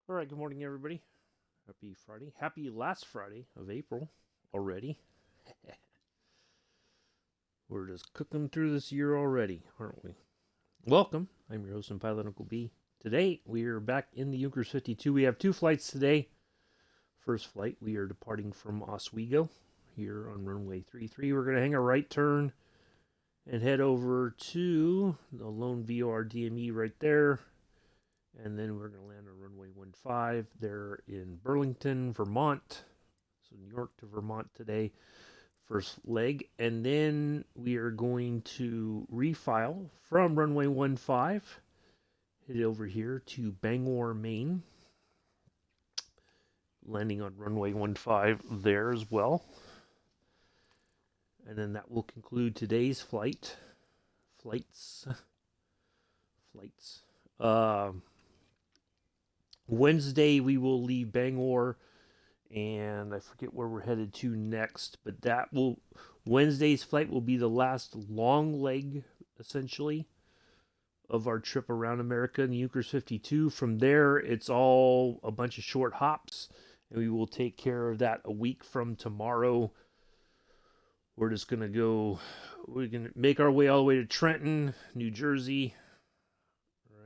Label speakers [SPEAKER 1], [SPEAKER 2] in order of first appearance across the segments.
[SPEAKER 1] All right, good morning, everybody. Happy Friday. Happy last Friday of April already. We're just cooking through this year already, aren't we? Welcome. I'm your host and pilot, Uncle B. Today, we are back in the Junkers 52. We have two flights today. First flight, we are departing from Oswego here on runway 33. We're going to hang a right turn and head over to the Lone VOR DME right there. And then we're going to land on runway 15 there in Burlington, Vermont. So New York to Vermont today, first leg. And then we are going to refile from runway 15, head over here to Bangor, Maine. Landing on runway 15 there as well. And then that will conclude today's flights. Wednesday, we will leave Bangor, and I forget where we're headed to next, but Wednesday's flight will be the last long leg, essentially, of our trip around America in the Junkers 52. From there, it's all a bunch of short hops, and we will take care of that a week from tomorrow. We're just going to make our way all the way to Trenton, New Jersey.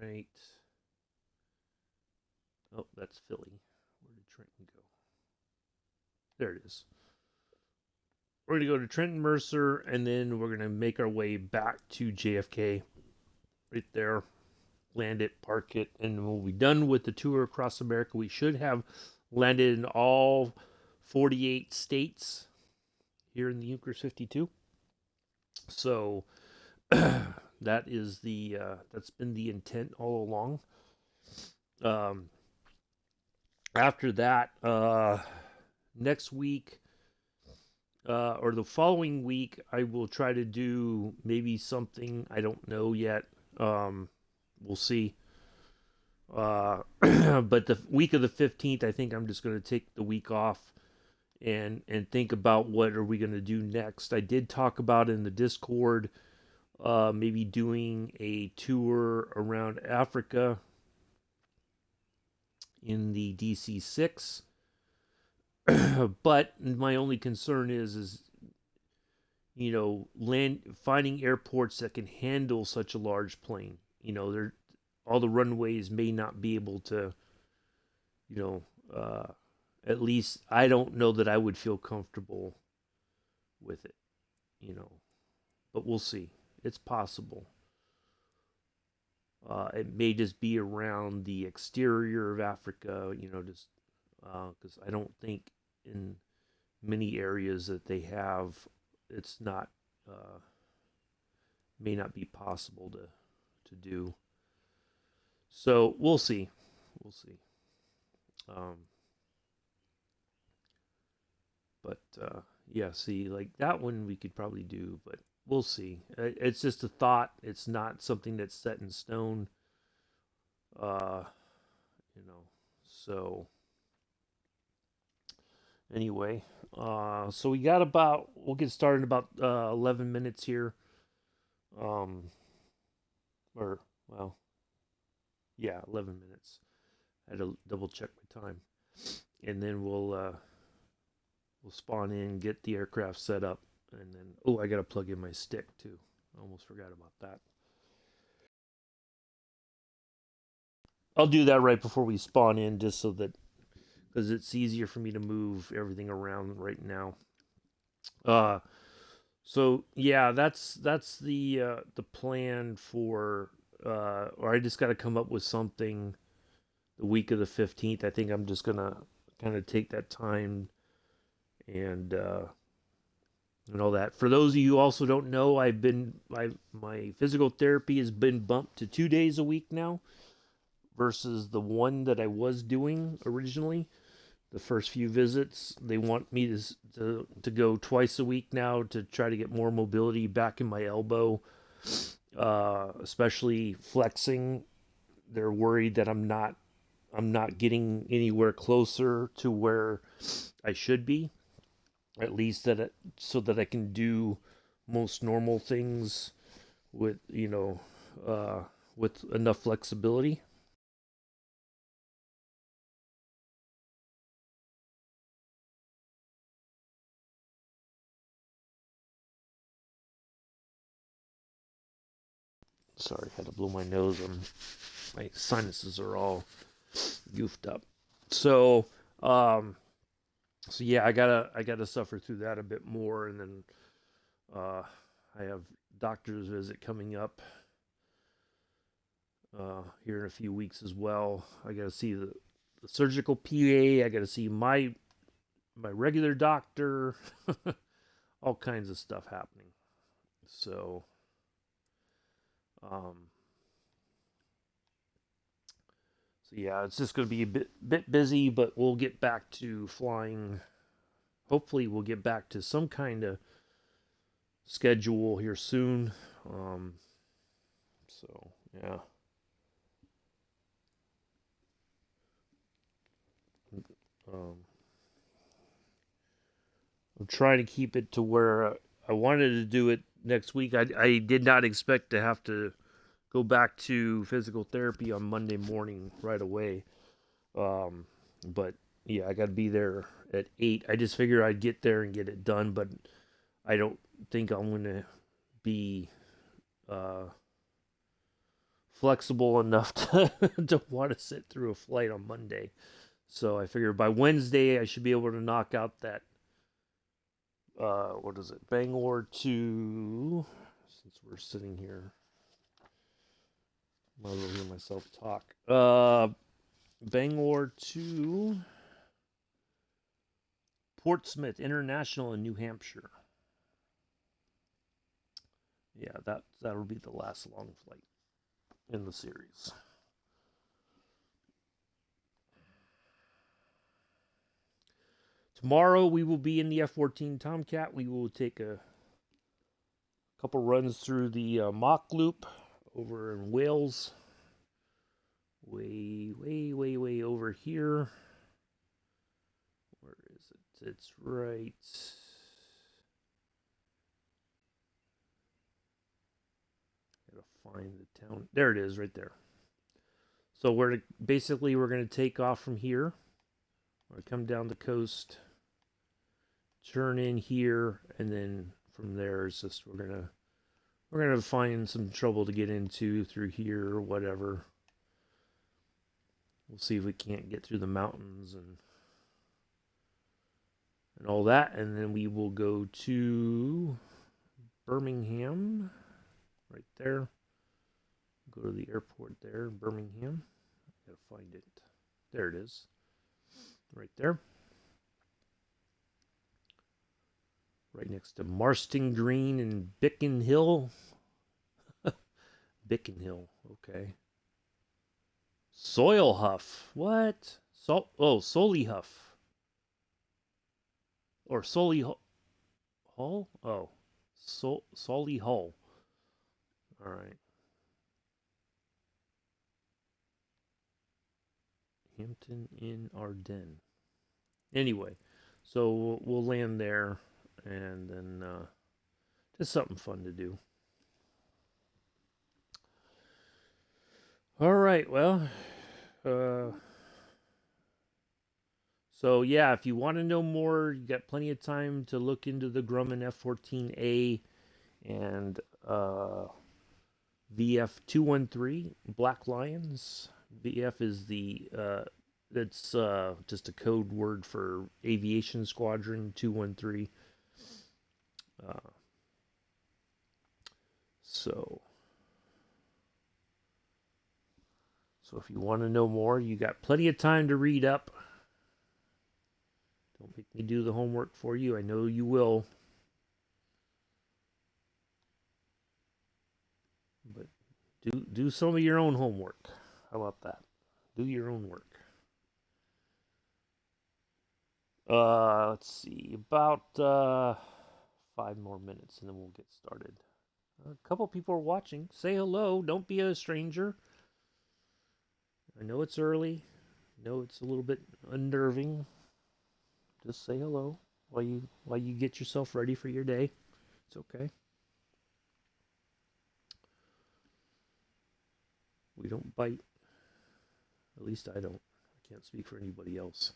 [SPEAKER 1] Right. Oh, that's Philly. Where did Trenton go? There it is. We're going to go to Trenton Mercer, and then we're going to make our way back to JFK. Right there. Land it, park it, and we'll be done with the tour across America. We should have landed in all 48 states here in the Junkers 52. So that is that's been the intent all along. After that, next week or the following week, I will try to do maybe something. I don't know yet. We'll see. But the week of the 15th, I think I'm just going to take the week off and think about what are we going to do next. I did talk about in the Discord maybe doing a tour around Africa in the DC-6. But my only concern is finding airports that can handle such a large plane. All the runways may not be able to, at least I don't know that I would feel comfortable with it, but we'll see. It's possible. It may just be around the exterior of Africa, just because I don't think in many areas that they have, it's not, may not be possible to do. So we'll see. Yeah, see, like that one we could probably do, but we'll see. It's just a thought. It's not something that's set in stone. Uh, So anyway, so we'll get started in about 11 minutes here. Or well, yeah, 11 minutes. I had to double check my time, and then we'll spawn in, get the aircraft set up, and then I gotta plug in my stick too. I almost forgot about that. I'll do that right before we spawn in, just so that because it's easier for me to move everything around right now. So yeah, that's the plan for, or I just got to come up with something the week of the 15th. I think I'm just gonna kind of take that time and all that. For those of you who also don't know, my physical therapy has been bumped to 2 days a week now versus the one that I was doing originally. The first few visits, they want me to go twice a week now to try to get more mobility back in my elbow, especially flexing. They're worried that I'm not getting anywhere closer to where I should be, at least so that I can do most normal things with with enough flexibility. Sorry, had to blow my nose. My sinuses are all goofed up. So, yeah, I gotta suffer through that a bit more, and then I have doctor's visit coming up here in a few weeks as well. I gotta see the surgical PA. I gotta see my regular doctor. All kinds of stuff happening. So, yeah, it's just going to be a bit busy, but we'll get back to flying. Hopefully, we'll get back to some kind of schedule here soon. So, yeah. I'm trying to keep it to where I wanted to do it next week. I did not expect to have to go back to physical therapy on Monday morning right away. But yeah, I got to be there at 8. I just figured I'd get there and get it done, but I don't think I'm going to be flexible enough to want to sit through a flight on Monday. So I figured by Wednesday I should be able to knock out that what is it, Bangor to, since we're sitting here, might as well hear myself talk. Bangor to Portsmouth International in New Hampshire. Yeah, that'll be the last long flight in the series. Tomorrow we will be in the F-14 Tomcat. We will take a couple runs through the mock loop over in Wales. Way over here. Where is it? It's right. Gotta find the town. There it is, right there. So we're gonna take off from here. We're gonna come down the coast, turn in here, and then from there it's just we're gonna find some trouble to get into through here or whatever. We'll see if we can't get through the mountains and all that, and then we will go to Birmingham, right there. Go to the airport there, Birmingham. Gotta find it. There it is, right there. Right next to Marston Green and Bicken Hill. Bicken Hill, okay. Soil Huff. What? Solihuff. Or Solihull? Oh. Solihull. Alright. Hampton in Ardennes. Anyway, so we'll land there, and then just something fun to do. All right, well, so yeah, if you want to know more, you got plenty of time to look into the Grumman F-14A and VF-213 Black Lions. VF is it's just a code word for Aviation Squadron 213. So if you want to know more, you got plenty of time to read up. Don't make me do the homework for you. I know you will. But do some of your own homework. How about that? Do your own work. Let's see. About 5 more minutes and then we'll get started. A couple people are watching. Say hello. Don't be a stranger. I know it's early. I know it's a little bit unnerving. Just say hello while you get yourself ready for your day. It's okay. We don't bite. At least I don't. I can't speak for anybody else.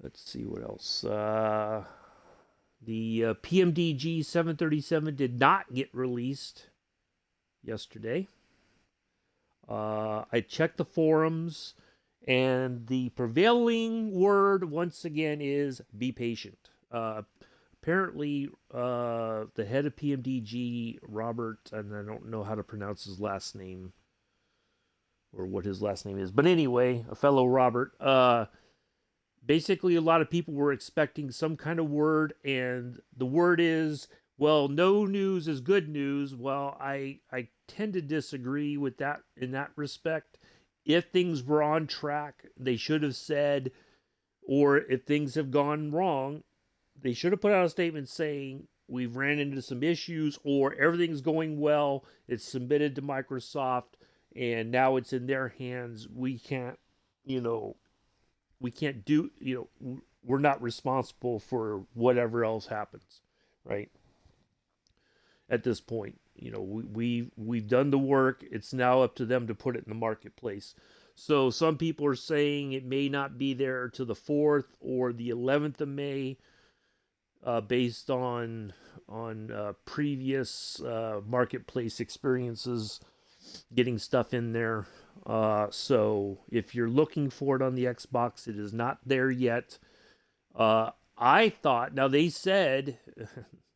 [SPEAKER 1] let's see what else. The PMDG 737 did not get released yesterday. I checked the forums, and the prevailing word once again is be patient. Apparently, the head of PMDG, Robert, and I don't know how to pronounce his last name or what his last name is, but anyway, a fellow Robert. Basically, a lot of people were expecting some kind of word, and the word is, well, no news is good news. Well, I tend to disagree with that in that respect. If things were on track, they should have said, or if things have gone wrong, they should have put out a statement saying we've ran into some issues, or everything's going well, it's submitted to Microsoft, and now it's in their hands. We can't, we can't do, we're not responsible for whatever else happens, right? At this point, we've done the work. It's now up to them to put it in the marketplace. So some people are saying it may not be there to the 4th or the 11th of May, based on previous marketplace experiences getting stuff in there. So if you're looking for it on the Xbox, it is not there yet. I thought, now they said,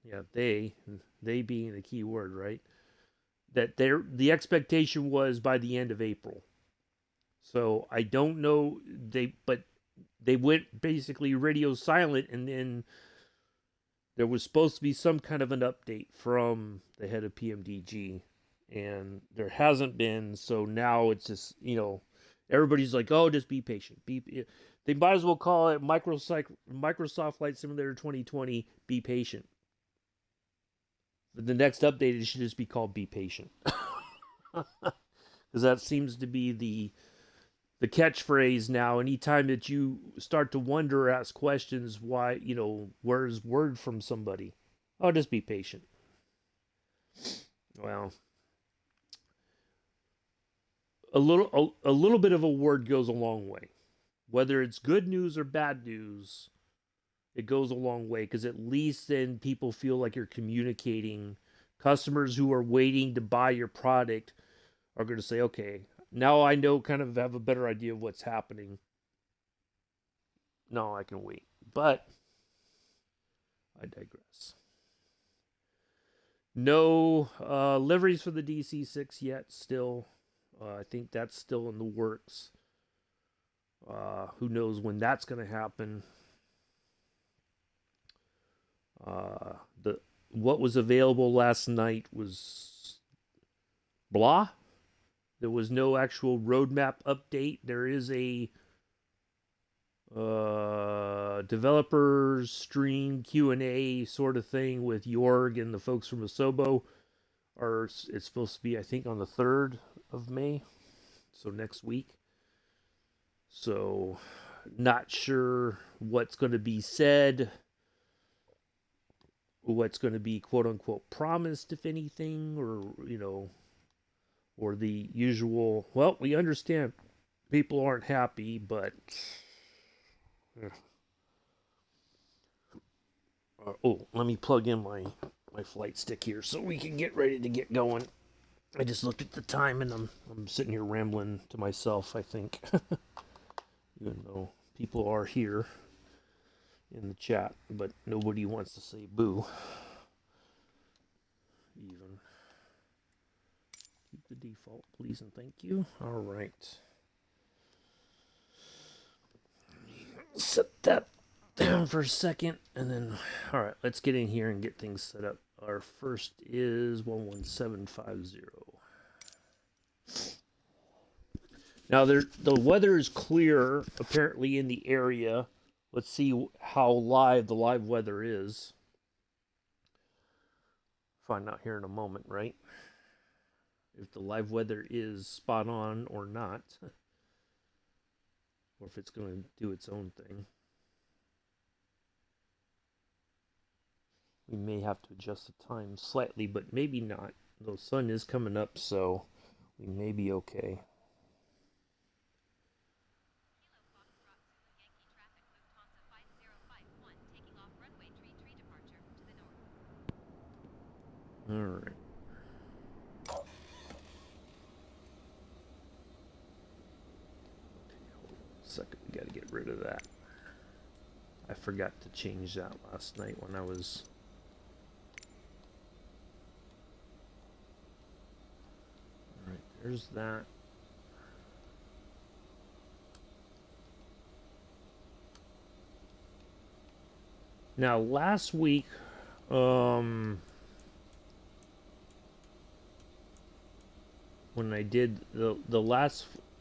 [SPEAKER 1] yeah, they being the key word, right? That the expectation was by the end of April. So I don't know, but they went basically radio silent, and then there was supposed to be some kind of an update from the head of PMDG, and there hasn't been. So now it's just, everybody's like, oh, just be patient. They might as well call it Microsoft Flight Simulator 2020, be patient. But the next update, it should just be called be patient. Because that seems to be the catchphrase now. Anytime that you start to wonder or ask questions, why, where's word from somebody? Oh, just be patient. Well, a little bit of a word goes a long way. Whether it's good news or bad news, it goes a long way, because at least then people feel like you're communicating. Customers who are waiting to buy your product are going to say, okay, now I know, kind of have a better idea of what's happening. No, I can wait. But I digress. No liveries for the DC-6 yet still. I think that's still in the works. Who knows when that's going to happen. What was available last night was blah. There was no actual roadmap update. There is a developers stream Q&A sort of thing with Jorg and the folks from Oswego. It's supposed to be, I think, on the 3rd of May, so next week. So, not sure what's going to be said, what's going to be quote-unquote promised, if anything, or, or the usual, well, we understand people aren't happy, but... let me plug in my flight stick here so we can get ready to get going. I just looked at the time, and I'm sitting here rambling to myself, I think. Even though people are here in the chat, but nobody wants to say boo. Even. Keep the default, please, and thank you. All right. Set that down for a second, and then, all right, let's get in here and get things set up. Our first is 11750. Now, the weather is clear, apparently, in the area. Let's see how live the live weather is. Find out here in a moment, right? If the live weather is spot on or not. Or if it's going to do its own thing. We may have to adjust the time slightly, but maybe not. The sun is coming up, so we may be okay. Alright. Second, we gotta get rid of that. I forgot to change that last night when I was... Alright, there's that. Now, last week, when I did the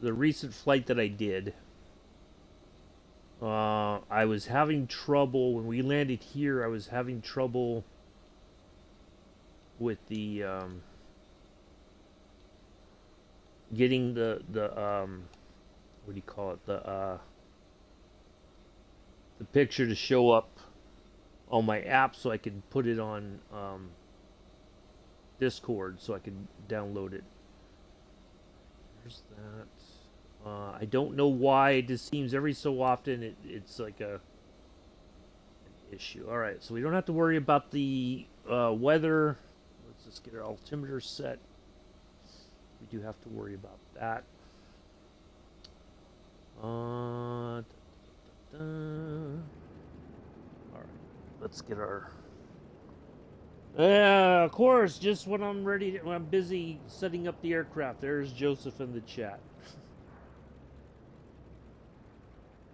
[SPEAKER 1] recent flight that I did, I was having trouble when we landed here. I was having trouble with the getting the what do you call it, the picture to show up on my app so I could put it on Discord so I could download it. There's that. I don't know why. It just seems every so often it's like an issue. Alright, so we don't have to worry about the weather. Let's just get our altimeter set. We do have to worry about that. Alright, let's get our... of course, just when I'm ready, when I'm busy setting up the aircraft, there's Joseph in the chat.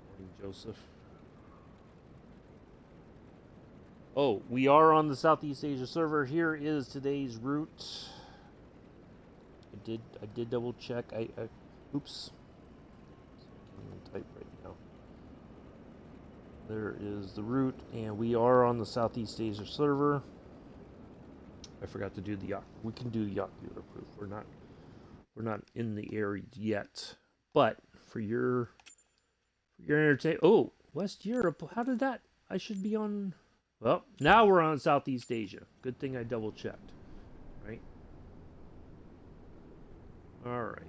[SPEAKER 1] Morning, Joseph. Oh, we are on the Southeast Asia server. Here is today's route. I did double check. Oops. I can't even type right now. There is the route, and we are on the Southeast Asia server. I forgot to do the yacht. We can do yacht viewer proof. We're not in the air yet. But for your entertainment. Oh, West Europe. How did that? I should be on. Well, now we're on Southeast Asia. Good thing I double checked. Right. All right.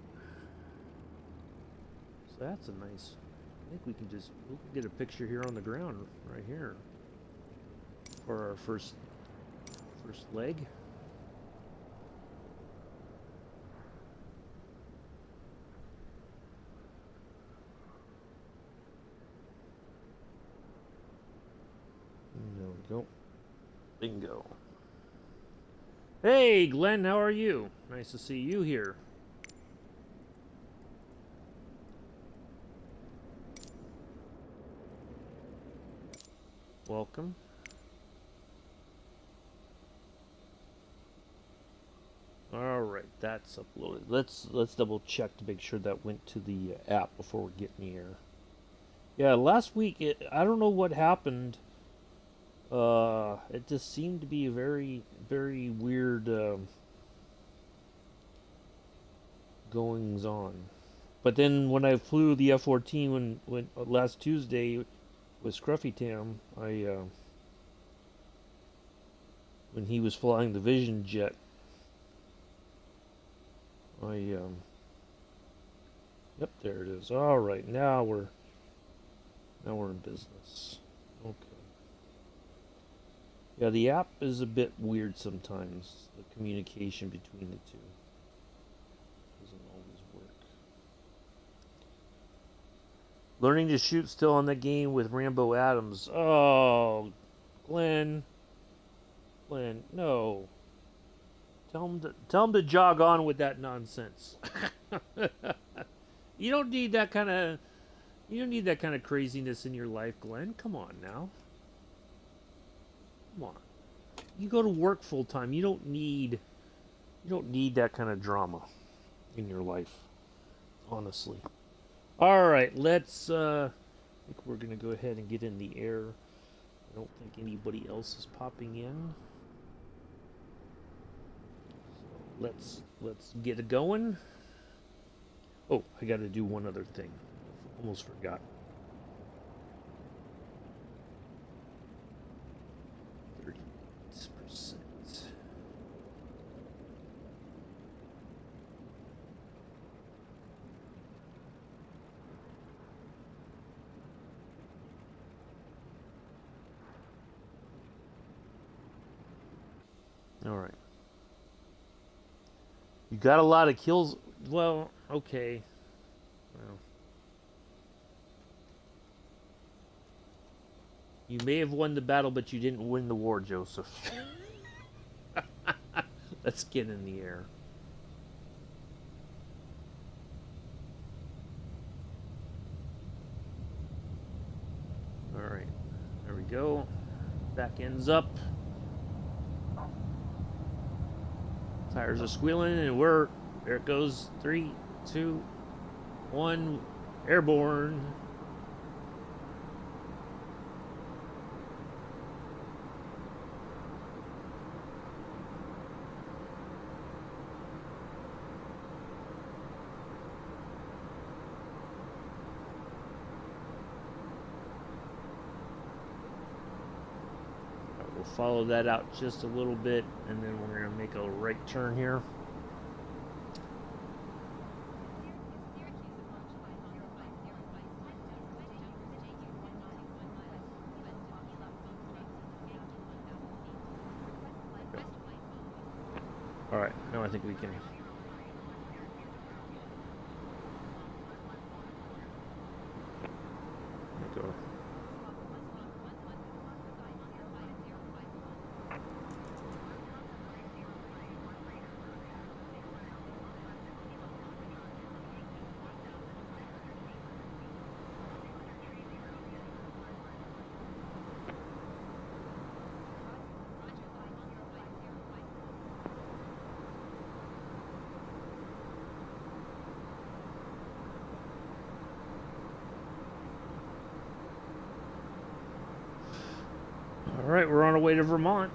[SPEAKER 1] So that's a nice. I think we can get a picture here on the ground right here for our first leg. There we go. Bingo. Hey, Glenn, how are you? Nice to see you here. Welcome. All right, that's uploaded. Let's double check to make sure that went to the app before we get in the air. Yeah, last week I don't know what happened. It just seemed to be a very, very weird goings on. But then when I flew the F-14 when last Tuesday with Scruffy Tam, when he was flying the Vision jet, yep, there it is. All right, now we're in business. Okay. Yeah, the app is a bit weird sometimes. The communication between the two doesn't always work. Learning to shoot still on the game with Rambo Adams. Oh, Glenn, no. Tell him to jog on with that nonsense. You don't need that kind of craziness in your life, Glenn. Come on now. Come on. You go to work full time. You don't need that kind of drama in your life. Honestly. All right, let's I think we're going to go ahead and get in the air. I don't think anybody else is popping in. So let's get it going. Oh, I got to do one other thing. Almost forgot. 30%. All right. You got a lot of kills. Well, okay. Well, you may have won the battle, but you didn't win the war, Joseph. Let's get in the air. Alright. There we go. Back ends up. Tires are squealing, and there it goes. 3, 2, 1. Airborne. We'll follow that out just a little bit, and then we're going to make a right turn here. All right, now I think we can. Go. All right, we're on our way to Vermont.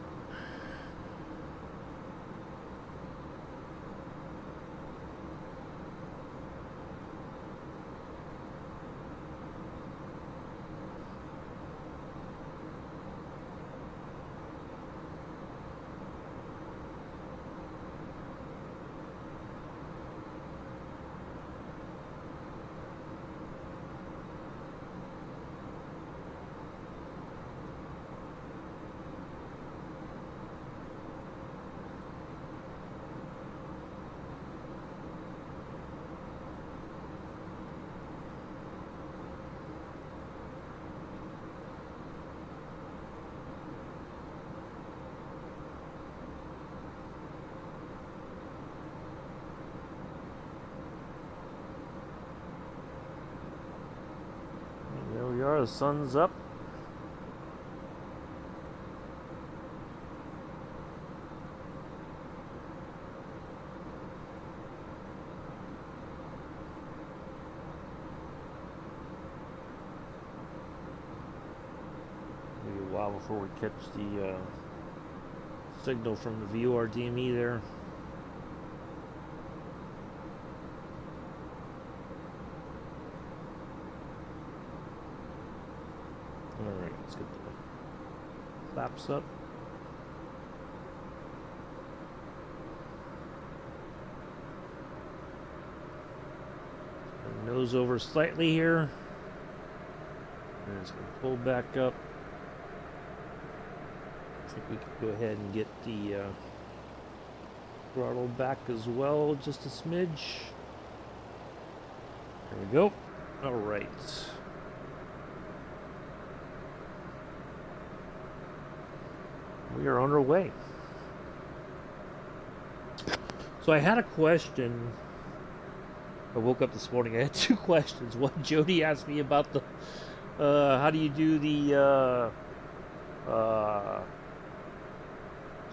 [SPEAKER 1] There we are, the sun's up. Maybe a while before we catch the signal from the VORDME there. Alright, let's get the flaps up. Nose over slightly here. And it's going to pull back up. I think we could go ahead and get the throttle back as well, just a smidge. There we go. Alright. We are on our way. So I had a question. I woke up this morning. I had two questions. One, Jody asked me about the how do you do the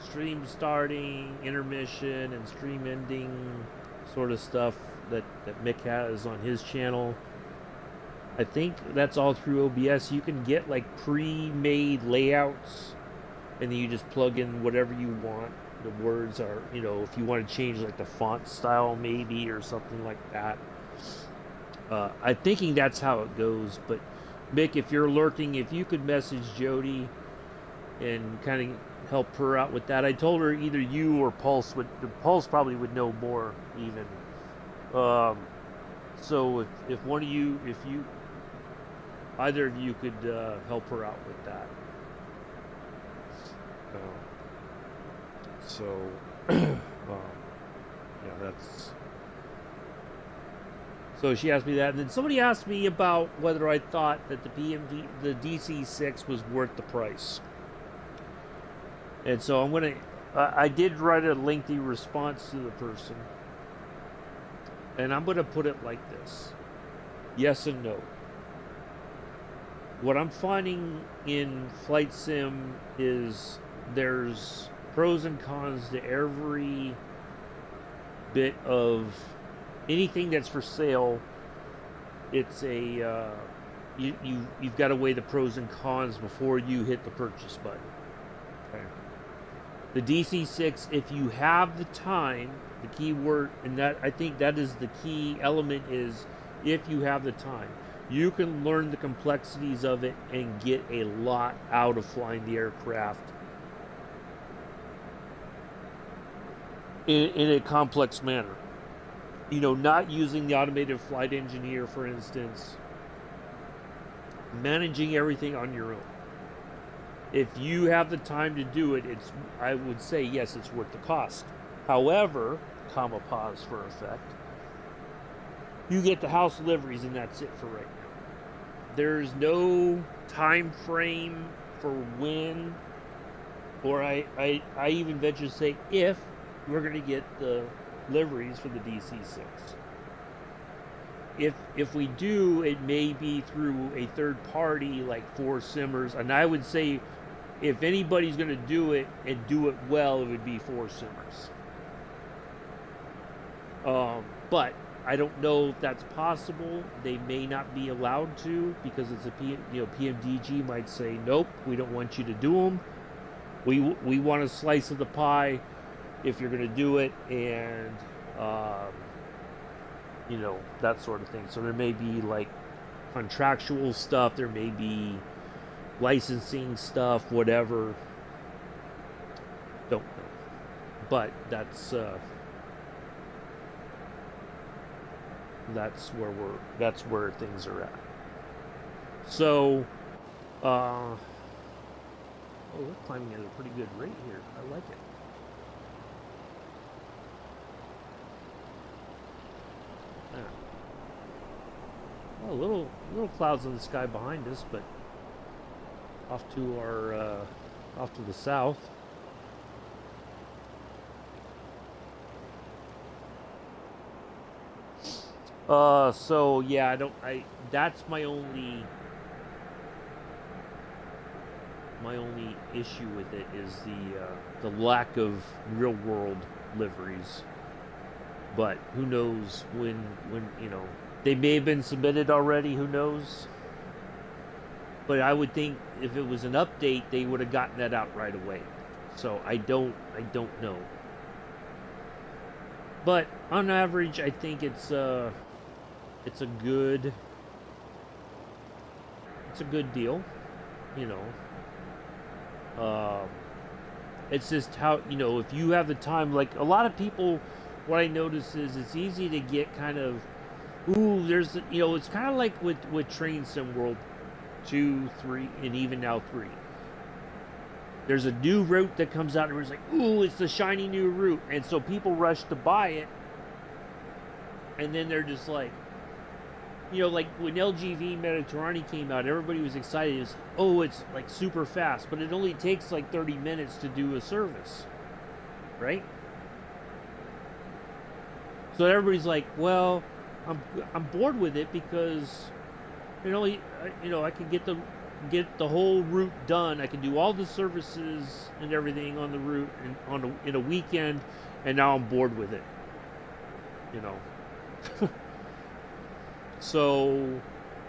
[SPEAKER 1] stream starting, intermission, and stream ending sort of stuff that Mick has on his channel. I think that's all through OBS. You can get like pre-made layouts, and then you just plug in whatever you want. The words are, you know, if you want to change like the font style maybe or something like that. I'm thinking that's how it goes. But Mick, if you're lurking, if you could message Jody and kind of help her out with that. I told her either you or Pulse Pulse probably would know more even. So if one of you, either of you could help her out with that. So, yeah, that's. So she asked me that, and then somebody asked me about whether I thought that the DC6 was worth the price. And so I did write a lengthy response to the person, and I'm gonna put it like this: yes and no. What I'm finding in flight sim is there's pros and cons to every bit of anything that's for sale. It's a you've got to weigh the pros and cons before you hit the purchase button. Okay. The DC6, if you have the time, the key word, and that I think that is the key element, is if you have the time, you can learn the complexities of it and get a lot out of flying the aircraft in a complex manner. You know, not using the automated flight engineer, for instance, managing everything on your own. If you have the time to do it, I would say yes, it's worth the cost. However, comma pause for effect, you get the house liveries and that's it for right now. There's no time frame for when, or I even venture to say if we're going to get the liveries for the DC6. If we do, it may be through a third party like Four Simmers, and I would say if anybody's going to do it and do it well, it would be Four Simmers. But I don't know if that's possible. They may not be allowed to because it's PMDG might say nope, we don't want you to do them. We want a slice of the pie if you're going to do it, and that sort of thing. So there may be like contractual stuff, there may be licensing stuff, whatever. Don't know, but that's where things are at. So, we're climbing at a pretty good rate here. I like it. Well, little clouds in the sky behind us, but off to the south. So yeah, that's my only issue with it is the lack of real world liveries. But who knows when they may have been submitted already, who knows? But I would think if it was an update, they would have gotten that out right away. So I don't know. But on average, I think it's a good deal, It's just how, if you have the time, like a lot of people, what I notice is it's easy to get kind of, it's kind of like with Train Sim World 2, 3, and even now 3. There's a new route that comes out and it's like, ooh, it's the shiny new route. And so people rush to buy it. And then they're just like, like when LGV Mediterranean came out, everybody was excited. It's, it's like super fast, but it only takes like 30 minutes to do a service, right? So everybody's like, well, I'm bored with it because I can get the whole route done. I can do all the services and everything on the route in a weekend, and now I'm bored with it. So,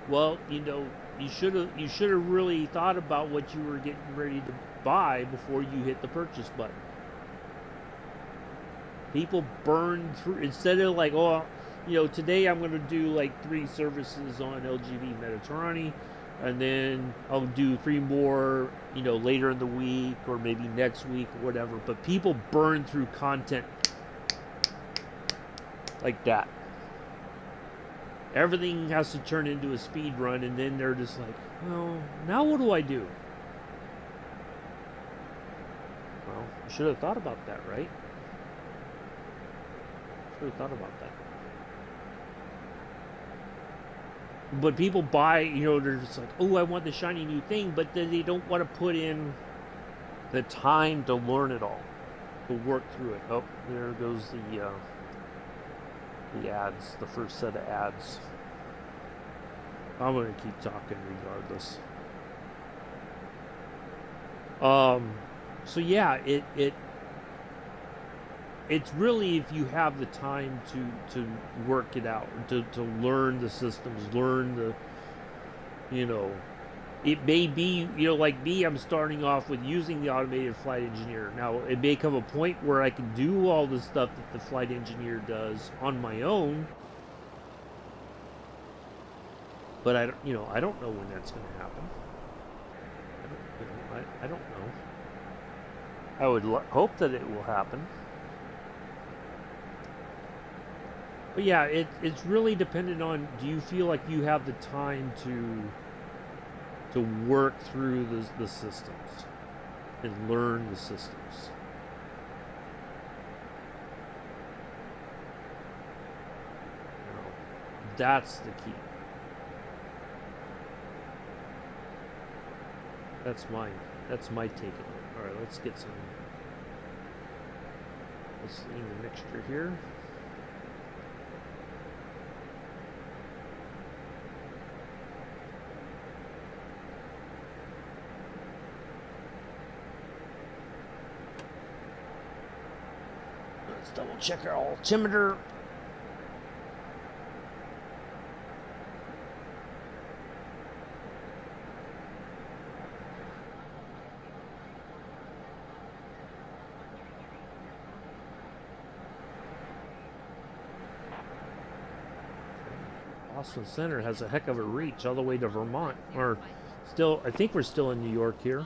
[SPEAKER 1] well, you should have really thought about what you were getting ready to buy before you hit the purchase button. People burn through, instead of like, today I'm going to do like 3 services on LGV Mediterranean, and then I'll do 3 more, later in the week or maybe next week or whatever. But people burn through content like that. Everything has to turn into a speed run, and then they're just like, well, now what do I do? Well, you should have thought about that, right? never thought about that. But people buy, you know, they're just like, oh, I want the shiny new thing, but then they don't want to put in the time to learn it all, to work through it. Oh, there goes the ads, the first set of ads. I'm gonna keep talking regardless. So yeah, it's really if you have the time to work it out, to learn the systems, learn the, you know, it may be, you know, like me, I'm starting off with using the automated flight engineer. Now, it may come a point where I can do all the stuff that the flight engineer does on my own, but I don't know when that's going to happen. I don't know. I would hope that it will happen. But yeah, it's really dependent on, do you feel like you have the time to work through the systems and learn the systems. You know, that's the key. That's my take on it. All right, let's get some. Let's see the mixture here. Let's double check our altimeter. Austin Center has a heck of a reach all the way to Vermont. Or still, I think we're still in New York here.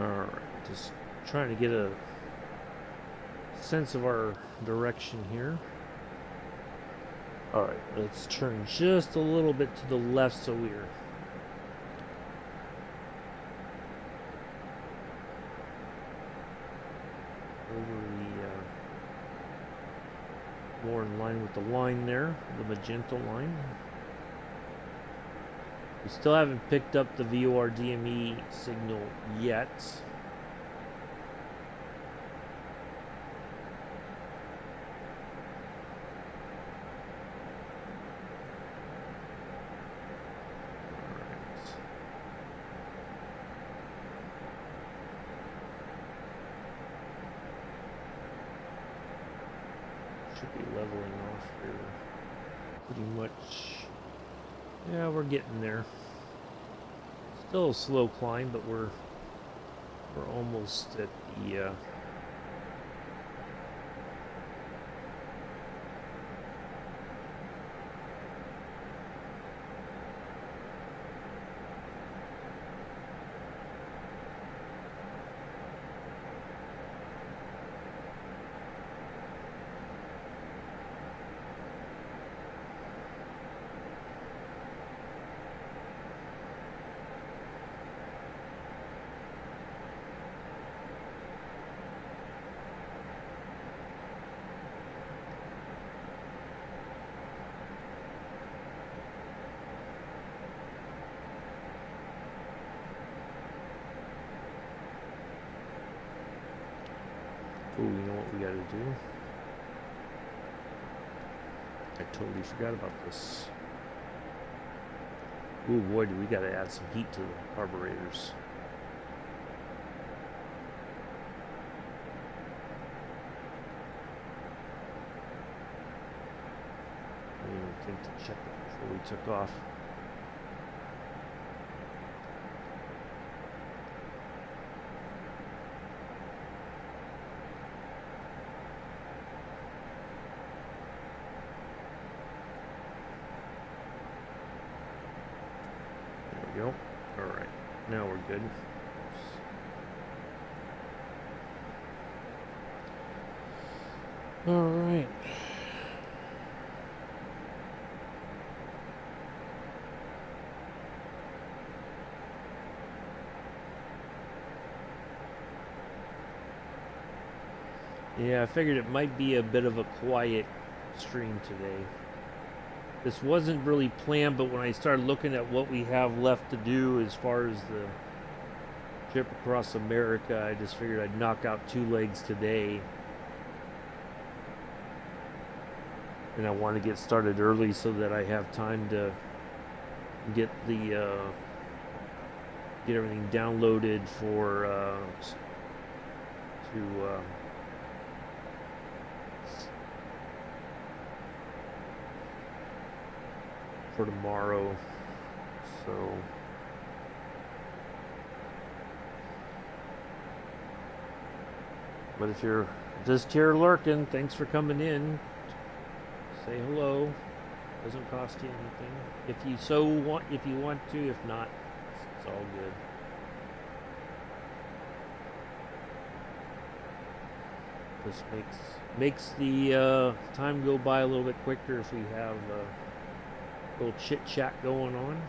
[SPEAKER 1] Alright, just trying to get a sense of our direction here. Alright, let's turn just a little bit to the left so we're over the more in line with the line there, the magenta line. We still haven't picked up the VOR DME signal yet. Should be leveling off here pretty much. Yeah, we're getting there. Still a slow climb, but we're almost at the Oh, you know what we gotta do? I totally forgot about this. Oh boy, do we gotta add some heat to the carburetors. I didn't even think to check it before we took off. There we go. Alright, now we're good. Alright. Yeah, I figured it might be a bit of a quiet stream today. This wasn't really planned, but when I started looking at what we have left to do as far as the trip across America, I just figured I'd knock out 2 legs today. And I want to get started early so that I have time to get the get everything downloaded for tomorrow. So but if you're just here lurking, thanks for coming in. Say hello. Doesn't cost you anything. If you want to, if not, it's all good. This makes the time go by a little bit quicker if we have a little chit chat going on.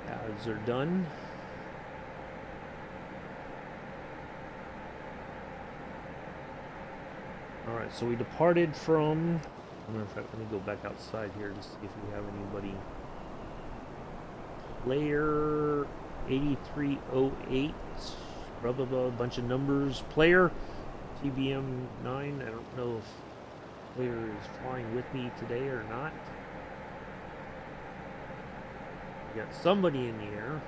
[SPEAKER 1] Ads are done. Alright, so we departed from... Matter of fact, let me go back outside here to see if we have anybody. Player 8308, blah blah blah, a bunch of numbers. Player TBM 9. I don't know if player is flying with me today or not. We got somebody in the air.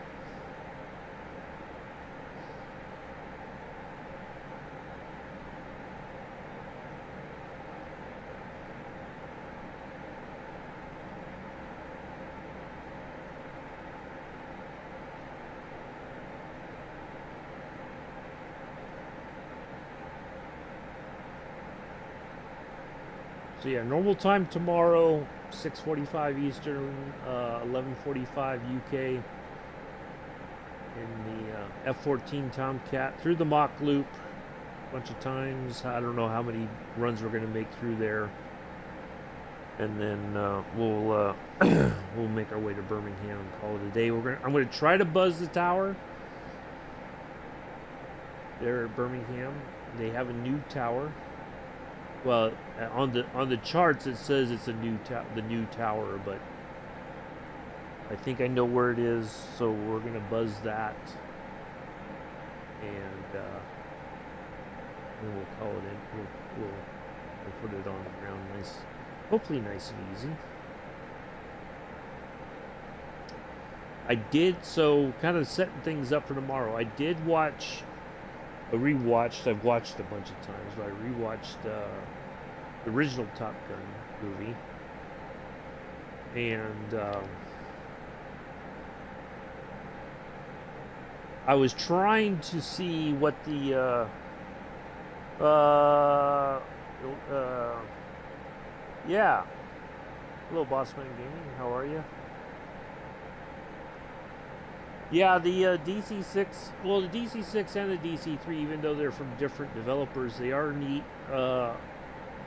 [SPEAKER 1] So yeah, normal time tomorrow, 6:45 Eastern, 11:45 UK. In the F-14 Tomcat through the Mach loop a bunch of times. I don't know how many runs we're going to make through there, and then we'll we'll make our way to Birmingham and call it a day. I'm going to try to buzz the tower there at Birmingham. They have a new tower. Well, on the charts it says it's the new tower, but I think I know where it is, so we're gonna buzz that, and then we'll call it in. We'll put it on the ground, nice, hopefully nice and easy. I did, so kind of setting things up for tomorrow. I did watch. I've watched a bunch of times, but I rewatched the original Top Gun movie, and I was trying to see what the yeah, hello Bossman Gaming, how are you? Yeah, the DC6, well, the DC6 and the DC3, even though they're from different developers, they are neat.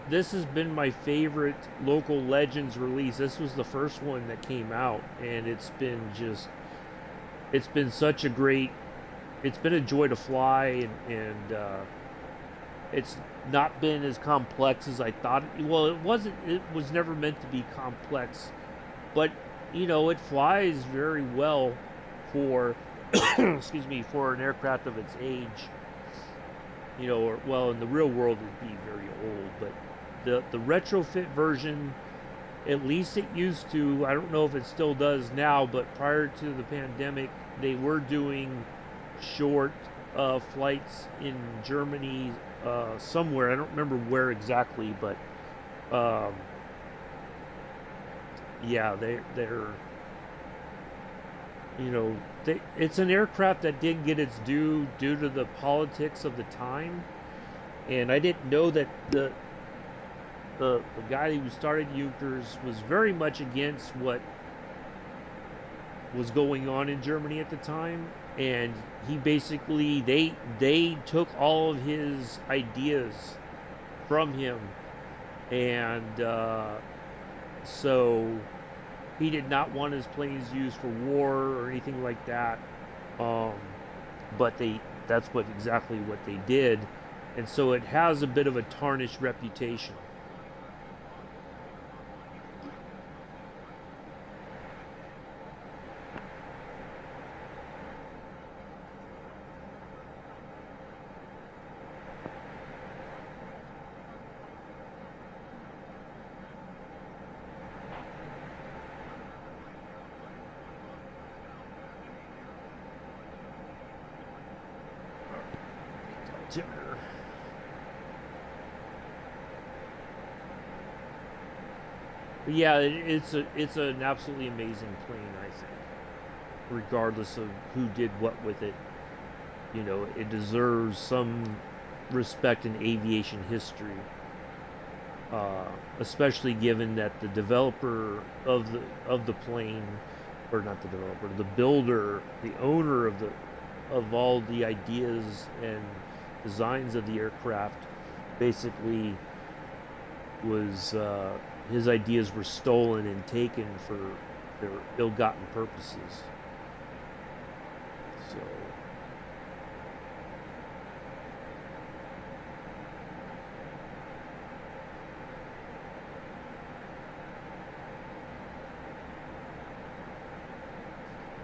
[SPEAKER 1] this has been my favorite local Legends release. This was the first one that came out, and it's been such a great, it's been a joy to fly, and it's not been as complex as I thought. Well, it was never meant to be complex, but it flies very well for, excuse me, for an aircraft of its age. Or, well, in the real world it'd be very old, but the retrofit version, at least it used to, I don't know if it still does now, but prior to the pandemic, they were doing short flights in Germany, somewhere. I don't remember where exactly, but yeah, they're it's an aircraft that didn't get its due to the politics of the time, and I didn't know that the guy who started Junkers was very much against what was going on in Germany at the time, and he basically they took all of his ideas from him, and so he did not want his planes used for war or anything like that. But that's exactly what they did, and so it has a bit of a tarnished reputation. But yeah, it's an absolutely amazing plane, I think. Regardless of who did what with it, it deserves some respect in aviation history. Especially given that the developer of the plane, or not the developer, the builder, the owner of all the ideas and designs of the aircraft, basically was his ideas were stolen and taken for their ill-gotten purposes. So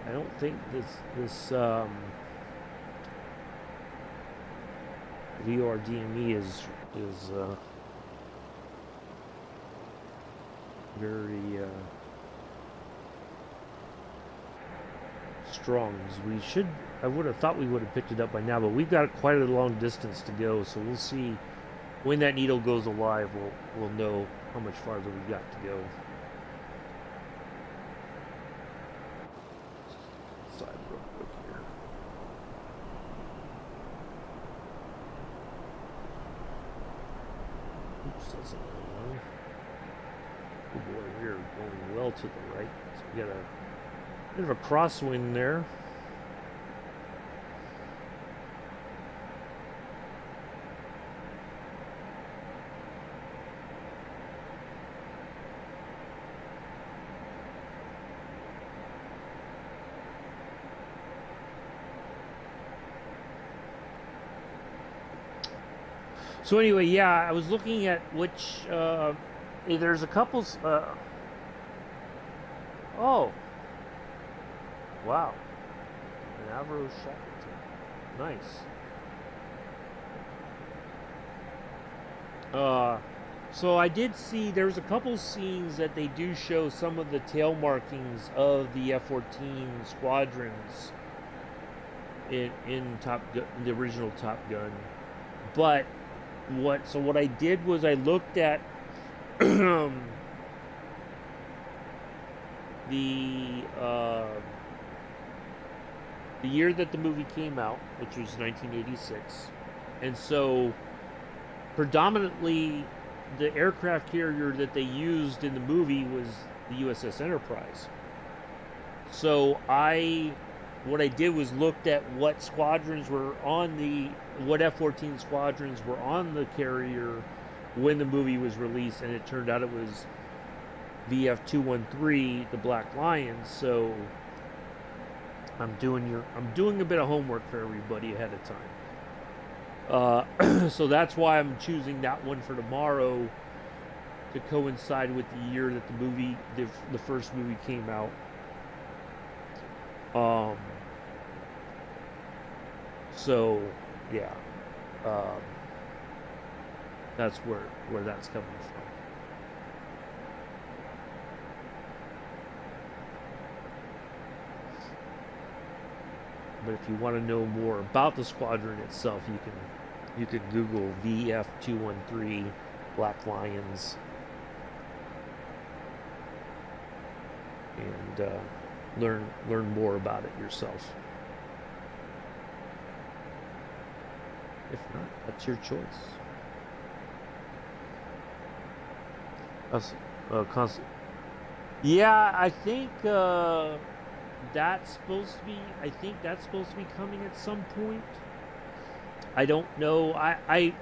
[SPEAKER 1] I don't think this VORDME is very strong. I would have thought we would have picked it up by now, but we've got quite a long distance to go, so we'll see when that needle goes alive. We'll know how much farther we got to go. Side real quick here. Oops, that's another one. Oh boy, we are going well to the right. So we got a bit of a crosswind there. So anyway, yeah, I was looking at which, there's a couple, oh, wow, an Avro Shackleton, nice. So I did see, there's a couple scenes that they do show some of the tail markings of the F-14 squadrons in Top Gun, the original Top Gun, but what I did was I looked at the year that the movie came out, which was 1986, and so predominantly the aircraft carrier that they used in the movie was the USS Enterprise. So what I did was looked at what squadrons were on what F-14 squadrons were on the carrier when the movie was released, and it turned out it was VF213, the Black Lions. So I'm doing a bit of homework for everybody ahead of time. So that's why I'm choosing that one for tomorrow, to coincide with the year that the first movie came out. So yeah, that's where that's coming from. But if you want to know more about the squadron itself, you can Google VF213 Black Lions and learn more about it yourself. If not, that's your choice. Yeah, I think that's supposed to be. I think that's supposed to be coming at some point. I don't know. I've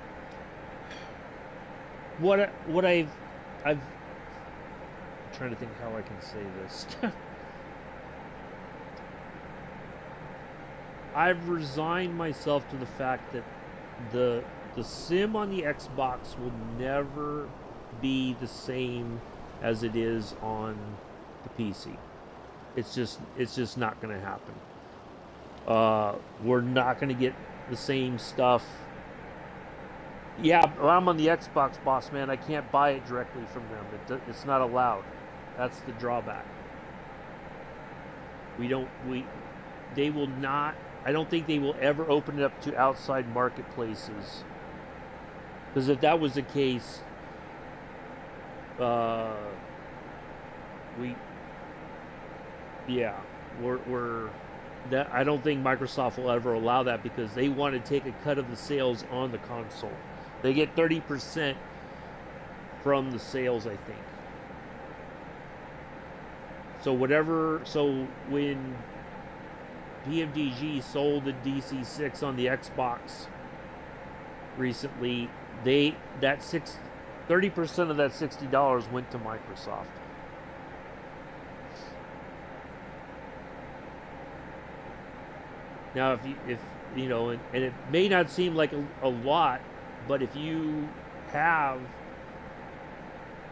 [SPEAKER 1] I'm trying to think how I can say this. I've resigned myself to the fact that the sim on the Xbox will never be the same as it is on the PC. It's just not going to happen. We're not going to get the same stuff. Yeah, I'm on the Xbox, boss man. I can't buy it directly from them. It's not allowed. That's the drawback. They will not. I don't think they will ever open it up to outside marketplaces. Because if that was the case, we're that I don't think Microsoft will ever allow that, because they want to take a cut of the sales on the console. They get 30% from the sales, I think. So when PMDG sold the DC6 on the Xbox recently, 30% of that $60 went to Microsoft. Now, if you know, and it may not seem like a lot, but if you have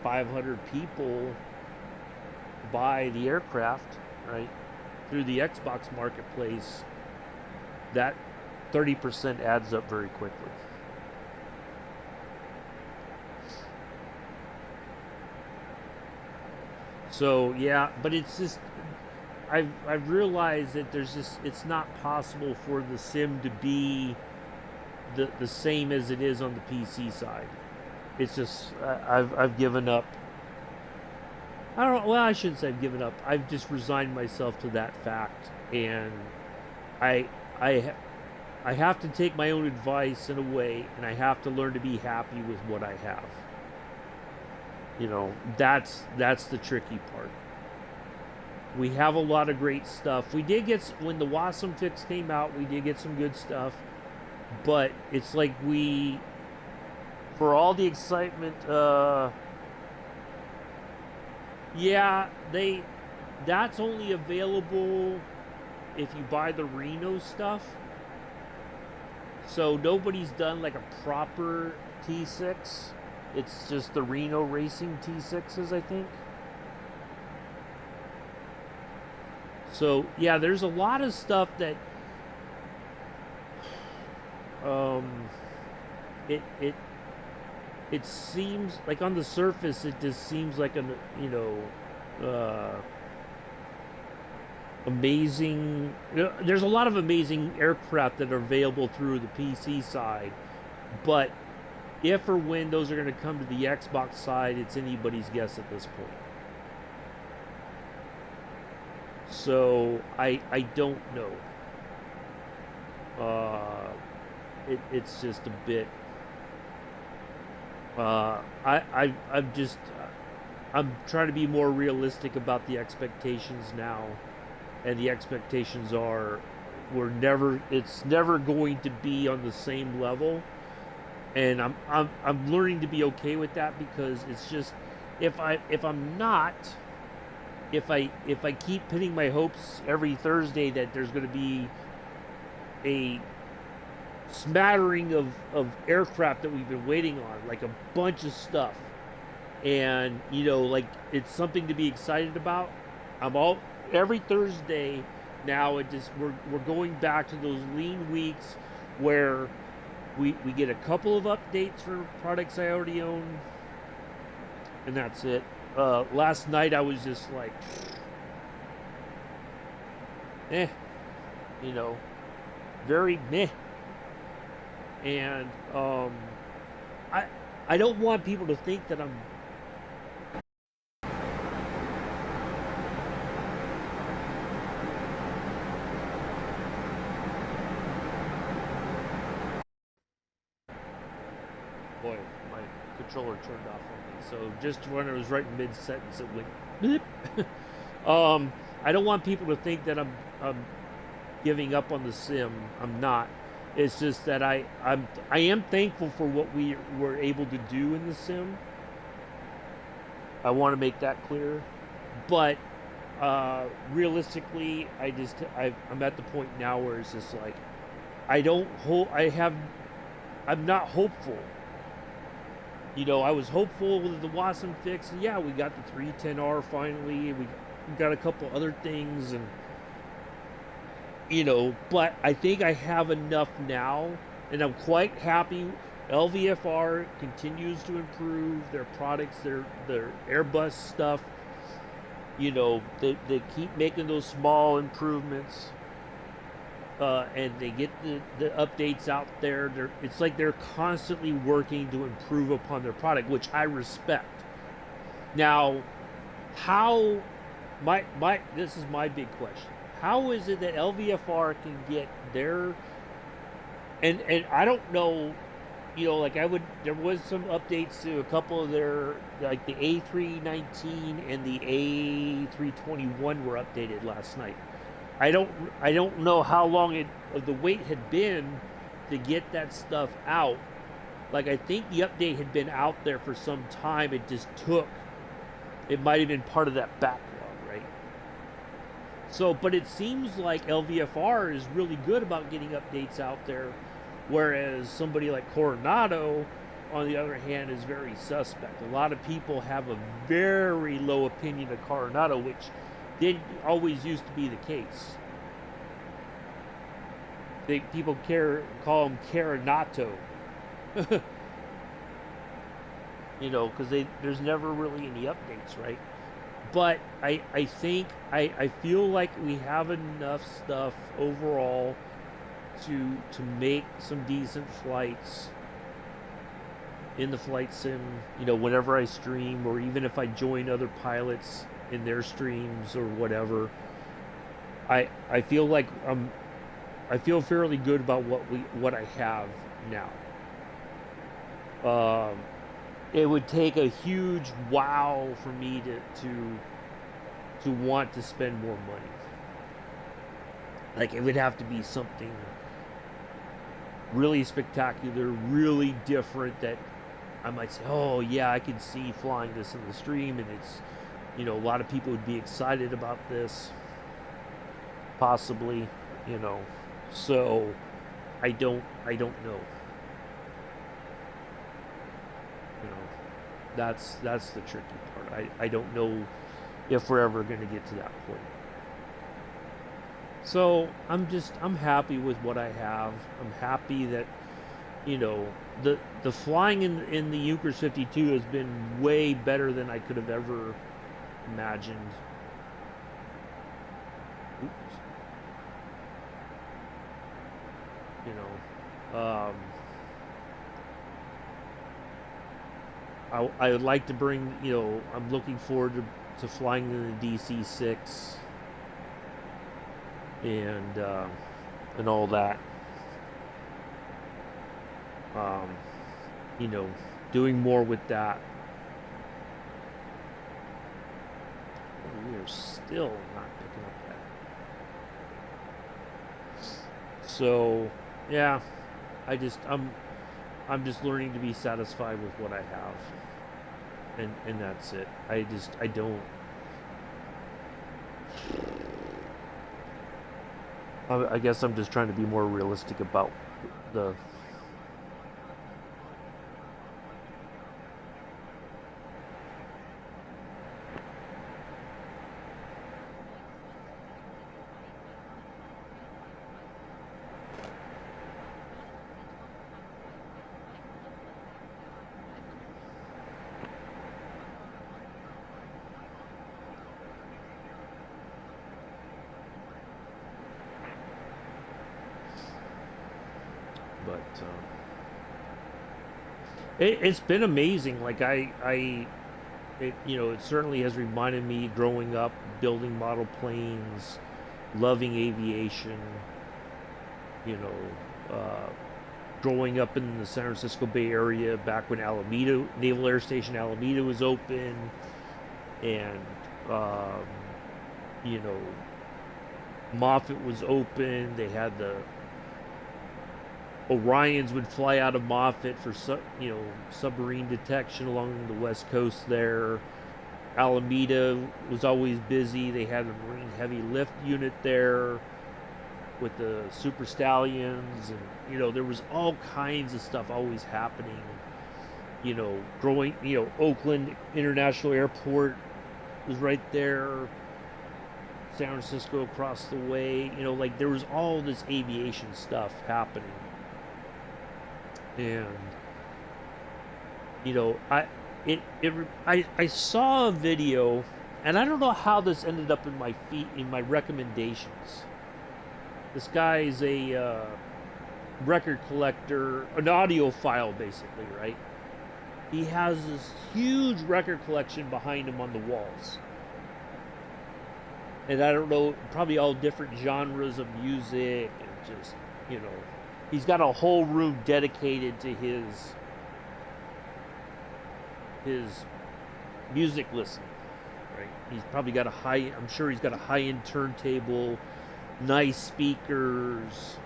[SPEAKER 1] 500 people buy the aircraft, right, through the Xbox marketplace, that 30% adds up very quickly. So yeah, but it's just I've realized that it's not possible for the sim to be the same as it is on the PC side. It's just I've given up. I don't know. Well, I shouldn't say I've given up. I've just resigned myself to that fact, and I have to take my own advice in a way, and I have to learn to be happy with what I have. You know, that's the tricky part. We have a lot of great stuff. We did get, when the Wasm Fix came out, we did get some good stuff, but it's like for all the excitement, that's only available if you buy the Reno stuff. So nobody's done like a proper T6. It's just the Reno Racing T6s, I think. So yeah, there's a lot of stuff that it seems like on the surface it just seems like amazing. There's a lot of amazing aircraft that are available through the PC side, but if or when those are going to come to the Xbox side, it's anybody's guess at this point. So I don't know. It's just a bit. I'm trying to be more realistic about the expectations now, and the expectations are it's never going to be on the same level and I'm learning to be okay with that, because it's just, if I'm not, if I keep pinning my hopes every Thursday that there's going to be a smattering of aircraft that we've been waiting on, like a bunch of stuff, and like it's something to be excited about. I'm all every Thursday now. It just we're going back to those lean weeks where we get a couple of updates for products I already own, and that's it. Last night I was just like, eh, you know, very meh, and I I don't want people to think that I'm. Boy, my controller turned off on me. So just when I was right in mid sentence, it went beep. I don't want people to think that I'm giving up on the sim. I'm not. It's just that I am thankful for what we were able to do in the sim. I want to make that clear. But realistically, I'm at the point now where it's just like I don't hope I have. I'm not hopeful. I was hopeful with the Watson fix. And yeah, we got the 310R finally. We got a couple other things, and but I think I have enough now, and I'm quite happy. LVFR continues to improve their products, their Airbus stuff. They keep making those small improvements, and they get the updates out there. It's like they're constantly working to improve upon their product, which I respect. Now, how this is my big question. How is it that LVFR can get their and I don't know, like there was some updates to a couple of their, like the A319 and the A321 were updated last night. I don't know how long the wait had been to get that stuff out. Like, I think the update had been out there for some time. It might have been part of that backlog, right? So, but it seems like LVFR is really good about getting updates out there, whereas somebody like Coronado, on the other hand, is very suspect. A lot of people have a very low opinion of Coronado, which didn't always used to be the case. People call him Caranato. Because there's never really any updates, right? But I think I feel like we have enough stuff overall to make some decent flights in the flight sim, whenever I stream, or even if I join other pilots in their streams or whatever. I feel like I feel fairly good about what I have now. It would take a huge wow for me to want to spend more money. Like, it would have to be something really spectacular, really different, that I might say, oh yeah, I can see flying this in the stream, and it's, a lot of people would be excited about this, possibly, So I don't know. That's the tricky part. I don't know if we're ever going to get to that point. So I'm happy with what I have. I'm happy that the flying in the Junkers 52 has been way better than I could have ever imagined. Oops. I would like to bring, I'm looking forward to flying in the DC-6 and all that. Doing more with that. We are still not picking up that. So, yeah, I'm just learning to be satisfied with what I have, and that's it. I don't. I guess I'm just trying to be more realistic about the. But it's been amazing. Like it certainly has reminded me growing up, building model planes, loving aviation. You know, growing up in the San Francisco Bay Area back when Alameda Naval Air Station Alameda was open, and um, you know, Moffett was open. They had the Orions would fly out of Moffett for submarine detection along the west coast there. Alameda was always busy. They had a Marine heavy lift unit there with the Super Stallions, and there was all kinds of stuff always happening. Growing, Oakland International Airport was right there. San Francisco across the way. Like there was all this aviation stuff happening. And I saw a video, and I don't know how this ended up in my recommendations. This guy is a record collector, an audiophile basically, right? He has this huge record collection behind him on the walls. And I don't know, probably all different genres of music, and just, he's got a whole room dedicated to his music listening, right? He's probably got I'm sure he's got a high-end turntable, nice speakers,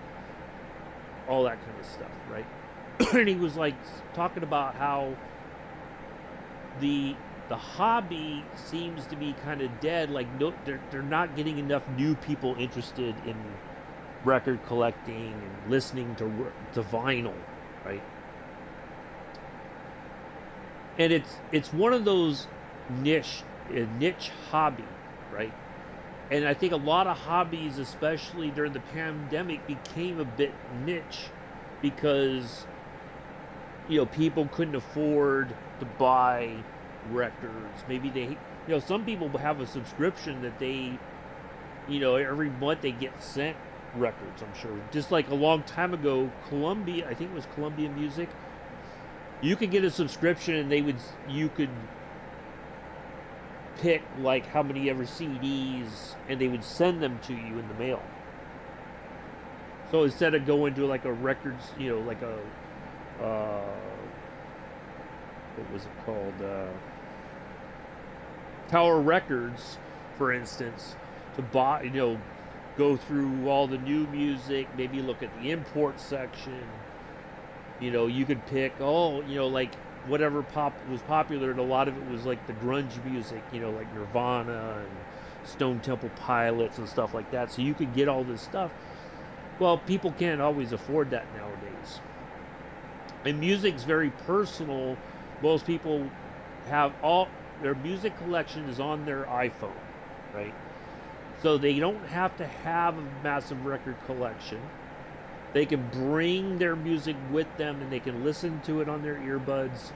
[SPEAKER 1] all that kind of stuff, right? And he was like talking about how the hobby seems to be kind of dead. Like they're not getting enough new people interested in record collecting and listening to vinyl, right? And it's one of those niche hobby, right? And I think a lot of hobbies, especially during the pandemic, became a bit niche because people couldn't afford to buy records. Maybe some people have a subscription that they every month they get sent records. I'm sure, just like a long time ago, Columbia, I think it was Columbia Music, you could get a subscription and you could pick like how many ever CDs, and they would send them to you in the mail. So instead of going to like a records, like a what was it called, Tower Records, for instance, to buy, go through all the new music, maybe look at the import section. You could pick, like whatever was popular, and a lot of it was like the grunge music, like Nirvana and Stone Temple Pilots and stuff like that. So you could get all this stuff. Well, people can't always afford that nowadays. And music's very personal. Most people have all their music collection is on their iPhone, right? So they don't have to have a massive record collection. They can bring their music with them, and they can listen to it on their earbuds.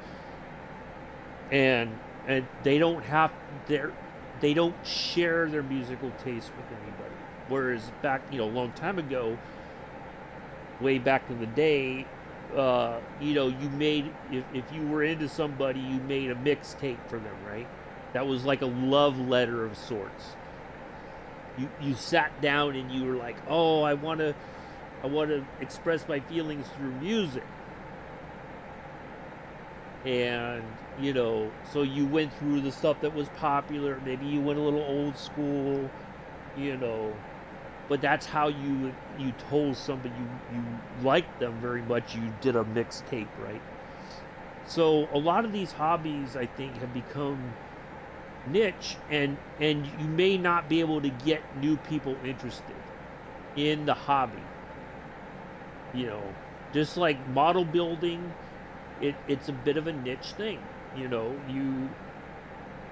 [SPEAKER 1] And they don't share their musical taste with anybody. Whereas back, a long time ago, way back in the day, you made, if you were into somebody, you made a mixtape for them, right? That was like a love letter of sorts. You sat down and you were like, oh, I want to express my feelings through music. And, so you went through the stuff that was popular. Maybe you went a little old school, but that's how you told somebody you liked them very much. You did a mixtape, right? So a lot of these hobbies, I think, have become niche, and you may not be able to get new people interested in the hobby. You know, just like model building, it's a bit of a niche thing. You know,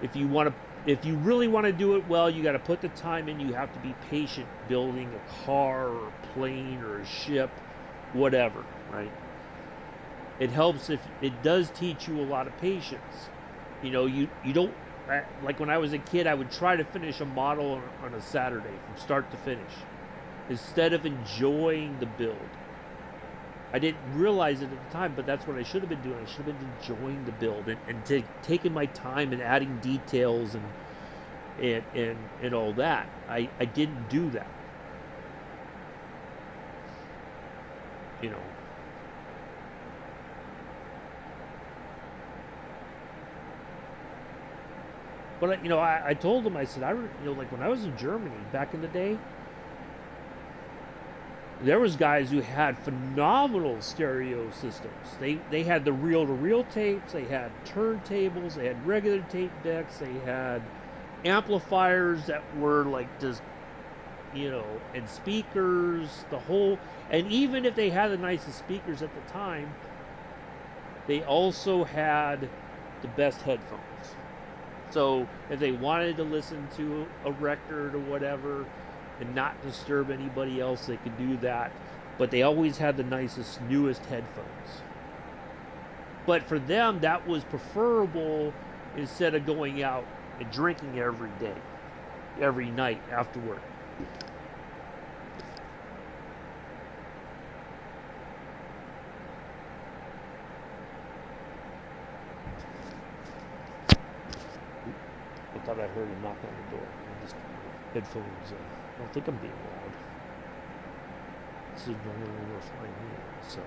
[SPEAKER 1] if you really want to do it well, you got to put the time in. You have to be patient building a car or a plane or a ship, whatever, right? It helps if it does teach you a lot of patience. You know, you don't, like when I was a kid, I would try to finish a model on a Saturday from start to finish instead of enjoying the build. I didn't realize it at the time, but that's what I should have been doing. I should have been enjoying the build and taking my time and adding details and all that. I didn't do that. You know. But you know, I told him, I said, like when I was in Germany back in the day, there was guys who had phenomenal stereo systems. They had the reel-to-reel tapes, they had turntables, they had regular tape decks, they had amplifiers that were like just, you know, and speakers, the whole, and even if they had the nicest speakers at the time, they also had the best headphones. So if they wanted to listen to a record or whatever and not disturb anybody else, they could do that. But they always had the nicest, newest headphones. But for them, that was preferable instead of going out and drinking every day, every night after work. I thought I heard a knock on the door. Just headphones. I don't think I'm being loud. This is normally when we're flying in, so.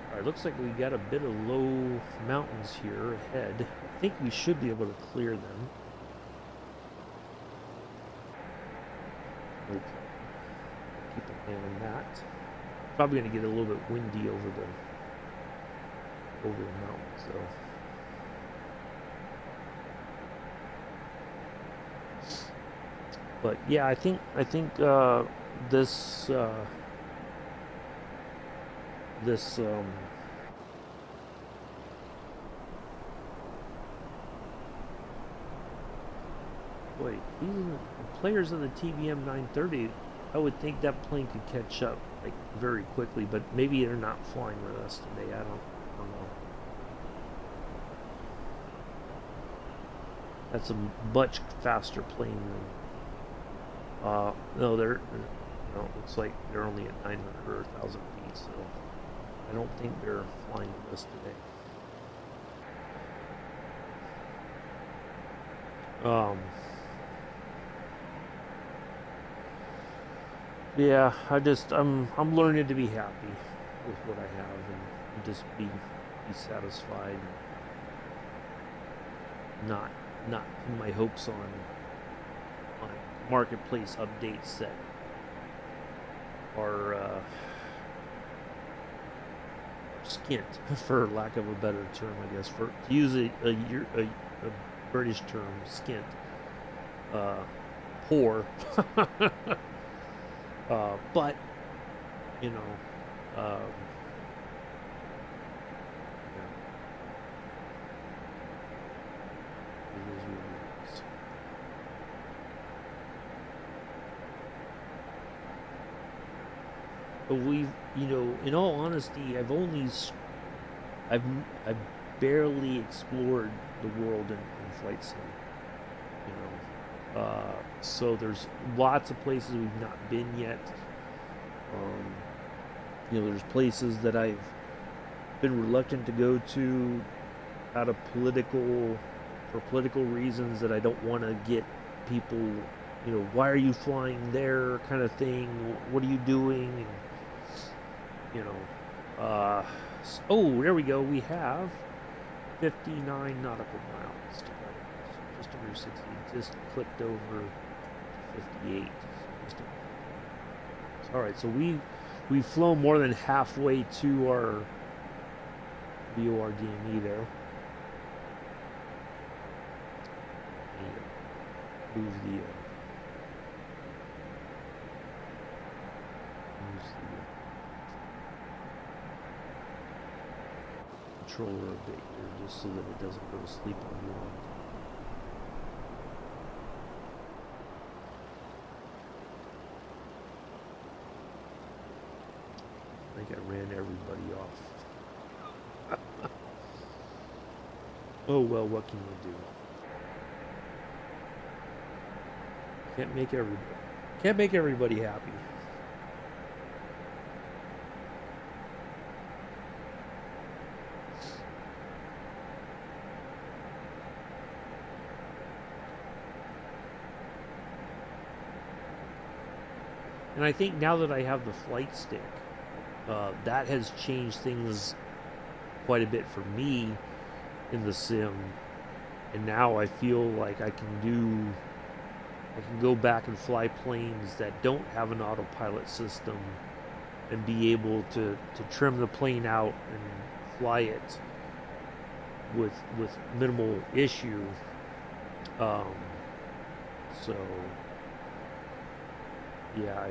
[SPEAKER 1] Alright, looks like we got a bit of low mountains here ahead. I think we should be able to clear them. Okay. Keep an eye on that. Probably going to get a little bit windy over the mountains, though. But yeah, I think this boy, these players in the TBM 930, I would think that plane could catch up like very quickly, but maybe they're not flying with us today. I don't know. That's a much faster plane than. No, it looks like they're only at 900 or 1,000 feet, so I don't think they're flying with us today. Yeah, I'm learning to be happy with what I have and just be satisfied, and not put my hopes on marketplace updates that are skint, for lack of a better term, I guess, to use a British term, skint, poor, but you know, yeah. It is what it is. But in all honesty, I've barely explored the world in flight sim. So there's lots of places we've not been yet. There's places that I've been reluctant to go to out of political reasons, that I don't want to get people, why are you flying there kind of thing, what are you doing, oh, there we go, we have 59 nautical miles to go. So just under 60. Just clicked over 58. Alright, so we've flown more than halfway to our VOR DME there. Move the controller a bit here, just so that it doesn't go to sleep on you. I think I ran everybody off. Oh well, what can you do? Can't make everybody happy. And I think now that I have the flight stick, that has changed things quite a bit for me in the sim. And now I feel like I can go back and fly planes that don't have an autopilot system and be able to trim the plane out and fly it with minimal issue. So yeah,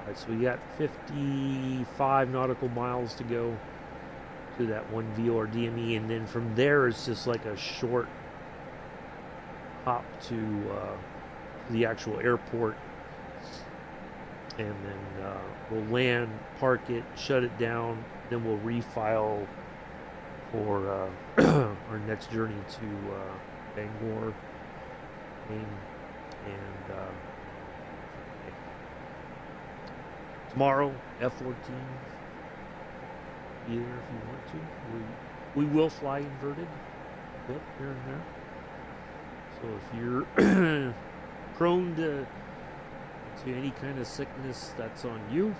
[SPEAKER 1] alright, so we got 55 nautical miles to go to that one VOR DME, and then from there it's just like a short hop to the actual airport, and then we'll land, park it, shut it down, then we'll refile for our next journey to Bangor, Maine, and tomorrow F-14. Either if you want to. We will fly inverted a bit here and there. So if you're prone to any kind of sickness, that's on you.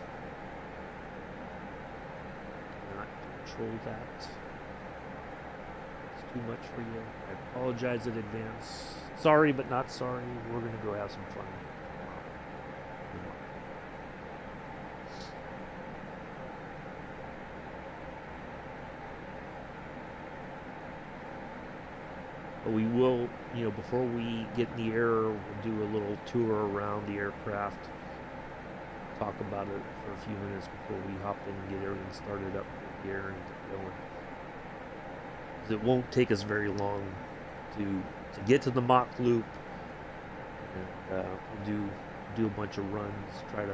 [SPEAKER 1] Not control that. It's too much for you. I apologize in advance. Sorry, but not sorry. We're going to go have some fun. But we will, before we get in the air, we'll do a little tour around the aircraft, talk about it for a few minutes before we hop in and get everything started up in the air and get going. 'Cause it won't take us very long to get to the Mach loop, and we'll do a bunch of runs, try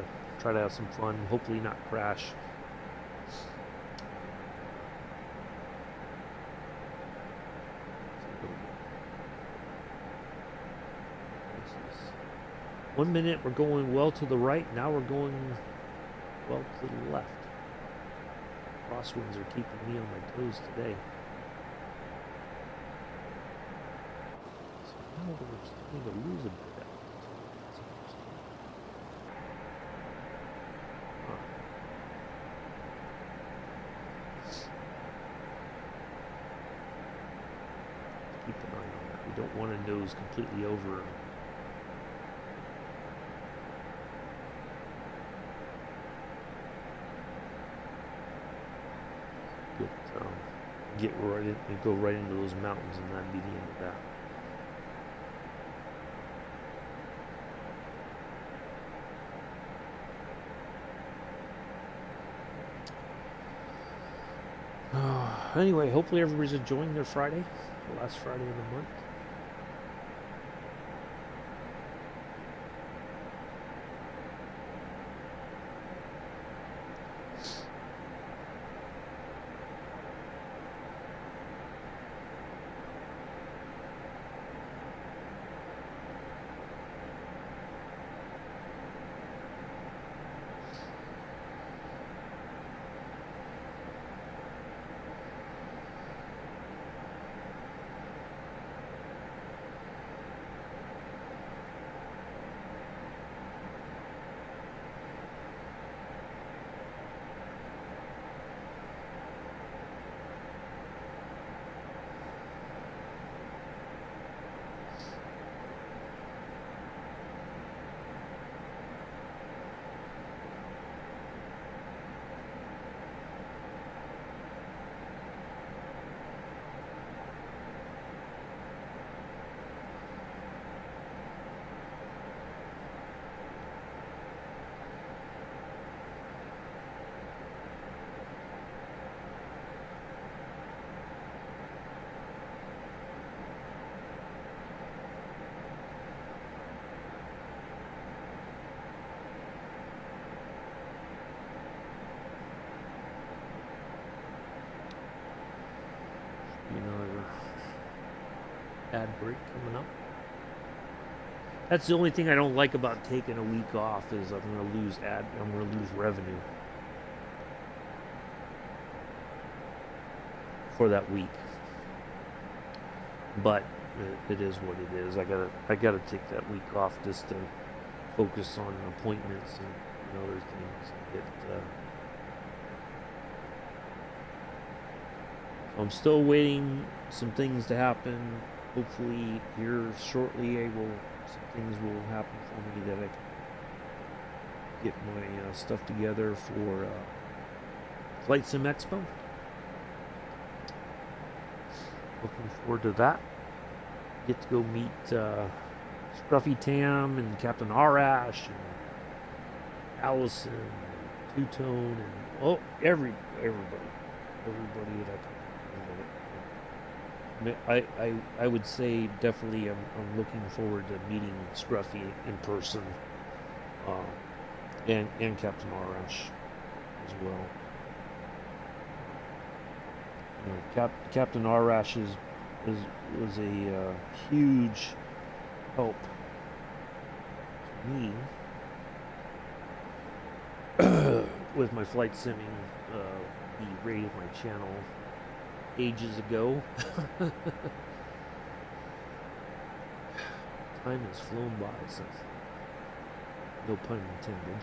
[SPEAKER 1] to have some fun, hopefully not crash. 1 minute we're going well to the right, now we're going well to the left. Crosswinds are keeping me on my toes today. So now we're starting to lose a bit of altitude. Keep an eye on that. We don't want to nose completely over. Get right in and go right into those mountains, and that'd be the end of that. Anyway, hopefully everybody's enjoying their Friday, the last Friday of the month. be another ad break coming up. That's the only thing I don't like about taking a week off is I'm going to lose revenue for that week. But it is what it is. I gotta take that week off just to focus on appointments and other things. I'm still waiting some things to happen. Hopefully here shortly some things will happen for me that I can get my stuff together for Flight Sim Expo. Looking forward to that. Get to go meet Scruffy Tam and Captain Arash and Allison and Two-Tone and everybody that I would say definitely I'm looking forward to meeting Scruffy in person, and Captain Arash as well. Captain Arash was a huge help to me with my flight simming. He rated my channel ages ago. Time has flown by since then. No pun intended.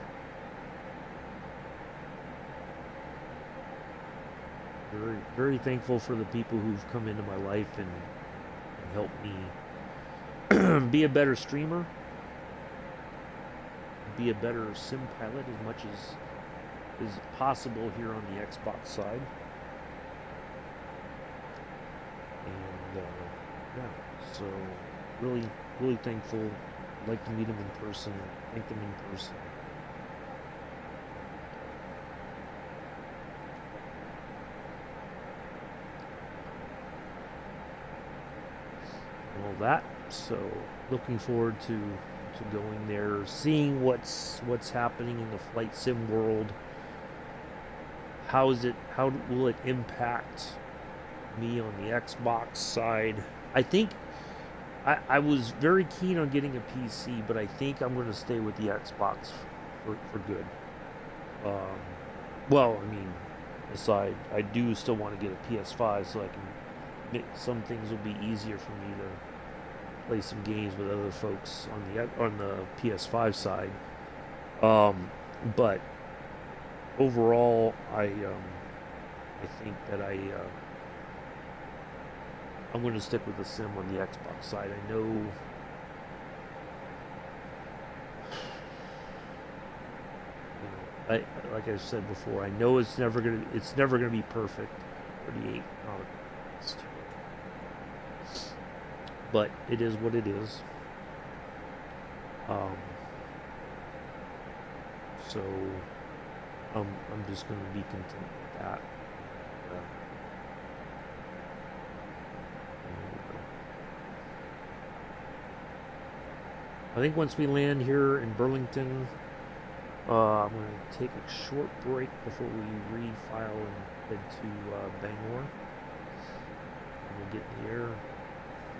[SPEAKER 1] Very, very thankful for the people who've come into my life and helped me be a better streamer, be a better sim pilot as much as is possible here on the Xbox side. And yeah, so really, really thankful. I'd like to meet him in person, thank them in person. All that, so looking forward to going there, seeing what's happening in the flight sim world. How will it impact me on the Xbox side? I think I was very keen on getting a PC, but I think I'm going to stay with the Xbox for good. Well, I mean, aside, I do still want to get a PS5 so I can some things will be easier for me to play some games with other folks on the PS5 side. But overall, I think that I'm going to stick with the sim on the Xbox side. I know like I said before, I know it's never gonna be perfect. 38 but it is what it is. So I'm just going to be content with that. I think once we land here in Burlington, I'm going to take a short break before we refile and head to Bangor. We'll get in the air,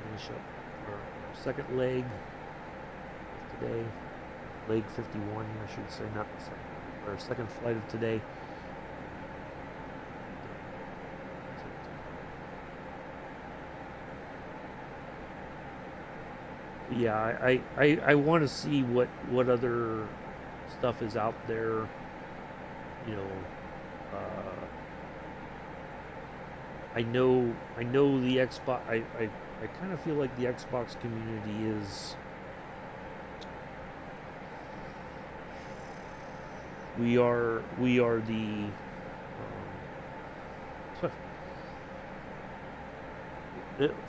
[SPEAKER 1] finish up our second leg of today. Leg 51, I should say, not the second. Our second flight of today. Yeah, I want to see what other stuff is out there. You know, I know the Xbox. I kind of feel like the Xbox community is. We are the.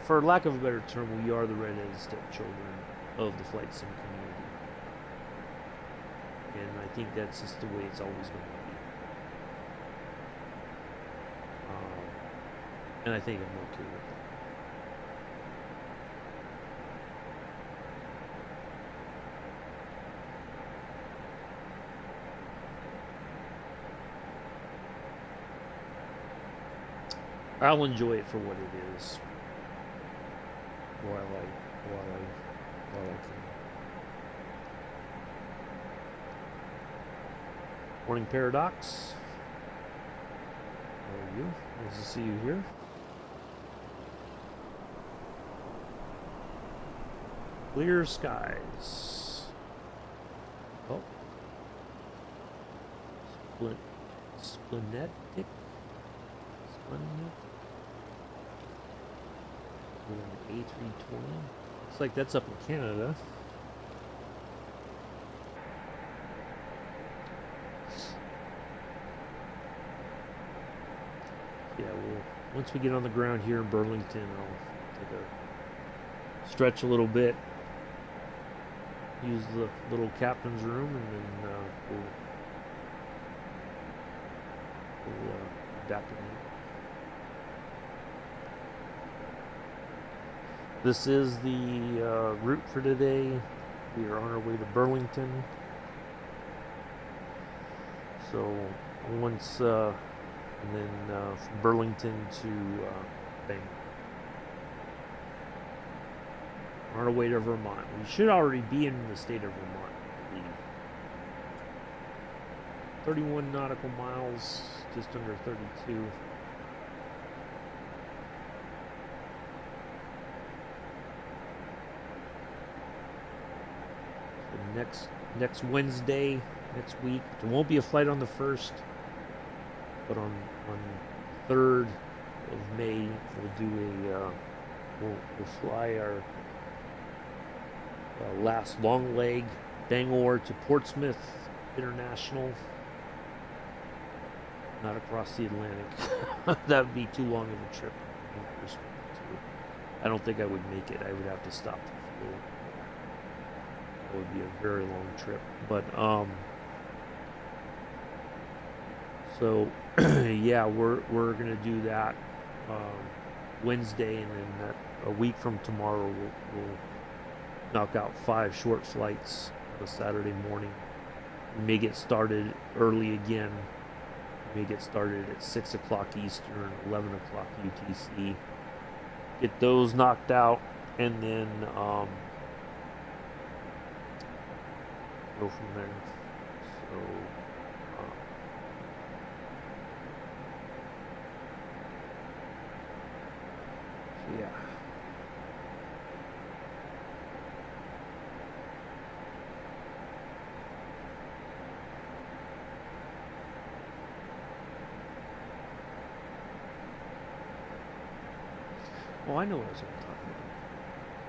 [SPEAKER 1] For lack of a better term, we are the redheaded stepchildren of the flight sim community, and I think that's just the way it's always going to be. And I think I'm okay with that. I'll enjoy it for what it is while I can. Morning Paradox. How are you? Nice to see you here. Clear skies. Oh. Splenetic. With an A320. Looks like that's up in Canada. Yeah, once we get on the ground here in Burlington, I'll take a stretch a little bit, use the little captain's room, and then we'll back in. This is the route for today. We are on our way to Burlington. So once, and then from Burlington to Bangor. On our way to Vermont. We should already be in the state of Vermont, I believe. 31 nautical miles, just under 32. Next Wednesday, next week, there won't be a flight on the 1st, but on 3rd of May we'll do we'll fly our last long leg, Bangor to Portsmouth International, not across the Atlantic. That would be too long of a trip. I don't think I would make it. I would have to stop for fuel. It would be a very long trip, but so yeah, we're gonna do that Wednesday, and then a week from tomorrow we'll knock out 5 short flights on a Saturday morning. We may get started early again. We may get started at 6 o'clock Eastern, 11 o'clock UTC. Get those knocked out, and then go from there. So yeah. Oh, I know what I was going to talk about.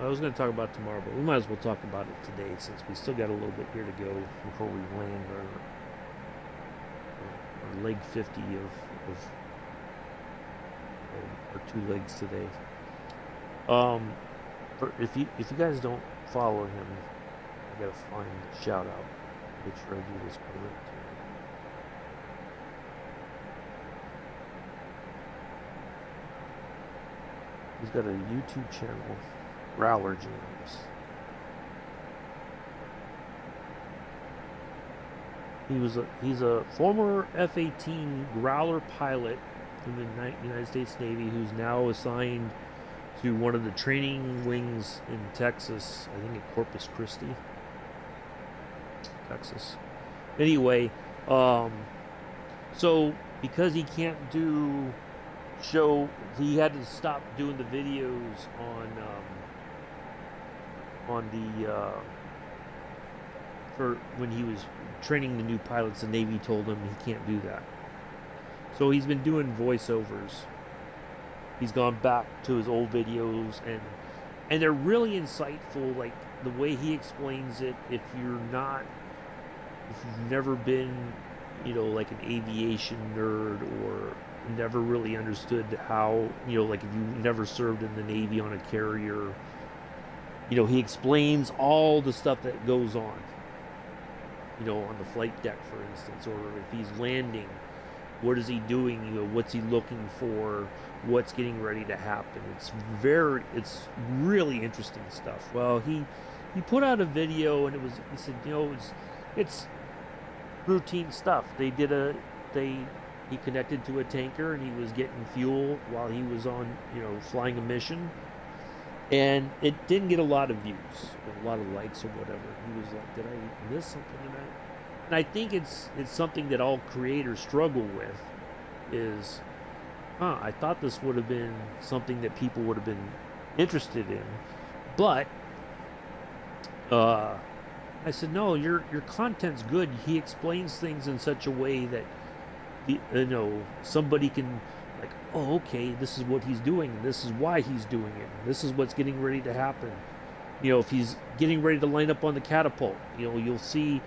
[SPEAKER 1] I was going to talk about tomorrow, but we might as well talk about it today since we still got a little bit here to go before we land our leg 50 of our 2 legs today. If you guys don't follow him, I gotta find the shout out. Make sure I do this correct. He's got a YouTube channel, Growler James. He's a former F-18 Growler pilot in the United States Navy who's now assigned to one of the training wings in Texas. I think at Corpus Christi, Texas. Anyway, so because he can't he had to stop doing the videos on the for when he was training the new pilots. The Navy told him he can't do that, so he's been doing voiceovers. He's gone back to his old videos, and they're really insightful, like the way he explains it. If you've never been, like an aviation nerd, or never really understood how, like if you never served in the Navy on a carrier, he explains all the stuff that goes on, on the flight deck, for instance, or if he's landing, what is he doing, what's he looking for, what's getting ready to happen. It's really interesting stuff. Well, he put out a video, and he said, it's routine stuff. They he connected to a tanker and he was getting fuel while he was on, flying a mission. And it didn't get a lot of views, a lot of likes or whatever. He was like, "Did I miss something tonight?" And I think it's something that all creators struggle with. Is, I thought this would have been something that people would have been interested in, but I said, "No, your content's good." He explains things in such a way that somebody can, like, "Oh, okay, this is what he's doing, and this is why he's doing it, and this is what's getting ready to happen." If he's getting ready to line up on the catapult, he'll say,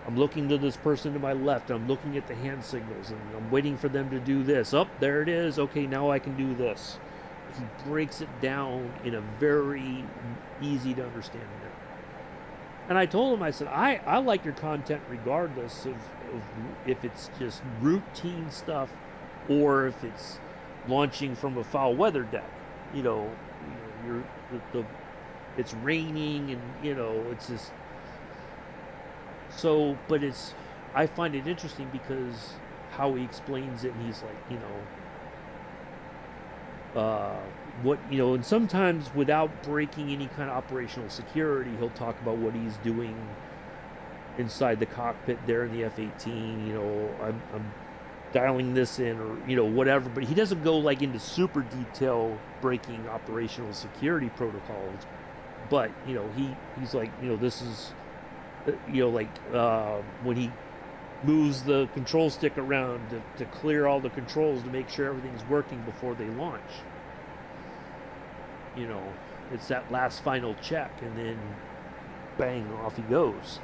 [SPEAKER 1] "I'm looking to this person to my left, I'm looking at the hand signals, and I'm waiting for them to do this. Oh, there it is. Okay, now I can do this." He breaks it down in a very easy to understand manner. And I told him, I said, I like your content regardless of if it's just routine stuff or if it's launching from a foul weather deck. It's raining and it's just so. But I find it interesting because how he explains it, and he's like, and sometimes without breaking any kind of operational security, he'll talk about what he's doing inside the cockpit there in the F-18. I'm dialing this in, or whatever, but he doesn't go like into super detail breaking operational security protocols. But he's like, this is when he moves the control stick around to clear all the controls to make sure everything's working before they launch. It's that last final check, and then bang, off he goes.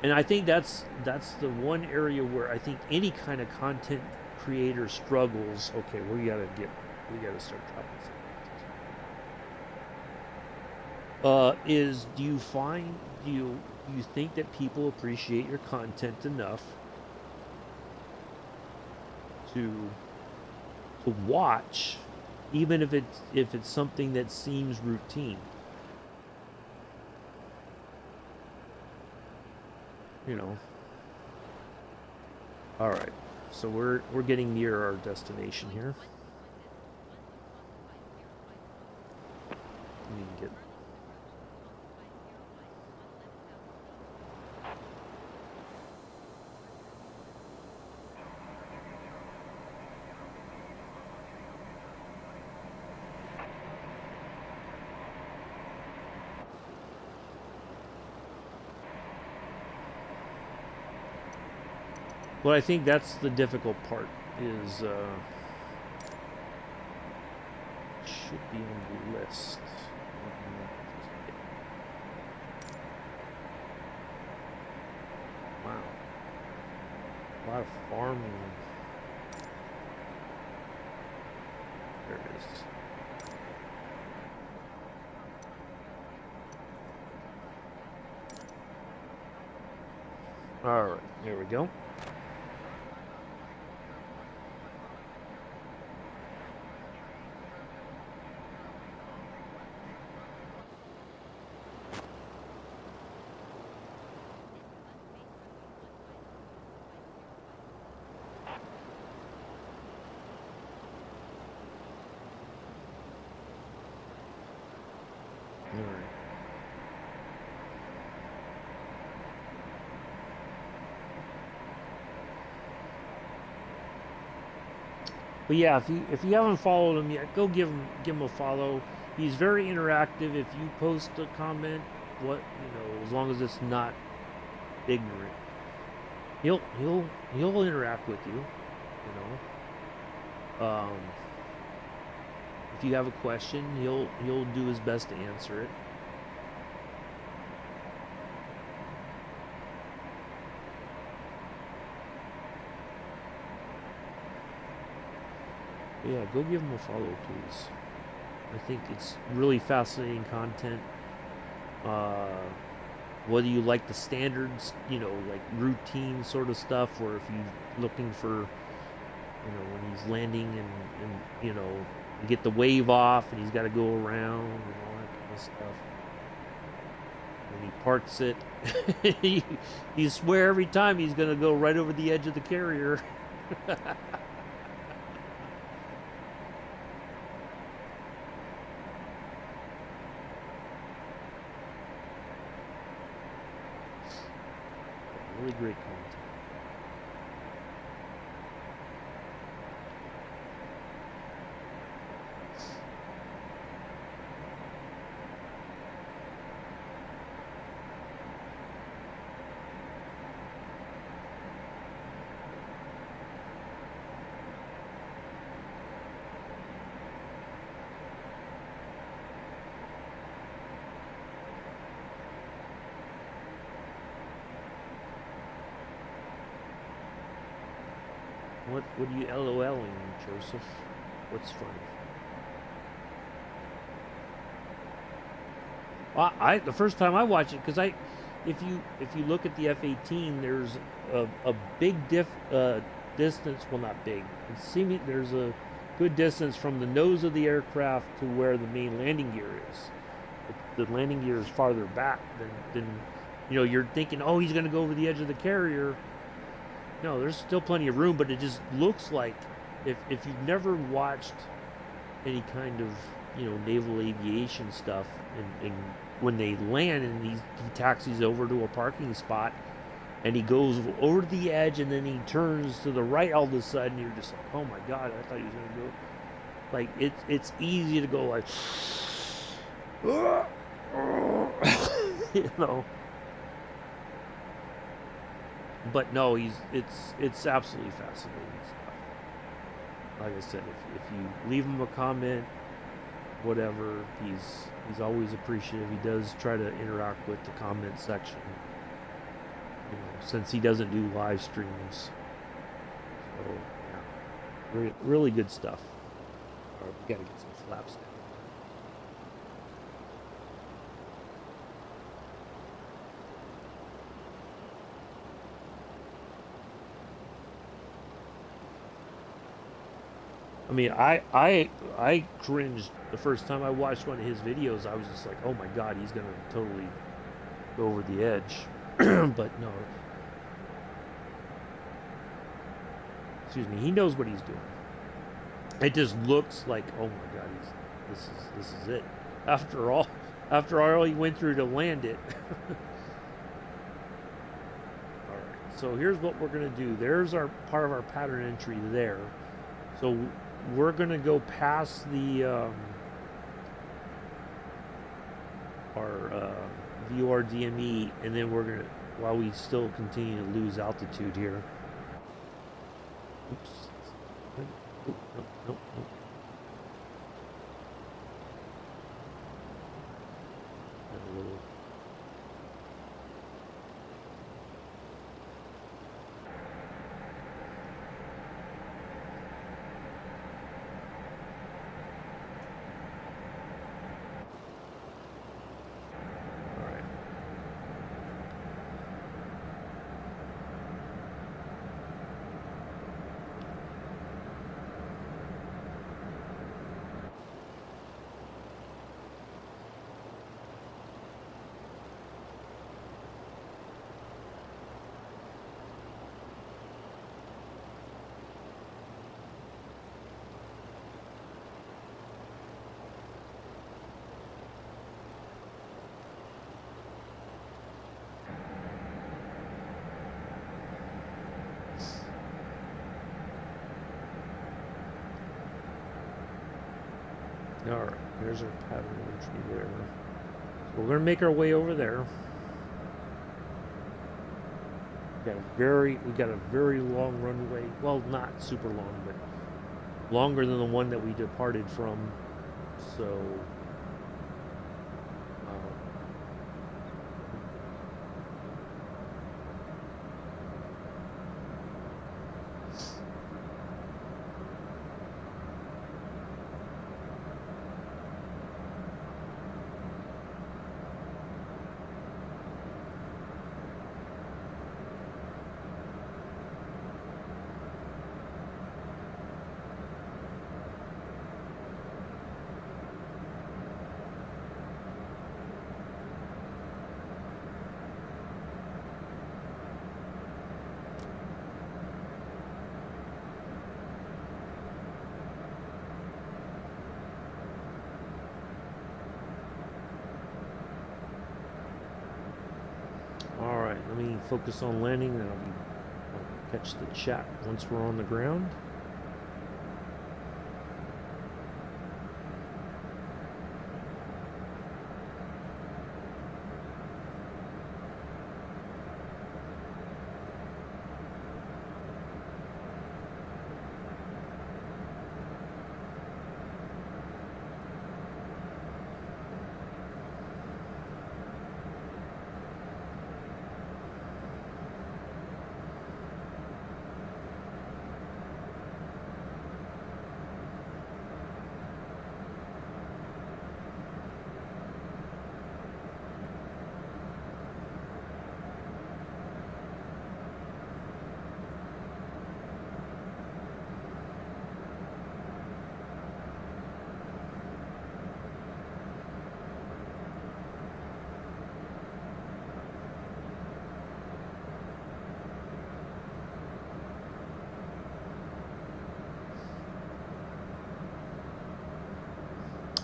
[SPEAKER 1] And I think that's the one area where I think any kind of content creator struggles. Okay, we gotta start dropping some. Do you think that people appreciate your content enough to watch, even if it's something that seems routine? All right, so we're getting near our destination here. We need to get. Well, I think that's the difficult part, is should be on the list. Wow. A lot of farming. There it is. All right, there we go. But yeah, if you haven't followed him yet, go give him a follow. He's very interactive. If you post a comment, as long as it's not ignorant, he'll interact with you. If you have a question, he'll do his best to answer it. Yeah, go give him a follow, please. I think it's really fascinating content. Whether you like the standards, like routine sort of stuff, or if you're looking for, when he's landing and you get the wave off and he's got to go around and all that kind of stuff. and he parks it. You swear every time he's going to go right over the edge of the carrier. Really great content. What are you LOLing, Joseph? What's funny? Well, the first time I watched it, because if you look at the F-18, there's a big distance. Well, not big. It's seeming there's a good distance from the nose of the aircraft to where the main landing gear is. The landing gear is farther back than you're thinking, oh, he's going to go over the edge of the carrier. No, there's still plenty of room, but it just looks like if you've never watched any kind of naval aviation stuff, and when they land and he taxis over to a parking spot, and he goes over the edge, and then he turns to the right all of a sudden, you're just like, oh my god, I thought he was gonna go. Like it's easy to go like, But no, it's absolutely fascinating stuff. Like I said, if you leave him a comment, whatever, he's always appreciative. He does try to interact with the comment section, since he doesn't do live streams. So yeah, really good stuff. All right, we gotta get some flaps now. I mean, I cringed the first time I watched one of his videos. I was just like, oh my god, he's gonna totally go over the edge. But no, excuse me, he knows what he's doing. It just looks like, oh my god, this is it. After all he went through to land it. All right, so here's what we're gonna do. There's our part of our pattern entry there. So we're going to go past the our VOR-DME, and then we're going to, while we still continue to lose altitude here. Oops. Nope. A little. Alright, there's our pattern entry there. So we're going to make our way over there. We got a very long runway. Well, not super long, but longer than the one that we departed from. So me focus on landing, then I'll catch the chat once we're on the ground.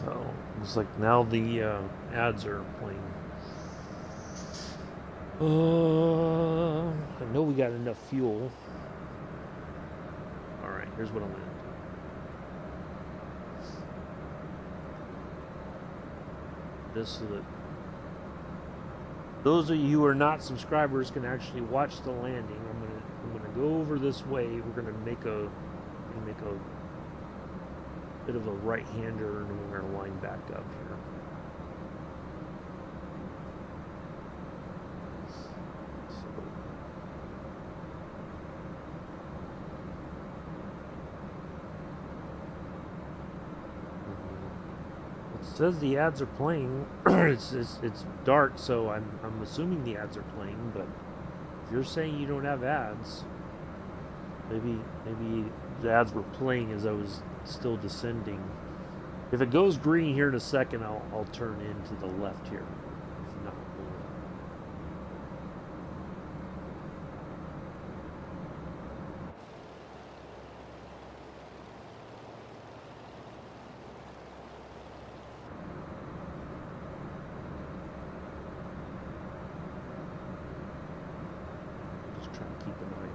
[SPEAKER 1] Oh, looks like now the ads are playing. I know we got enough fuel. Alright, here's what I'm going to do. This so that those of you who are not subscribers can actually watch the landing. I'm gonna go over this way. We're gonna make a bit of a right-hander, and we're gonna line back up here. It says the ads are playing. it's dark, so I'm assuming the ads are playing. But if you're saying you don't have ads, maybe the ads were playing as I was still descending. If it goes green here in a second, I'll turn in to the left here. If not, just trying to keep an eye on it.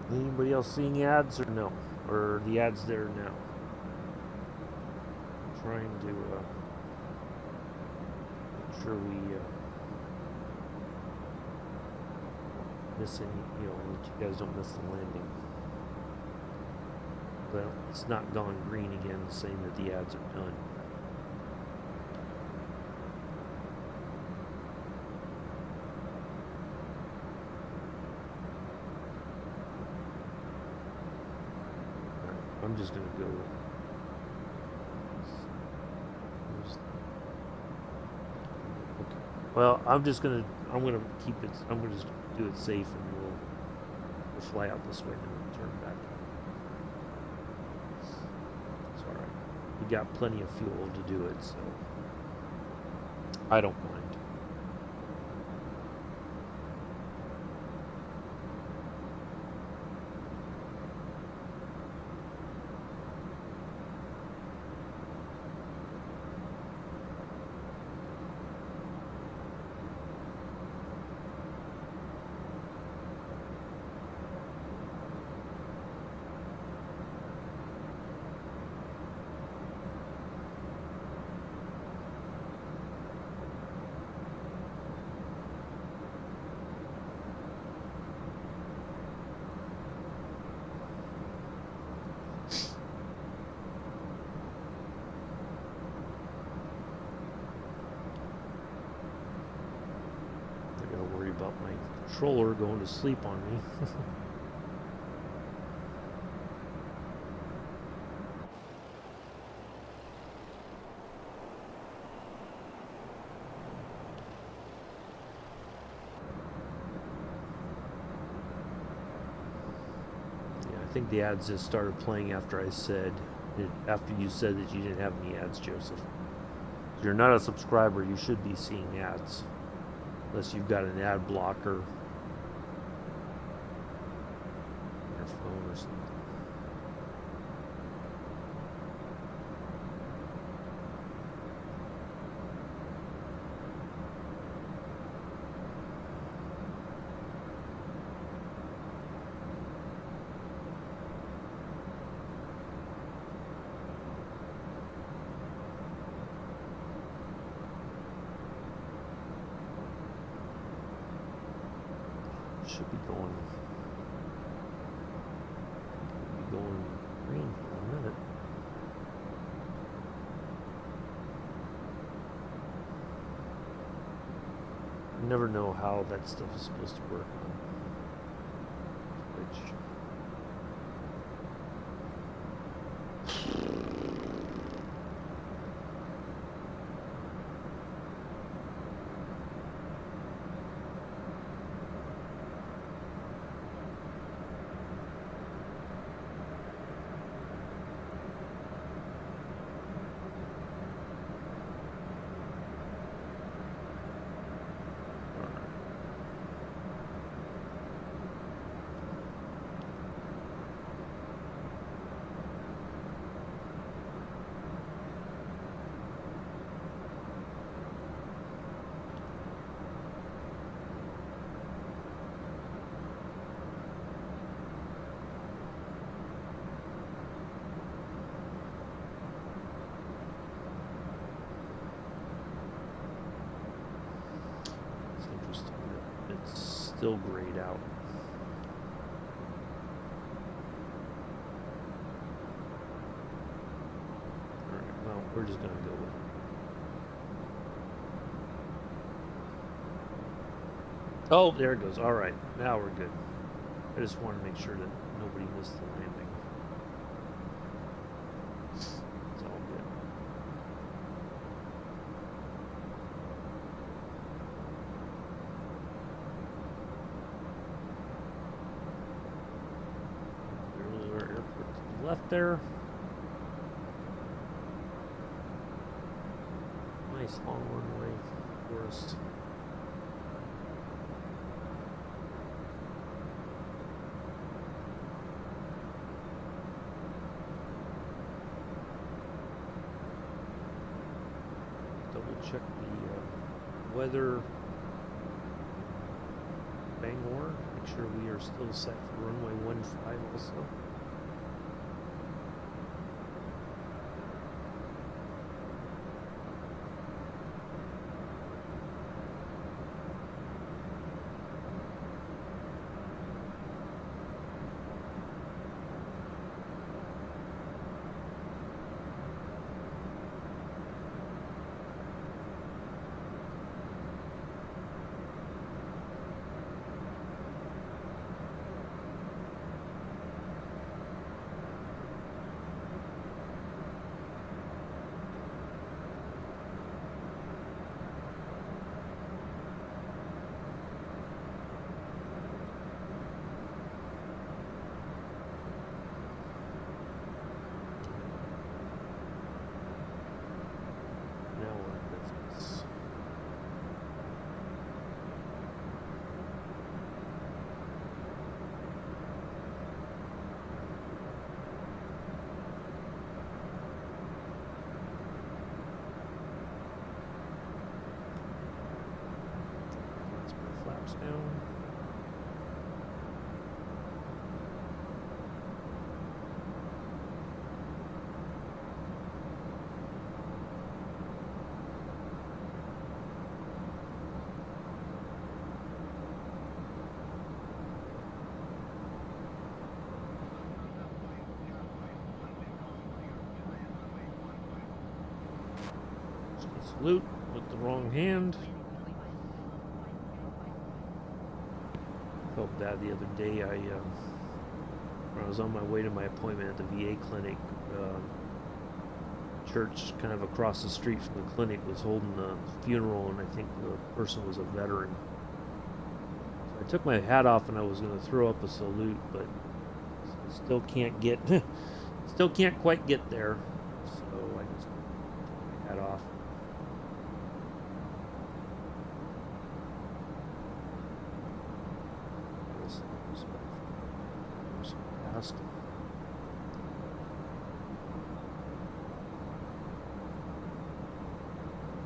[SPEAKER 1] Anybody else seeing ads or no? Or the ads there now? I'm trying to make sure we miss any, that you guys don't miss the landing. Well, it's not gone green again, saying that the ads are done. I'm just gonna go. Okay. Well, I'm gonna keep it. I'm gonna just do it safe, and we'll fly out this way, and then we'll turn back. It's all right. We got plenty of fuel to do it, so I don't mind. About my controller going to sleep on me. I think the ads just started playing after you said that you didn't have any ads, Joseph. If you're not a subscriber, you should be seeing ads. Unless you've got an ad blocker on your phone or something. Should be going green for a minute. You never know how that stuff is supposed to work on Twitch. Still grayed out. Alright, well, we're just gonna go with it. Oh, there it goes. Alright, now we're good. I just want to make sure that nobody missed the landing. It's all good. Left there. Nice long runway for us. Double check the weather. Bangor. Make sure we are still set for runway 15 also. Down. Salute with the wrong hand. Felt bad the other day. When I was on my way to my appointment at the VA clinic, church kind of across the street from the clinic was holding a funeral, and I think the person was a veteran. So I took my hat off and I was going to throw up a salute, but Still can't get, still can't quite get there. So I just took my hat off.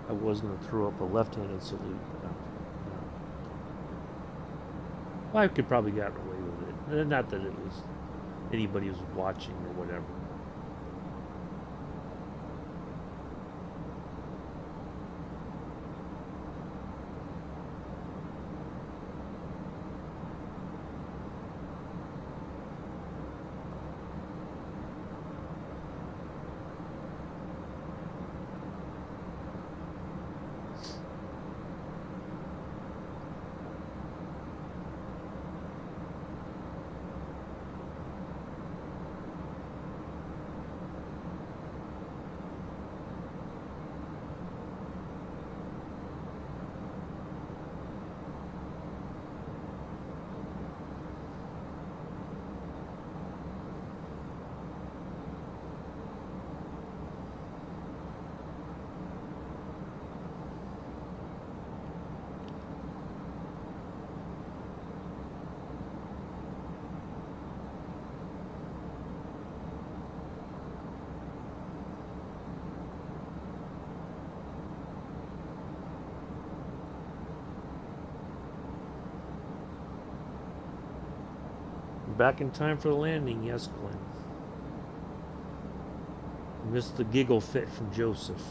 [SPEAKER 1] I was going to throw up a left-handed salute. No. Well, I could probably get away with it. Not that it was anybody was watching or whatever. Back in time for the landing, yes, Glenn. Missed the giggle fit from Joseph.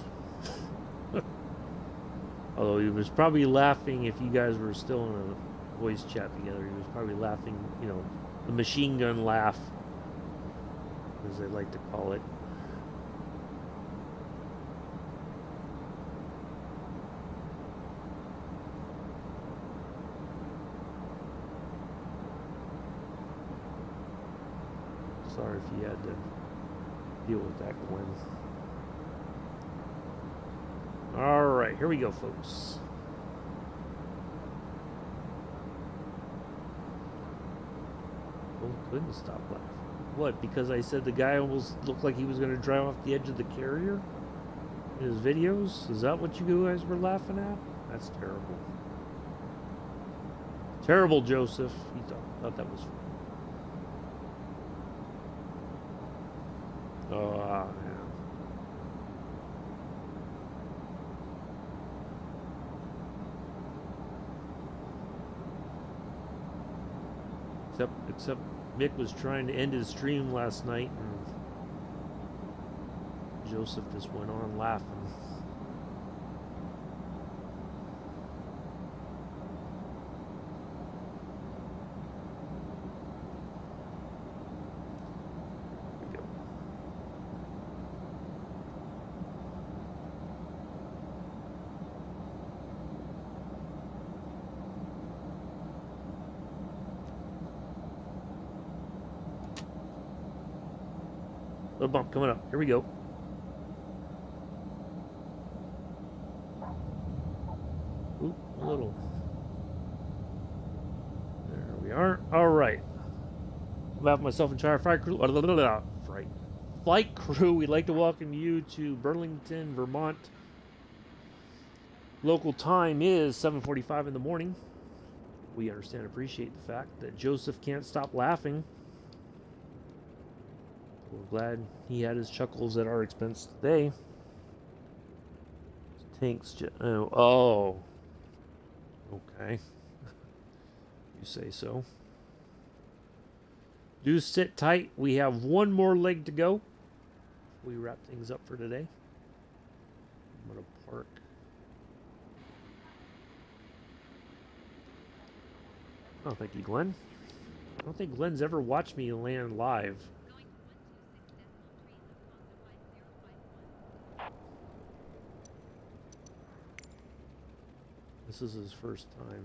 [SPEAKER 1] Although he was probably laughing if you guys were still in a voice chat together. He was probably laughing, you know, the machine gun laugh, as they like to call it. Sorry if you had to deal with that, Glenn. Alright, here we go, folks. Oh, couldn't stop laughing. What, because I said the guy almost looked like he was going to drive off the edge of the carrier in his videos? Is that what you guys were laughing at? That's terrible. Terrible, Joseph. He thought that was funny. Oh, yeah. Except Mick was trying to end his stream last night, and Joseph just went on laughing. Little bump coming up. Here we go. Oop, a little. There we are. All right. On behalf of myself and entire flight crew, we'd like to welcome you to Burlington, Vermont. Local time is 7:45 in the morning. We understand and appreciate the fact that Joseph can't stop laughing. We're glad he had his chuckles at our expense today. Tanks. Oh. Okay. You say so. Do sit tight. We have one more leg to go. We wrap things up for today. I'm going to park. Oh, thank you, Glenn. I don't think Glenn's ever watched me land live. This is his first time.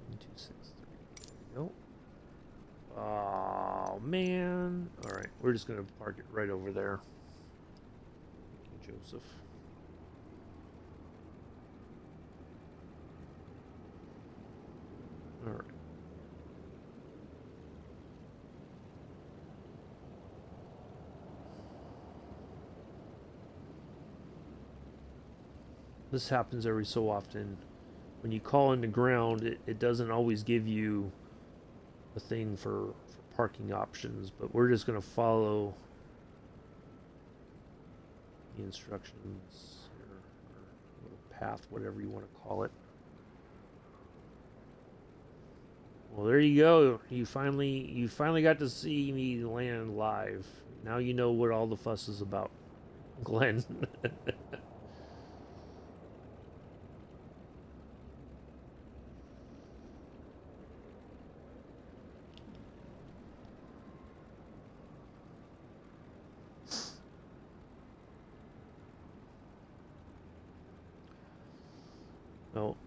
[SPEAKER 1] 263. There we go. Oh man! All right, we're just gonna park it right over there. Thank you, Joseph. All right. this happens every so often. When you call in the ground, it doesn't always give you a thing for parking options, but we're just going to follow the instructions or little path, whatever you want to call it. Well, there you go. You finally got to see me land live. Now you know what all the fuss is about, Glenn. Well,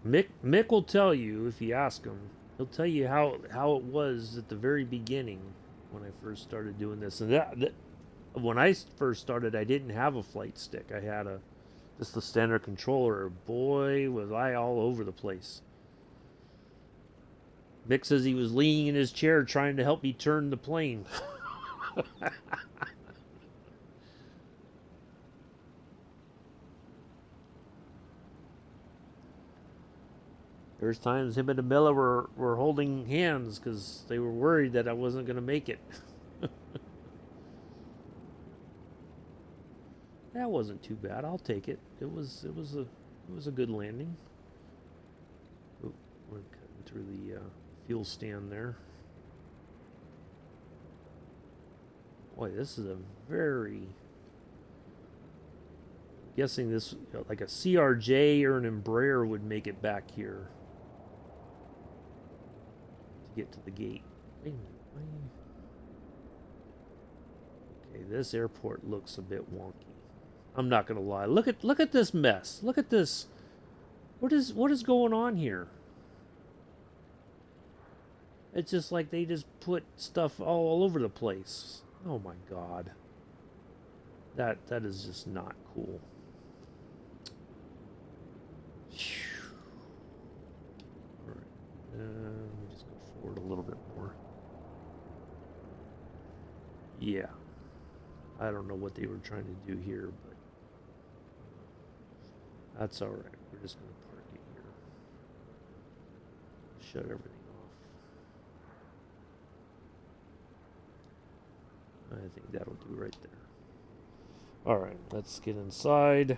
[SPEAKER 1] Mick will tell you if you ask him. He'll tell you how it was at the very beginning when I first started doing this. And that when I first started, I didn't have a flight stick. I had just the standard controller. Boy, was I all over the place. Mick says he was leaning in his chair trying to help me turn the plane. There's times him and Amilla were holding hands because they were worried that I wasn't going to make it. That wasn't too bad. I'll take it. It was a good landing. Oop, we're cutting through the fuel stand there. Boy, this is a very, guessing this like a CRJ or an Embraer would make it back here to get to the gate. Wait a minute. Okay, this airport looks a bit wonky. I'm not gonna lie. Look at this mess. Look at this. What is going on here? It's just like they just put stuff all over the place. Oh my god. That is just not cool. Alright. Let me just go forward a little bit more. Yeah. I don't know what they were trying to do here, but that's alright. We're just going to park it here. Shut everything off. I think that'll do right there. Alright, let's get inside.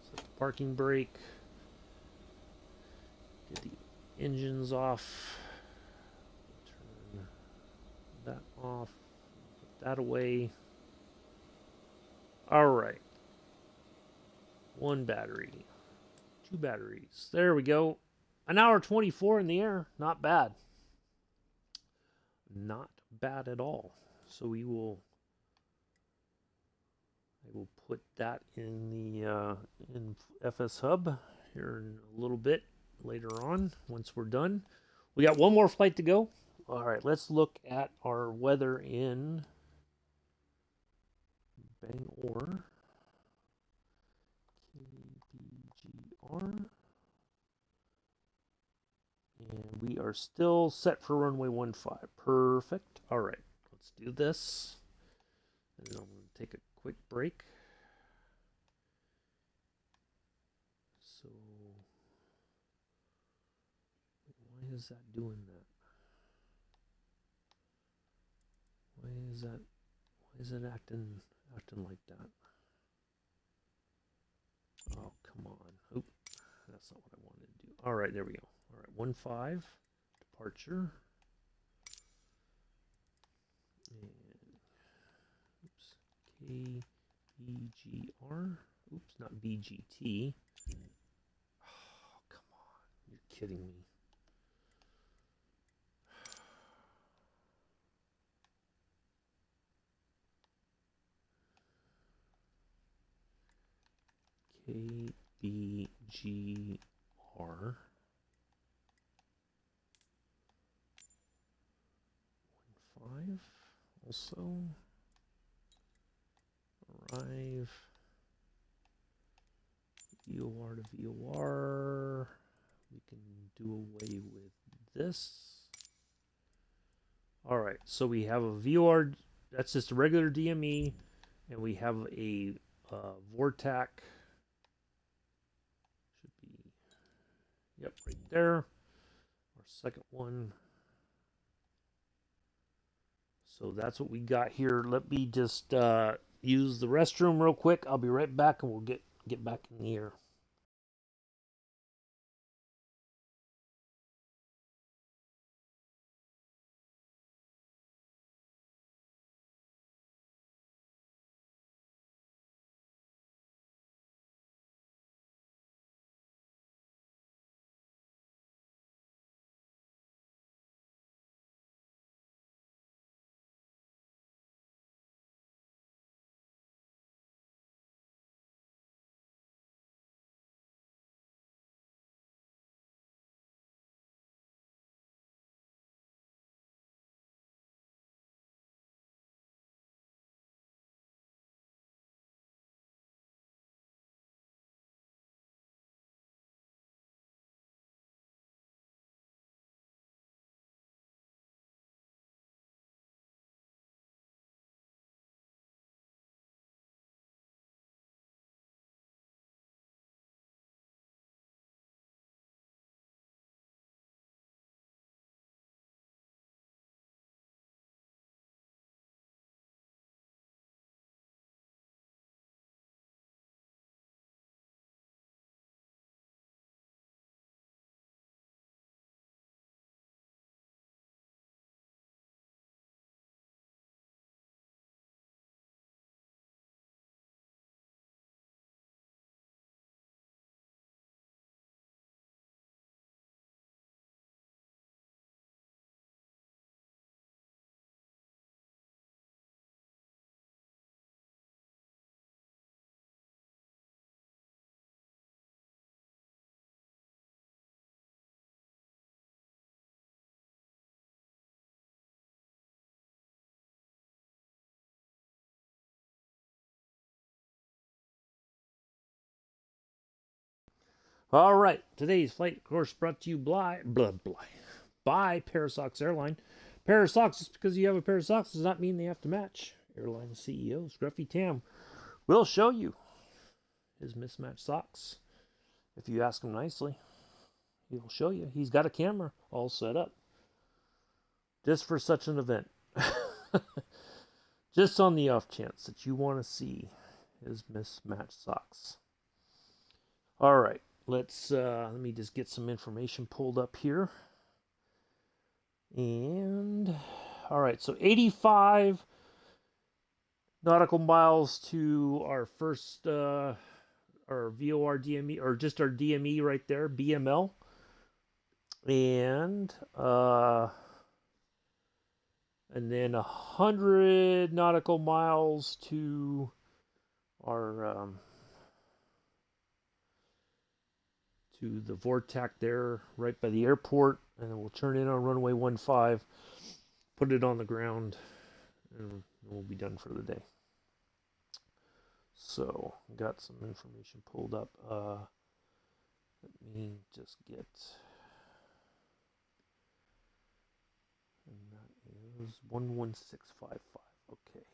[SPEAKER 1] Set the parking brake. Get the engines off. Turn that off. Put that away. Alright. 1 battery. 2 batteries. There we go. 1 hour 24 in the air. Not bad. Not bad at all. So I will put that in the in FS Hub here in a little bit later on once we're done. We got one more flight to go. All right, let's look at our weather in Bangor. KBGR. And we are still set for runway 15. Perfect. All right, let's do this. And then I'm going to take a quick break. So, why is that doing that? Why is it acting like that? Oh, come on. Oop, that's not what I wanted to do. All right, there we go. All right, 15 departure. And oops, KBGR. Oops, not BGT. Oh, come on. You're kidding me. KBGR. 15. Also. Arrive. VOR to VOR. We can do away with this. Alright, so we have a VOR, that's just a regular DME, and we have a VORTAC Yep, right there. Our second one. So that's what we got here. Let me just use the restroom real quick. I'll be right back, and we'll get back in the air. All right, today's flight, of course, brought to you by Parasocks Airline. Pair of socks, just because you have a pair of socks does not mean they have to match. Airline CEO Scruffy Tam will show you his mismatched socks. If you ask him nicely, he will show you. He's got a camera all set up just for such an event. Just on the off chance that you want to see his mismatched socks. All right. Let me just get some information pulled up here. And all right, so 85 nautical miles to our first our VOR DME, or just our DME right there, BML. And then 100 nautical miles to our to the Vortac there, right by the airport, and then we'll turn in on runway 15, put it on the ground, and we'll be done for the day. So, got some information pulled up. Let me just get, and that is 11655. Okay.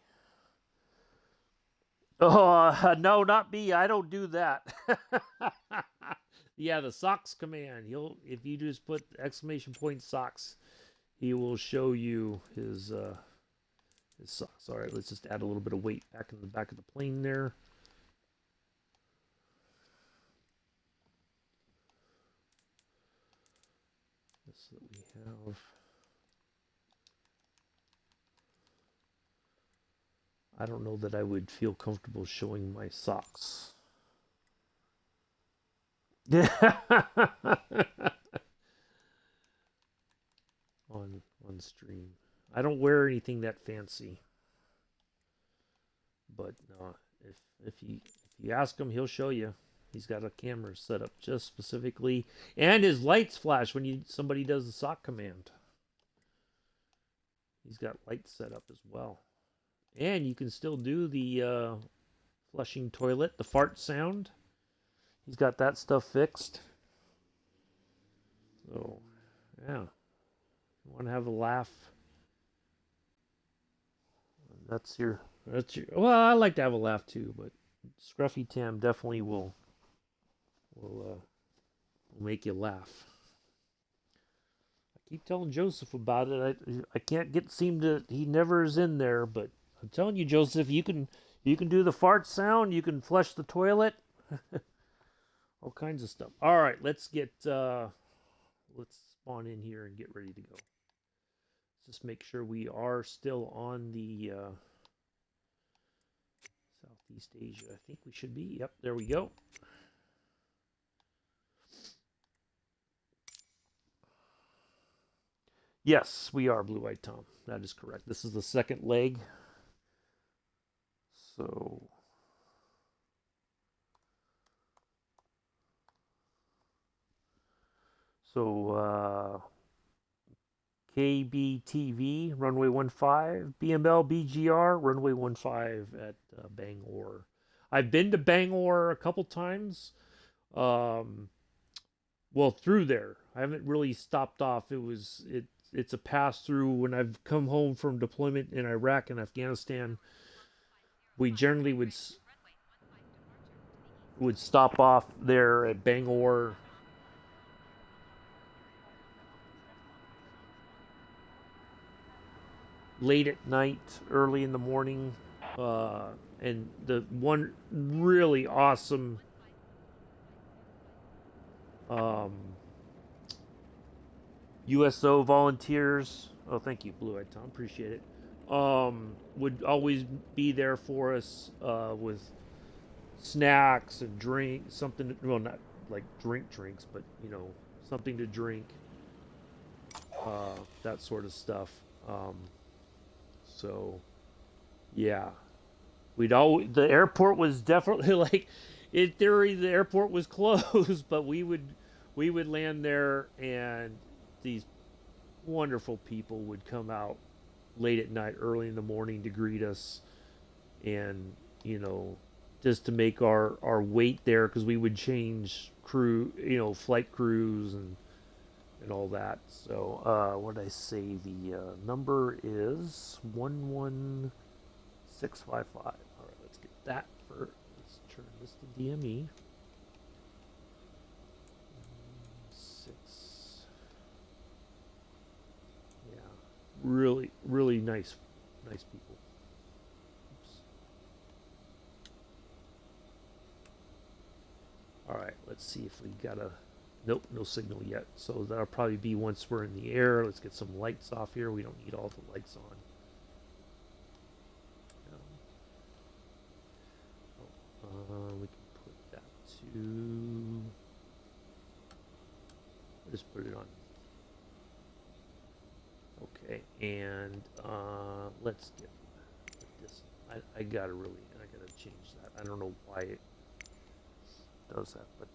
[SPEAKER 1] Oh, no, not me. I don't do that. Yeah, the socks command. If you just put exclamation point socks, he will show you his socks. All right, let's just add a little bit of weight back in the back of the plane there. This that we have. I don't know that I would feel comfortable showing my socks. on stream. I don't wear anything that fancy. But if you ask him, he'll show you. He's got a camera set up just specifically, and his lights flash when somebody does the sock command. He's got lights set up as well, and you can still do the flushing toilet, the fart sound. He's got that stuff fixed. So, yeah, you want to have a laugh? That's your. Well, I like to have a laugh too, but Scruffy Tam definitely will Will make you laugh. I keep telling Joseph about it. I can't seem to. He never is in there. But I'm telling you, Joseph, you can do the fart sound. You can flush the toilet. All kinds of stuff. All right, let's spawn in here and get ready to go. Just make sure we are still on the Southeast Asia. I think we should be. Yep, there we go. Yes, we are Blue-Eyed Tom. That is correct. This is the second leg. So KBTV, runway 15, BML, BGR, runway 15 at Bangor. I've been to Bangor a couple times. Well, through there. I haven't really stopped off. It's a pass through. When I've come home from deployment in Iraq and Afghanistan, we generally would stop off there at Bangor. Late at night, early in the morning, and the one really awesome USO volunteers. Oh, thank you, Blue-Eyed Tom. Appreciate it. Would always be there for us with snacks and drink, something. Well, not like drinks, but something to drink. That sort of stuff. So, yeah, the airport was definitely like, in theory, the airport was closed, but we would land there, and these wonderful people would come out late at night, early in the morning to greet us, and just to make our wait there, because we would change flight crews and all that. So what did I say? The number is 11655. All right, let's get that for. Let's turn this to DME. 6. Yeah, really, really nice people. Oops. All right, let's see if we got a. Nope, no signal yet. So that'll probably be once we're in the air. Let's get some lights off here. We don't need all the lights on. We can put that to. Just put it on. Okay, and let's get this. I gotta change that. I don't know why it does that, but.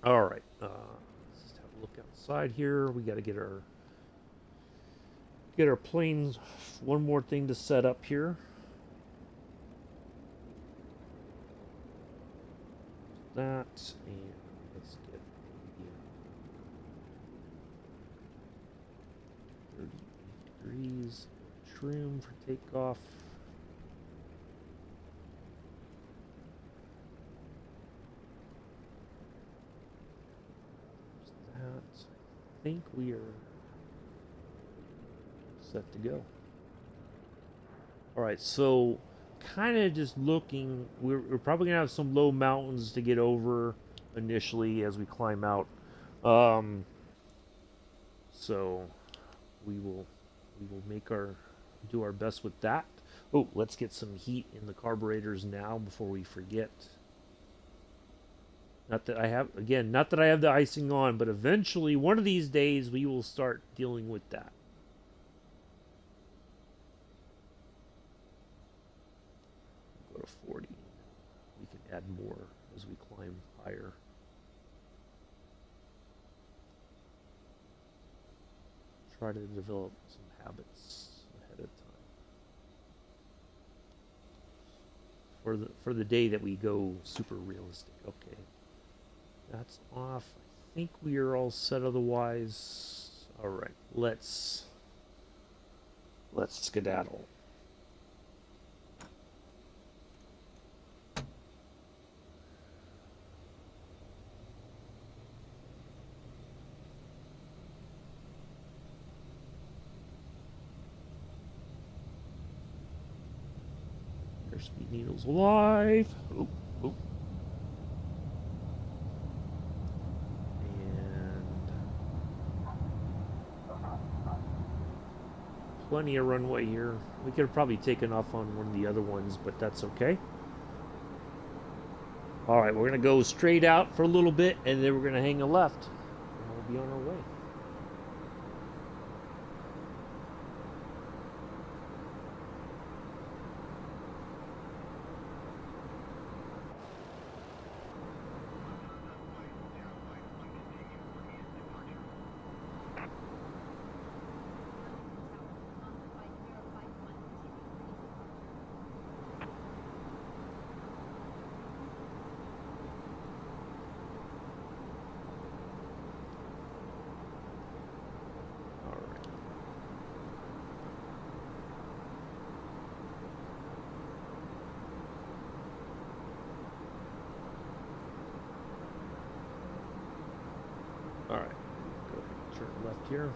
[SPEAKER 1] All right, let's just have a look outside here. We got to get our planes. One more thing to set up here. That, and let's get the 38 degrees trim for takeoff. I think we are set to go. All right, so kind of just looking, we're probably gonna have some low mountains to get over initially as we climb out. So we will do our best with that. Oh, let's get some heat in the carburetors now before we forget. Not that I have the icing on, but eventually, one of these days, we will start dealing with that. Go to 40. We can add more as we climb higher. Try to develop some habits ahead of time. For the day that we go super realistic. Okay. That's off. I think we are all set otherwise. All right, let's skedaddle. speed needles alive. Oop, oop. And plenty of runway here. We could have probably taken off on one of the other ones, but that's okay. All right, we're going to go straight out for a little bit, and then we're going to hang a left. And we'll be on our way. All right, go turn left here.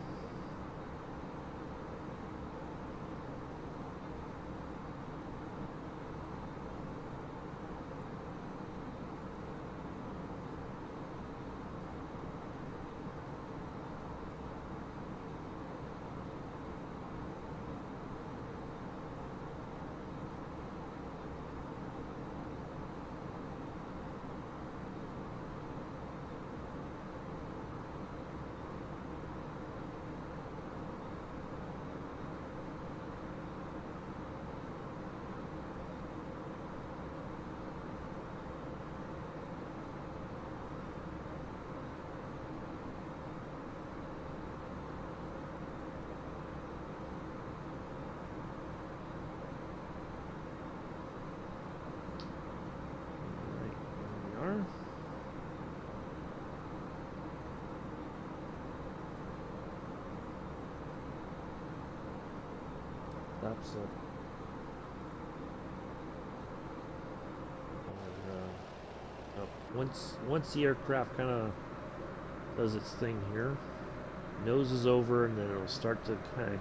[SPEAKER 1] That's it. And, once the aircraft kind of does its thing here, nose is over, and then it'll start to kind of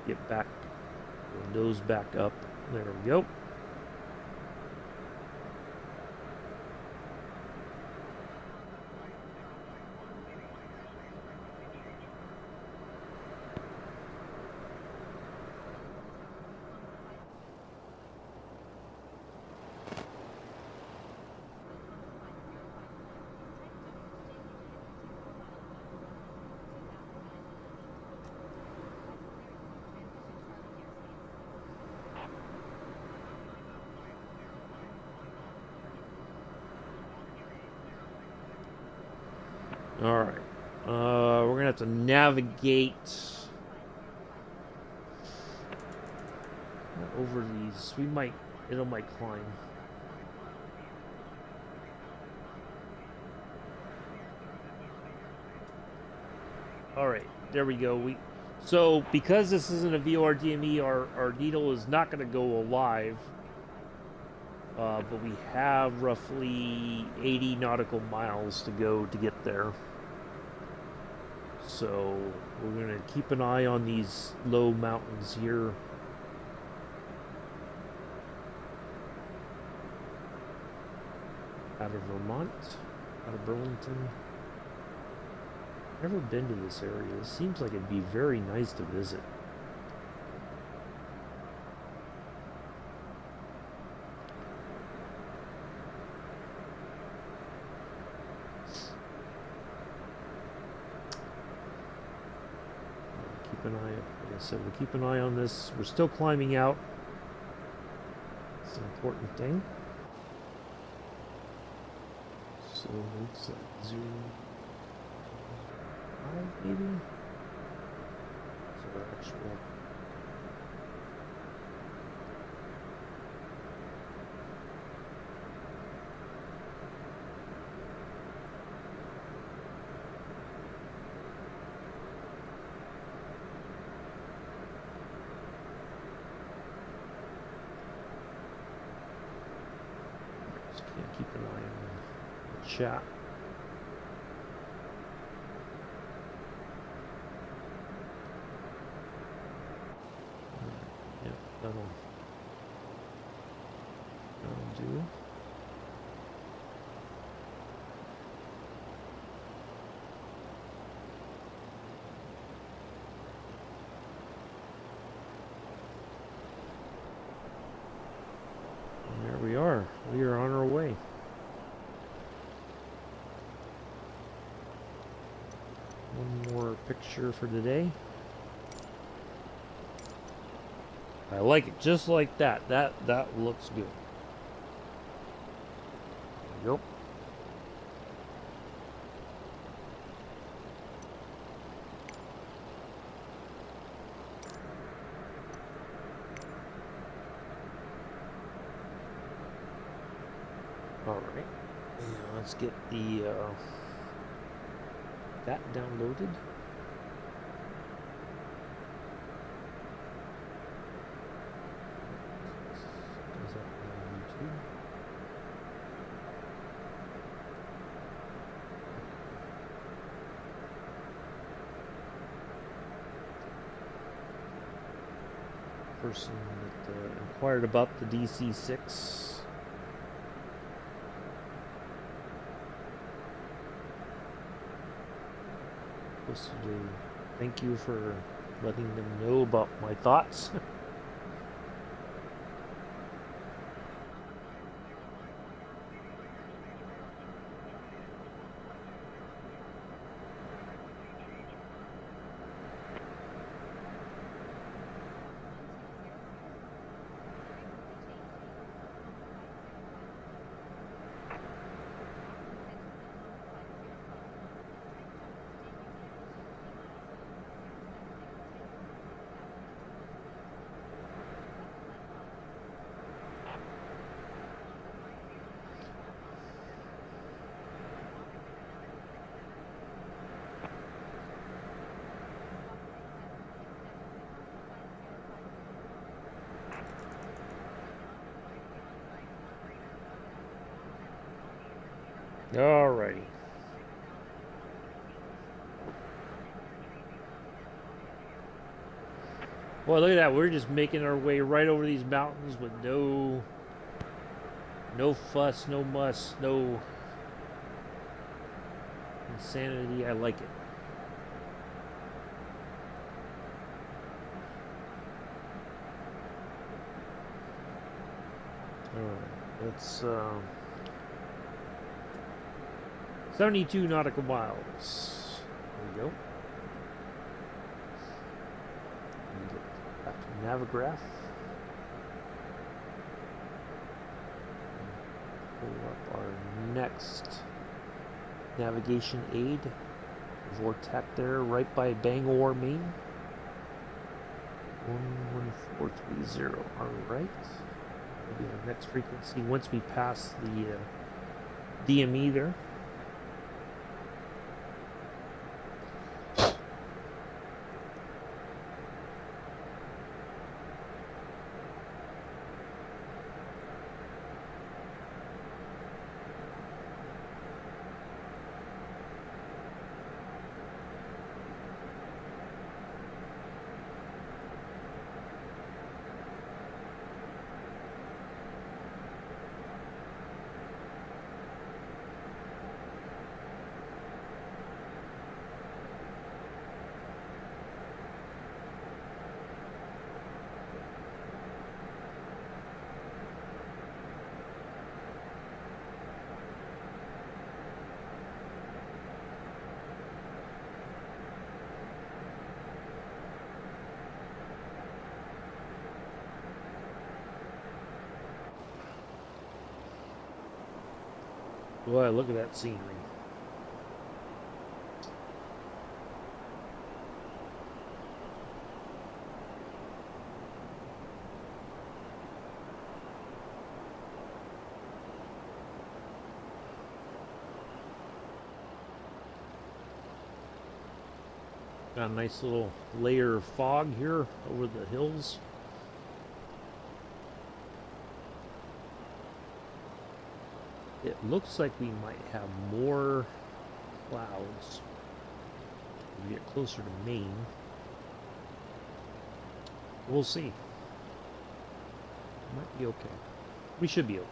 [SPEAKER 1] get back, nose back up. There we go. All right, we're gonna have to navigate over these. It might climb. All right, there we go. So because this isn't a VOR DME, our needle is not gonna go alive. But we have roughly 80 nautical miles to go to get there. So we're going to keep an eye on these low mountains here. Out of Vermont, out of Burlington. Never been to this area. It seems like it'd be very nice to visit. Keep an eye, like I said, we'll keep an eye on this. We're still climbing out. It's an important thing. So it's like 0.5 maybe. So actual. Keep an eye on the chat. Yeah, that'll. One more picture for today. I like it just like that. That looks good. There you go. Alright, and let's get the that downloaded. Is that on YouTube? Person that inquired about the DC-6. Thank you for letting them know about my thoughts. Alrighty. Well, look at that. We're just making our way right over these mountains with no fuss, no muss, no insanity. I like it. Alright, let's 72 nautical miles. There we go. And get back to Navigraph. Pull up our next navigation aid. Vortex there, right by Bangor, Maine. 11430. Alright. That'll be our next frequency once we pass the DME there. Boy, look at that scenery. Got a nice little layer of fog here over the hills. It looks like we might have more clouds as we get closer to Maine. We'll see. Might be okay. We should be okay.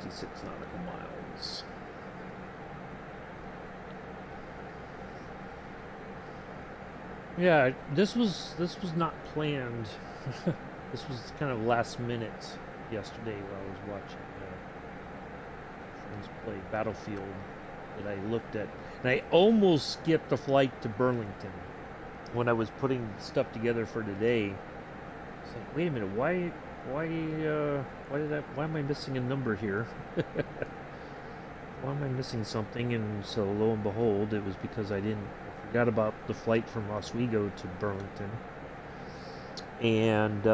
[SPEAKER 1] 66 nautical miles. Yeah, this was not planned. This was kind of last minute yesterday while I was watching friends play Battlefield that I looked at, and I almost skipped a flight to Burlington when I was putting stuff together for today. It's like, wait a minute, why am I missing a number here? Why am I missing something? And so lo and behold, it was because I forgot about the flight from Oswego to Burlington. And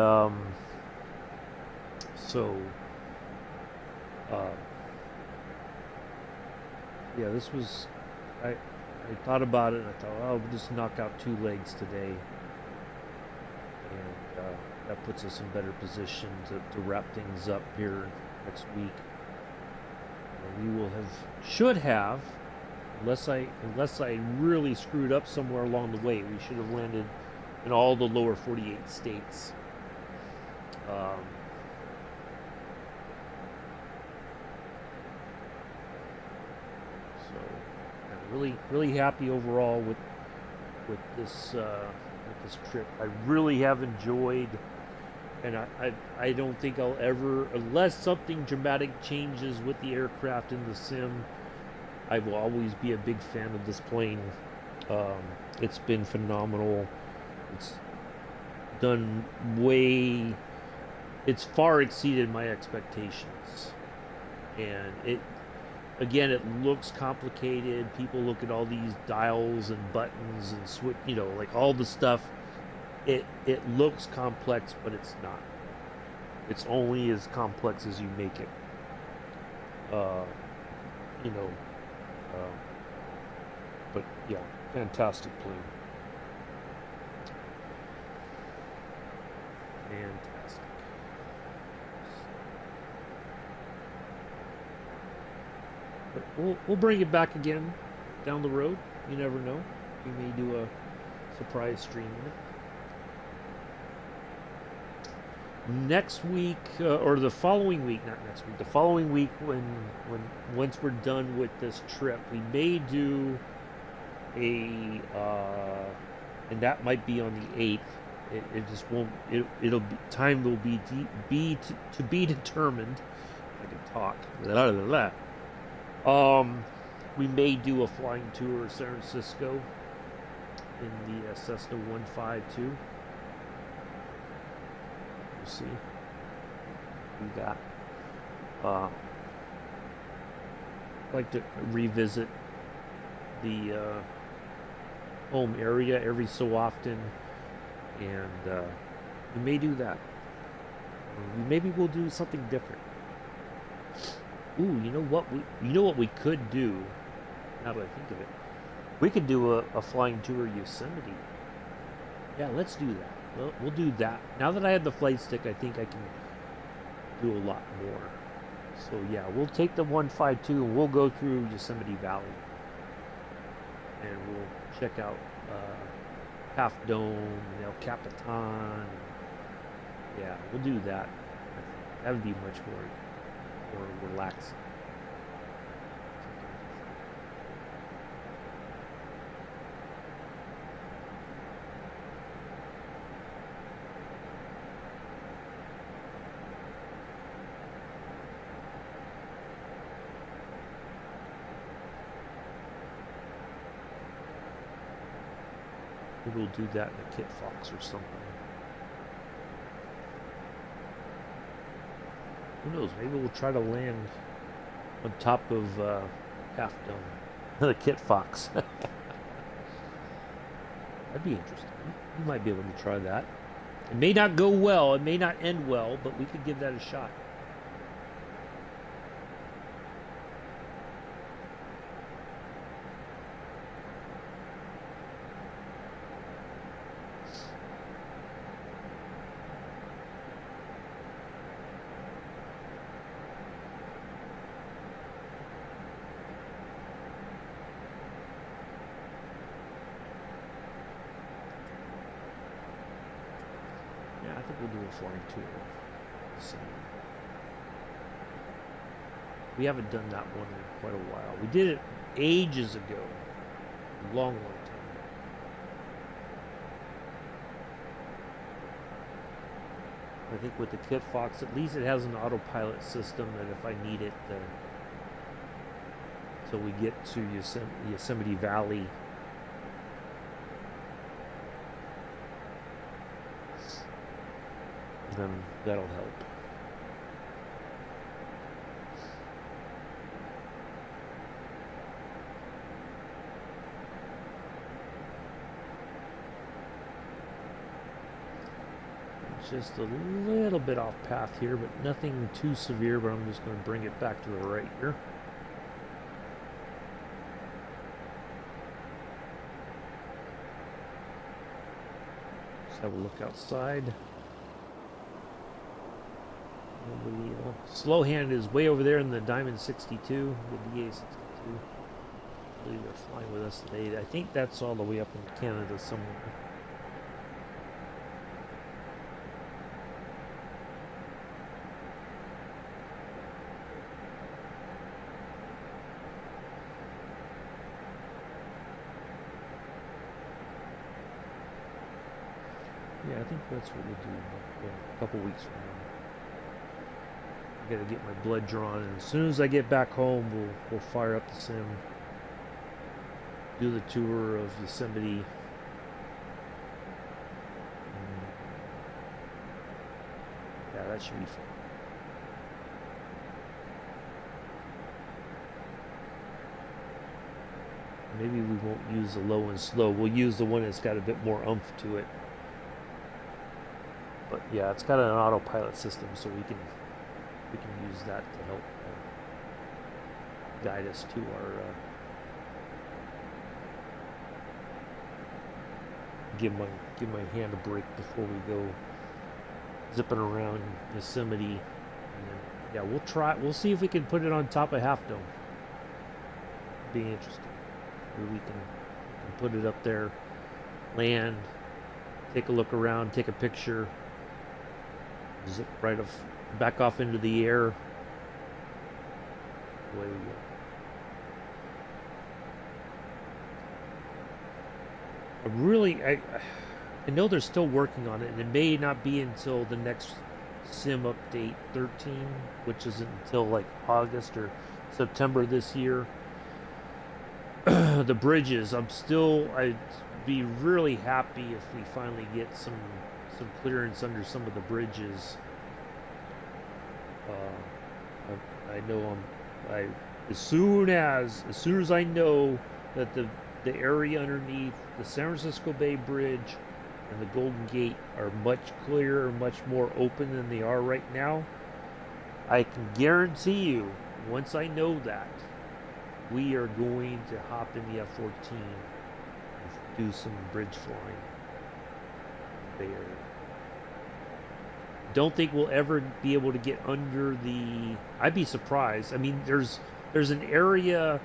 [SPEAKER 1] yeah, this was, I thought about it and I thought, oh, we'll just knock out 2 legs today. And that puts us in better position to wrap things up here next week. We should have, unless I really screwed up somewhere along the way, we should have landed in all the lower 48 states. So I'm really happy overall with this trip. I really have enjoyed, and I don't think I'll ever, unless something dramatic changes with the aircraft in the sim, I will always be a big fan of this plane. It's been phenomenal. It's done it's far exceeded my expectations. And it looks complicated. People look at all these dials and buttons and switch, like all the stuff. It looks complex, but it's not. It's only as complex as you make it. But yeah, fantastic plane. Fantastic. But we'll bring it back again down the road. You never know. We may do a surprise stream in it. Next week, or the following week, not next week, the following week, once we're done with this trip, we may do and that might be on the 8th. It just won't. It'll be, time will be to be determined. I can talk. Blah, blah, blah. We may do a flying tour of San Francisco in the Cessna 152. We'll see. We got. I'd like to revisit the home area every so often. And we may do that. Maybe we'll do something different. Ooh, you know what we could do? Now that I think of it, we could do a flying tour of Yosemite. Yeah, let's do that. We'll do that. Now that I have the flight stick, I think I can do a lot more. So yeah, we'll take the 152 and we'll go through Yosemite Valley, and we'll check out Half Dome and El Capitan. Yeah, we'll do that. That would be much more relaxing. Maybe we'll do that in a Kit Fox or something. Who knows? Maybe we'll try to land on top of Half Dome, the Kit Fox. That'd be interesting. We might be able to try that. It may not go well. It may not end well, but we could give that a shot. We'll do a flying tour. So, We haven't done that one in quite a while. We did it ages ago. A long, long time ago. I think with the Kit Fox, at least it has an autopilot system that if I need it till we get to Yosemite Valley, then that'll help. Just a little bit off path here, but nothing too severe, but I'm just going to bring it back to the right here. Just have a look outside. Nobody else. Slow hand is way over there in the Diamond 62, the DA 62. I believe they're flying with us today. I think that's all the way up in Canada somewhere. Yeah, I think that's what we'll do a couple weeks from now. I gotta get my blood drawn, and as soon as I get back home, we'll fire up the sim, do the tour of Yosemite. Yeah, that should be fun. Maybe we won't use the low and slow. We'll use the one that's got a bit more oomph to it. But yeah, it's got an autopilot system, so we can use that to help guide us to our give my hand a break before we go zipping around Yosemite. And then, yeah, we'll see if we can put it on top of Half Dome. Be interesting. Maybe we can put it up there, land, take a look around, take a picture, zip right off, back off into the air. Away we go. I know they're still working on it, and it may not be until the next sim update 13, which isn't until like August or September this year. The bridges, I'd be really happy if we finally get some clearance under some of the bridges. I know as soon as I know that the area underneath the San Francisco Bay Bridge and the Golden Gate are much clearer, much more open than they are right now, I can guarantee you, once I know that, we are going to hop in the F-14 and do some bridge flying in the Bay Area. Don't think we'll ever be able to get under the... I'd be surprised. I mean, there's an area,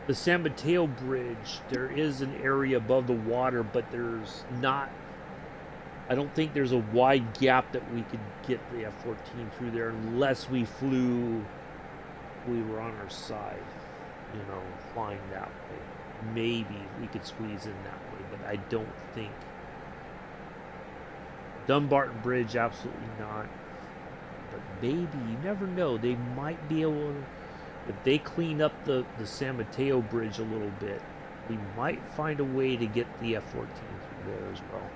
[SPEAKER 1] the San Mateo Bridge, there is an area above the water, but there's not... I don't think there's a wide gap that we could get the F-14 through there unless we were on our side, flying that way. Maybe we could squeeze in that way, but I don't think. Dumbarton Bridge, absolutely not. But maybe, you never know. They might be able to, if they clean up the San Mateo Bridge a little bit, we might find a way to get the F-14 through there as well.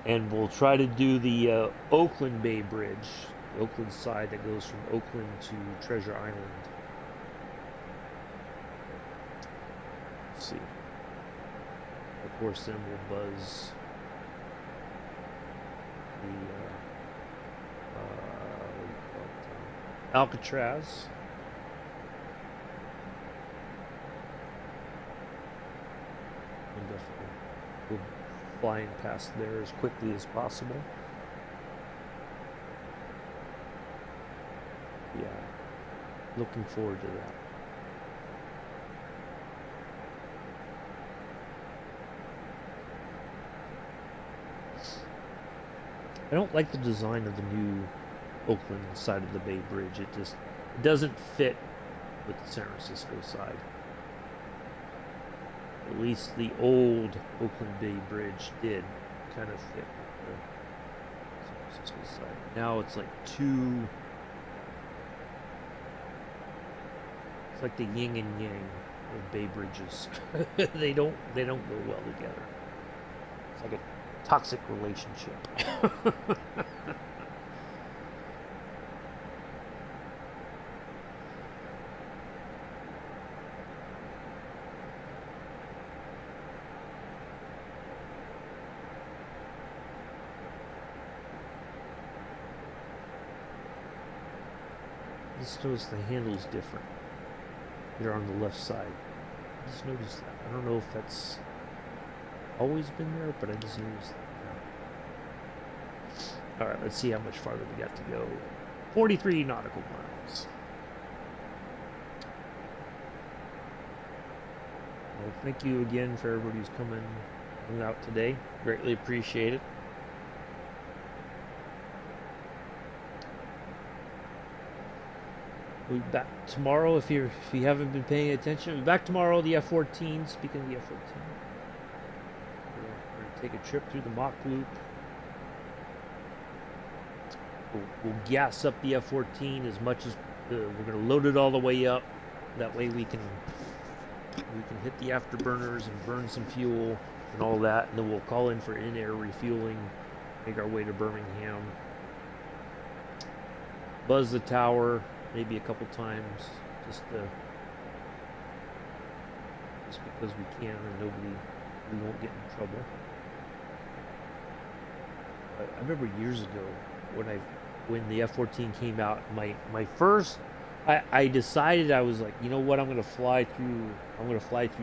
[SPEAKER 1] And we'll try to do the Oakland Bay Bridge, the Oakland side that goes from Oakland to Treasure Island. Let's see. Of course, then we'll buzz the Alcatraz. And definitely we'll flying past there as quickly as possible. Yeah, looking forward to that. I don't like the design of the new Oakland side of the Bay Bridge. It doesn't fit with the San Francisco side. At least the old Oakland Bay Bridge did kind of fit with the San Francisco side. Now it's like two. It's like the yin and yang of Bay Bridges. they don't go well together. It's like a toxic relationship. Just notice the handle's different. They're on the left side. I just noticed that. I don't know if that's always been there, but I just noticed that now. Alright, let's see how much farther we got to go. 43 nautical miles. Well, thank you again for everybody who's coming out today. Greatly appreciate it. We'll be back tomorrow if you haven't been paying attention. We'll be back tomorrow, the F-14. Speaking of the F-14, we're going to take a trip through the Mach Loop. We'll gas up the F-14 as much as we're going to load it all the way up. That way we can hit the afterburners and burn some fuel and all that, and then we'll call in for in-air refueling. Make our way to Birmingham. Buzz the tower. Maybe a couple times, just because we can, and we won't get in trouble. I remember years ago when the F-14 came out, my first, I decided, I was like, you know what, I'm gonna fly through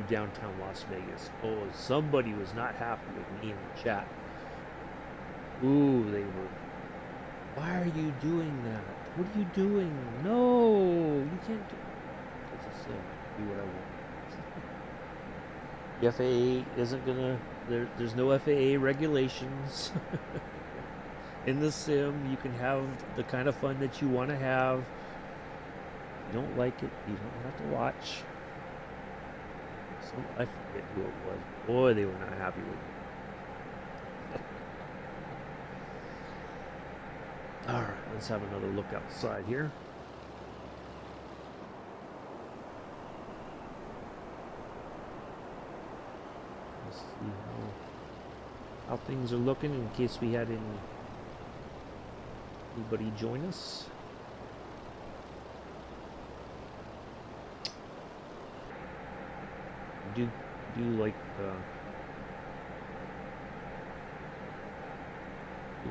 [SPEAKER 1] downtown Las Vegas. Oh, somebody was not happy with me in the chat. Ooh, they were. Why are you doing that? What are you doing? No, you can't do it. It's a sim. Do what I want. The FAA isn't gonna. There's no FAA regulations. In the sim, you can have the kind of fun that you want to have. If you don't like it, you don't have to watch. I forget who it was. Boy, they were not happy with me. Alright, let's have another look outside here. Let's see how things are looking in case we had anybody join us. Do like the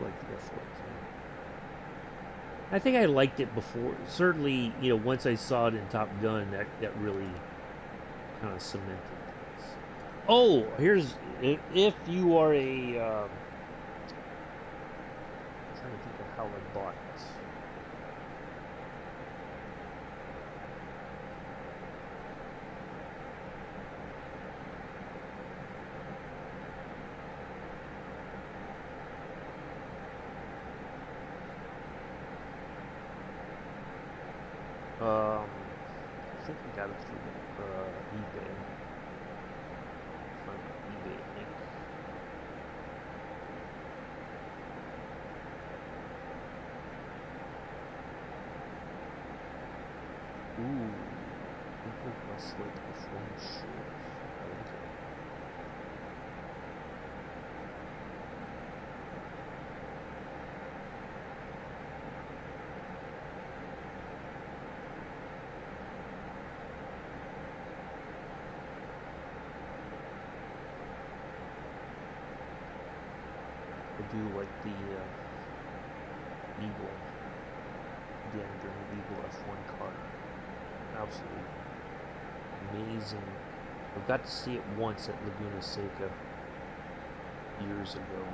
[SPEAKER 1] F-14. I think I liked it before. Certainly, once I saw it in Top Gun, that really kind of cemented things. Oh, if you are I'm trying to think of how I bought it. I think we got it through eBay. Find the eBay link. Ooh, people must like performance shows. Okay. Do like the Eagle, the Eagle F1 car. Absolutely amazing. I got to see it once at Laguna Seca years ago.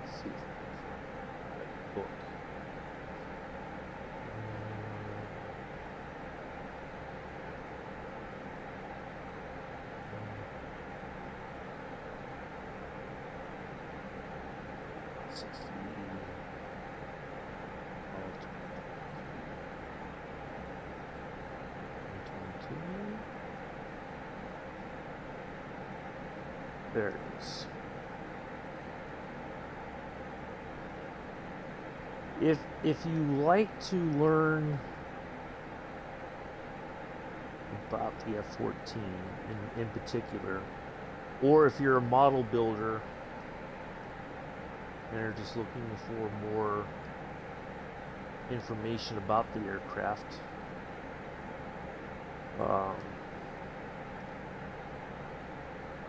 [SPEAKER 1] Let's see if I can find that book. There it is. If you like to learn about the F-14 in particular, or if you're a model builder and are just looking for more information about the aircraft,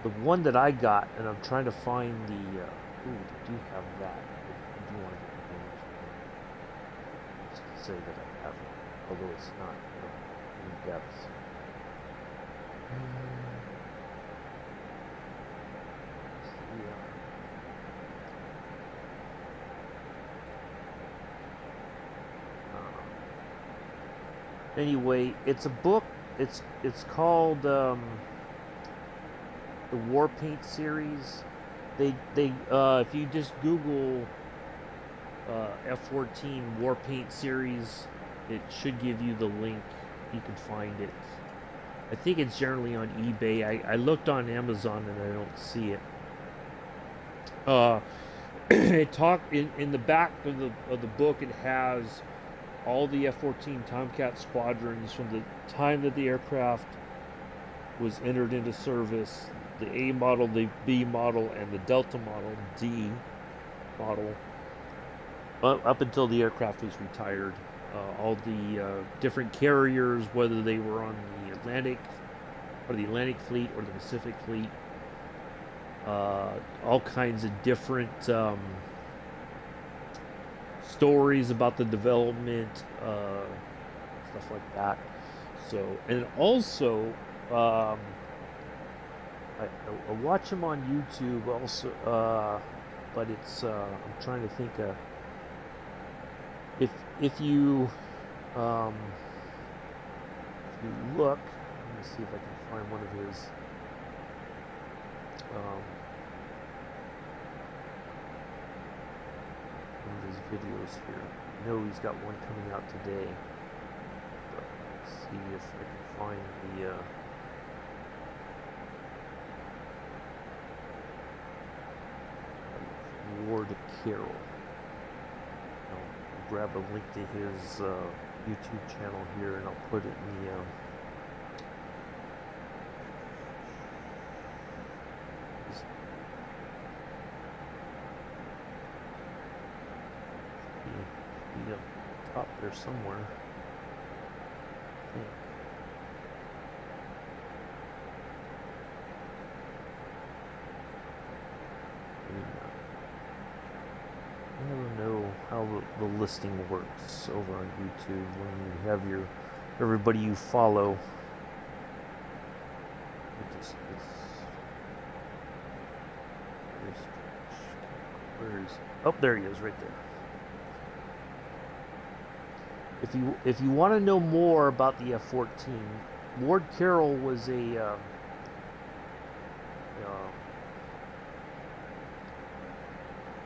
[SPEAKER 1] the one that I got, and I'm trying to find the ooh, they do have that. I do want to get the image. Just to say that I have it, although it's not in depth. Anyway, it's a book. It's called the War Paint series. They if you just Google F-14 War Paint series, it should give you the link. You can find it. I think it's generally on eBay. I looked on Amazon and I don't see it. It talked in the back of the book. It has all the F-14 Tomcat squadrons from the time that the aircraft was entered into service, the A model, the B model, and the Delta model, D model, up until the aircraft was retired. All the different carriers, whether they were on the Atlantic Fleet or the Pacific Fleet, all kinds of different stories about the development, stuff like that. So, and also, I watch them on YouTube also, but it's I'm trying to think if you look, let me see if I can find one of his videos here. I know he's got one coming out today, but let's see if I can find the Ward Carroll. I'll grab a link to his YouTube channel here, and I'll put it in the up top there somewhere. I think. I never know how the listing works over on YouTube when you have everybody you follow. Oh, there he is, right there. If you want to know more about the F-14, Ward Carroll was a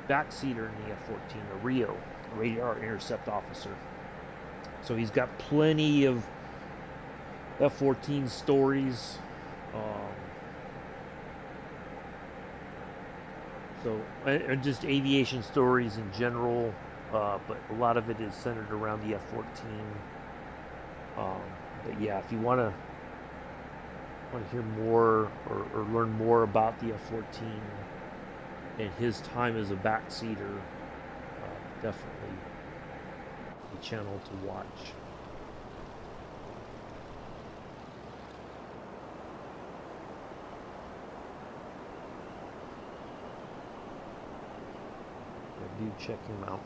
[SPEAKER 1] backseater in the F-14, a RIO, radar intercept officer. So he's got plenty of F-14 stories. And just aviation stories in general. But a lot of it is centered around the F-14. But yeah, if you want to hear more or learn more about the F-14 and his time as a backseater, definitely a channel to watch. Do check him out.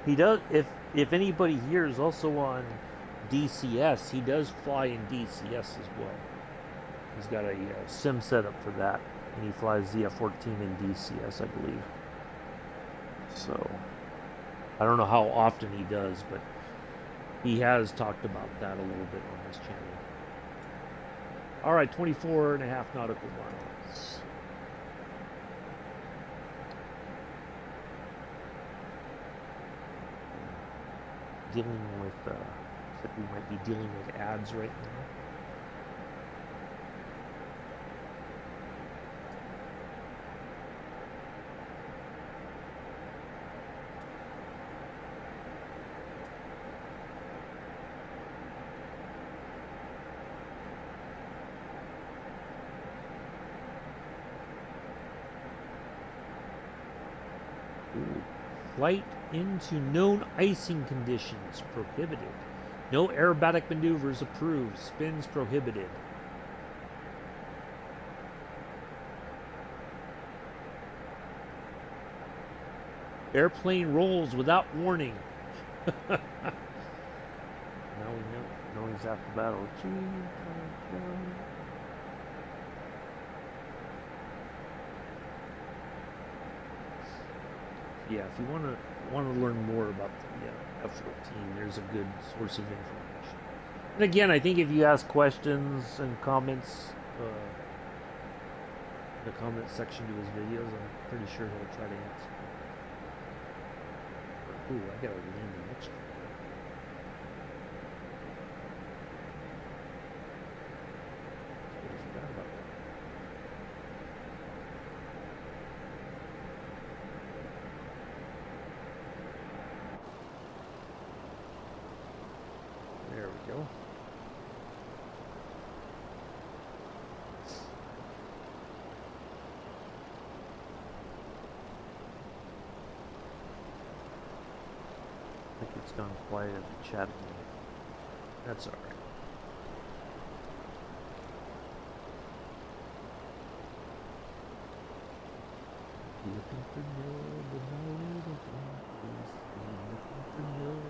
[SPEAKER 1] He does. If anybody here is also on DCS, he does fly in DCS as well. He's got a sim setup for that, and he flies the F-14 in DCS, I believe. So, I don't know how often he does, but he has talked about that a little bit on his channel. All right, 24.5 nautical miles. Dealing with, looks like we might be dealing with ads right now. Flight into known icing conditions prohibited. No aerobatic maneuvers approved. Spins prohibited. Airplane rolls without warning. Now we know. Noise after battle. Yeah, if you want to learn more about the F-14, there's a good source of information. And again, I think if you ask questions and comments in the comment section to his videos, I'm pretty sure he'll try to answer. Ooh, I gotta land the next one. I forgot about that. There we go. I think it's gone quiet in the chat. That's alright. Looking for milk, but no little please. Looking for milk.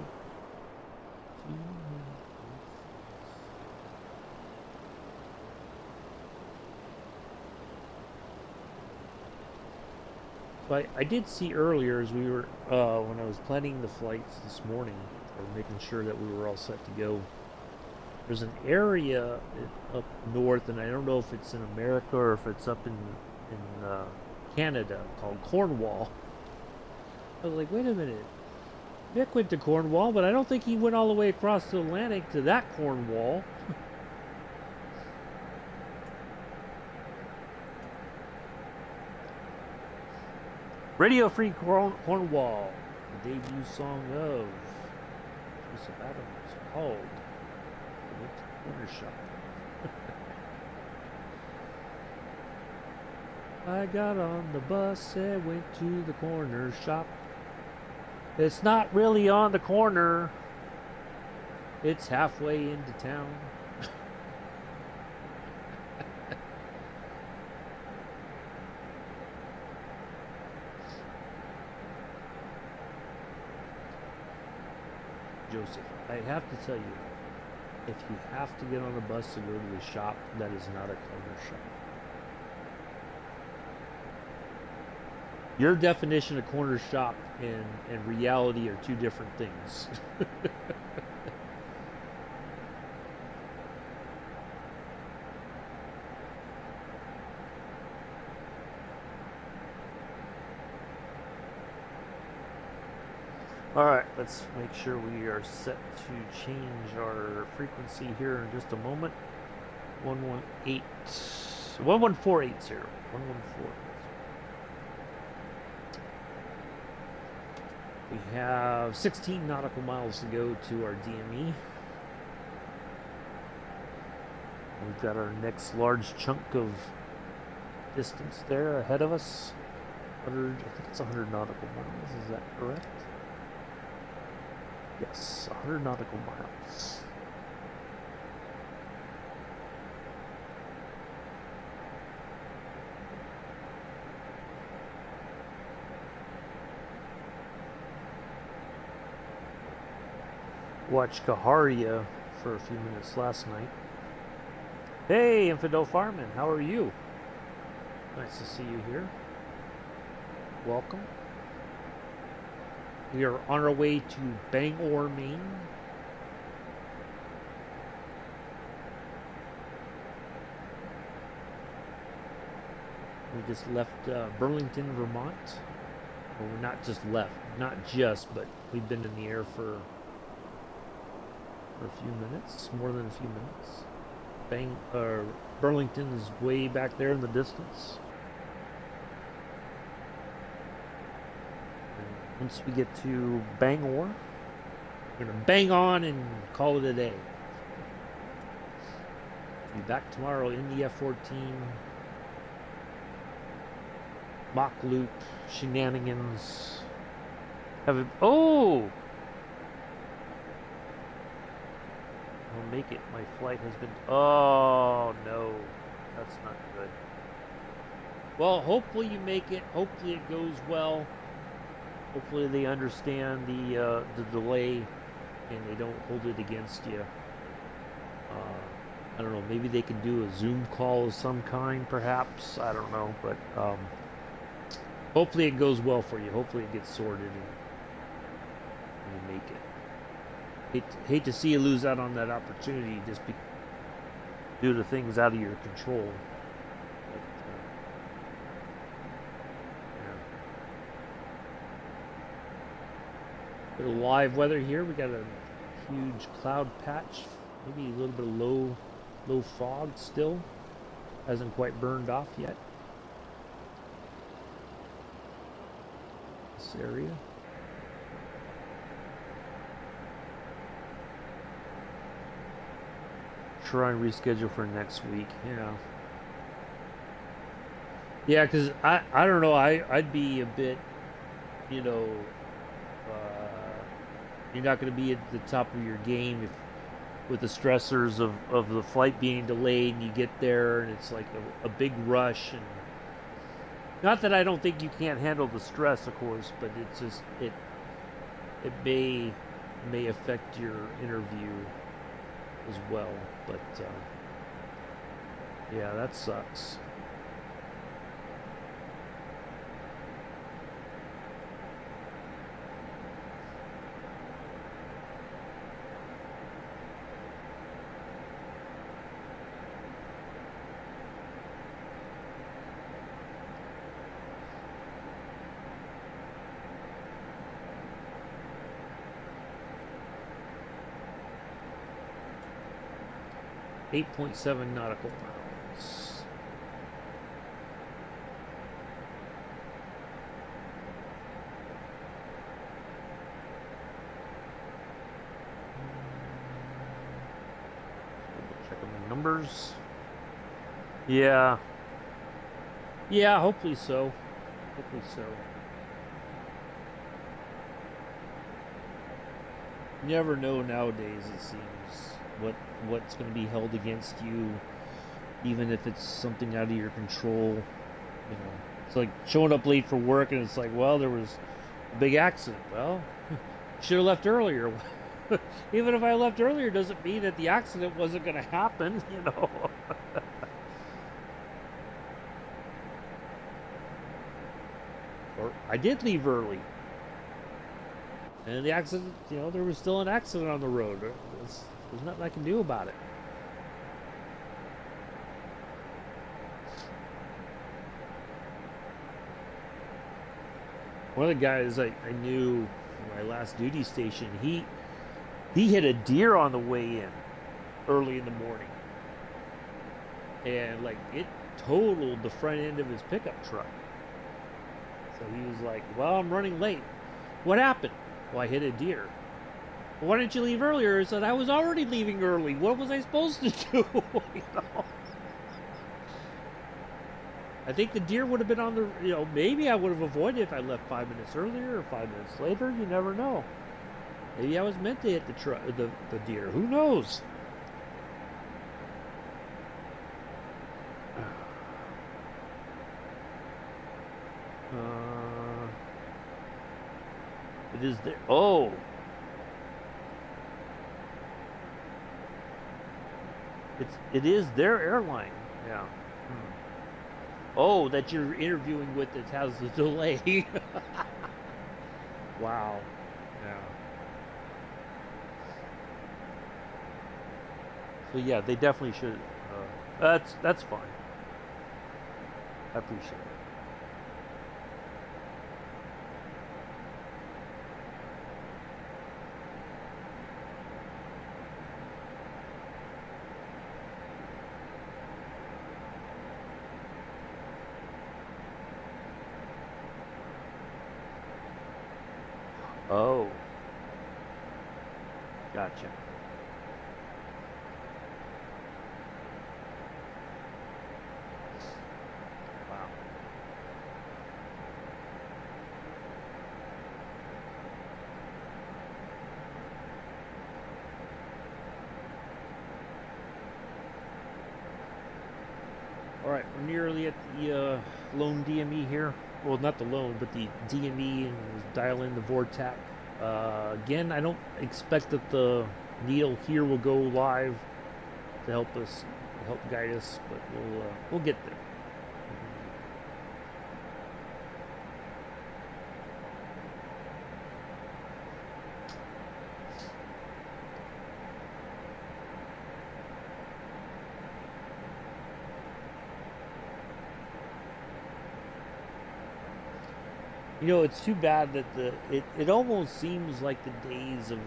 [SPEAKER 1] But I did see earlier as we were, when I was planning the flights this morning, or making sure that we were all set to go, there's an area up north, and I don't know if it's in America or if it's up in Canada, called Cornwall. I was like, wait a minute. Nick went to Cornwall, but I don't think he went all the way across the Atlantic to that Cornwall. Radio Free Cornwall, the debut song of Joseph Adams, called The Corner Shop. I got on the bus and went to the corner shop. It's not really on the corner, it's halfway into town. Joseph, I have to tell you, if you have to get on a bus to go to the shop, that is not a corner shop. Your definition of corner shop and reality are two different things. Alright, let's make sure we are set to change our frequency here in just a moment. 11480. 114. We have 16 nautical miles to go to our DME. We've got our next large chunk of distance there ahead of us. I think it's 100 nautical miles, is that correct? Yes, 100 nautical miles. Watched Kaharia for a few minutes last night. Hey, Infidel Farman, how are you? Nice to see you here. Welcome. We are on our way to Bangor, Maine. We just left Burlington, Vermont. Well, we're not just left, but we've been in the air for a few minutes, more than a few minutes. Burlington is way back there in the distance. And once we get to Bangor, we're gonna bang on and call it a day. Be back tomorrow in the F-14. Mock loop, shenanigans. I'll make it. My flight has been. Oh no, that's not good. Well, hopefully you make it. Hopefully it goes well. Hopefully they understand the delay and they don't hold it against you. I don't know. Maybe they can do a Zoom call of some kind, perhaps. I don't know, but hopefully it goes well for you. Hopefully it gets sorted and you make it. Hate to see you lose out on that opportunity just due to things out of your control. But, yeah. Bit of live weather here. We got a huge cloud patch. Maybe a little bit of low fog still. Hasn't quite burned off yet. This area. Try and reschedule for next week. Yeah, because I don't know. I'd be a bit, you're not going to be at the top of your game if with the stressors of the flight being delayed and you get there and it's like a big rush. And not that I don't think you can't handle the stress, of course, but it's just it may affect your interview as well. But yeah, that sucks. .7 nautical miles. Checking the numbers. Yeah, hopefully so. You never know nowadays, it seems, what's going to be held against you, even if it's something out of your control. It's like showing up late for work and it's like, well, there was a big accident. Well, should have left earlier. Even if I left earlier doesn't mean that the accident wasn't going to happen. Or I did leave early and the accident, there was still an accident on the road. There's nothing I can do about it. One of the guys I knew from my last duty station, he hit a deer on the way in early in the morning. And it totaled the front end of his pickup truck. So he was like, well, I'm running late. What happened? Well, I hit a deer. Why didn't you leave earlier? I said, I was already leaving early. What was I supposed to do? I think the deer would have been on the, maybe I would have avoided if I left 5 minutes earlier or 5 minutes later. You never know. Maybe I was meant to hit the deer. Who knows? It is there. Oh. It is their airline. Yeah. Oh, that you're interviewing with that has the delay. Wow. Yeah. So yeah, they definitely should. That's fine. I appreciate it. Oh, gotcha. Wow. All right, we're nearly at the lone DME here. Well, not the lone, but the DME, and dial in the Vortac. Again, I don't expect that the needle here will go live to help guide us, but we'll get there. You know, it's too bad that it almost seems like the days of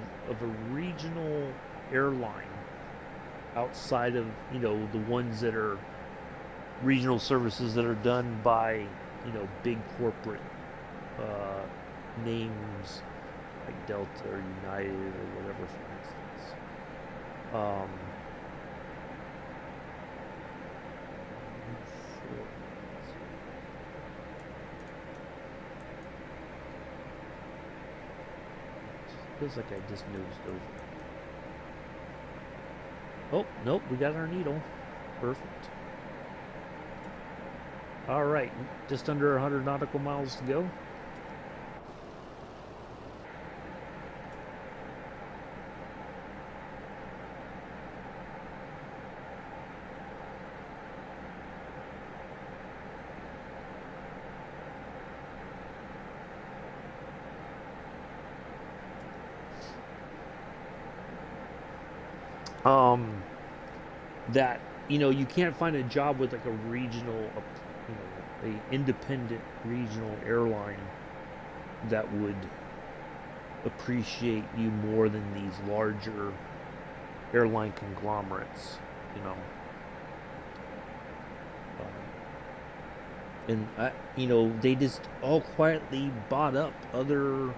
[SPEAKER 1] a regional airline outside of, the ones that are regional services that are done by, big corporate uh, names like Delta or United or whatever, for instance. Um, feels like I just nosed over. Oh, nope, we got our needle. Perfect. All right, just under 100 nautical miles to go. Um, that you can't find a job with like a regional, a independent regional airline that would appreciate you more than these larger airline conglomerates, you know. And they just all quietly bought up other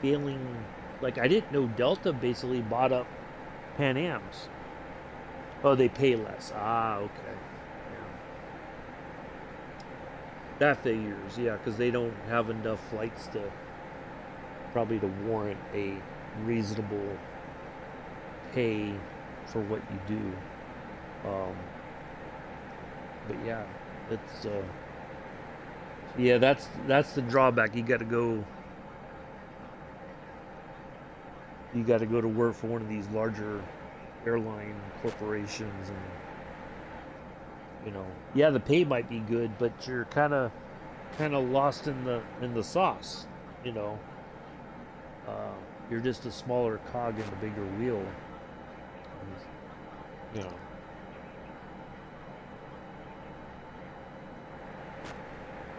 [SPEAKER 1] failing. Like I didn't know Delta basically bought up Pan Am's. Oh, they pay less. Ah, okay. Yeah. That figures, yeah, because they don't have enough flights to probably to warrant a reasonable pay for what you do. But yeah, it's yeah, that's the drawback. You got to go to work for one of these larger airline corporations, and yeah, the pay might be good, but you're kind of lost in the sauce. You know, uh, you're just a smaller cog in the bigger wheel. You know,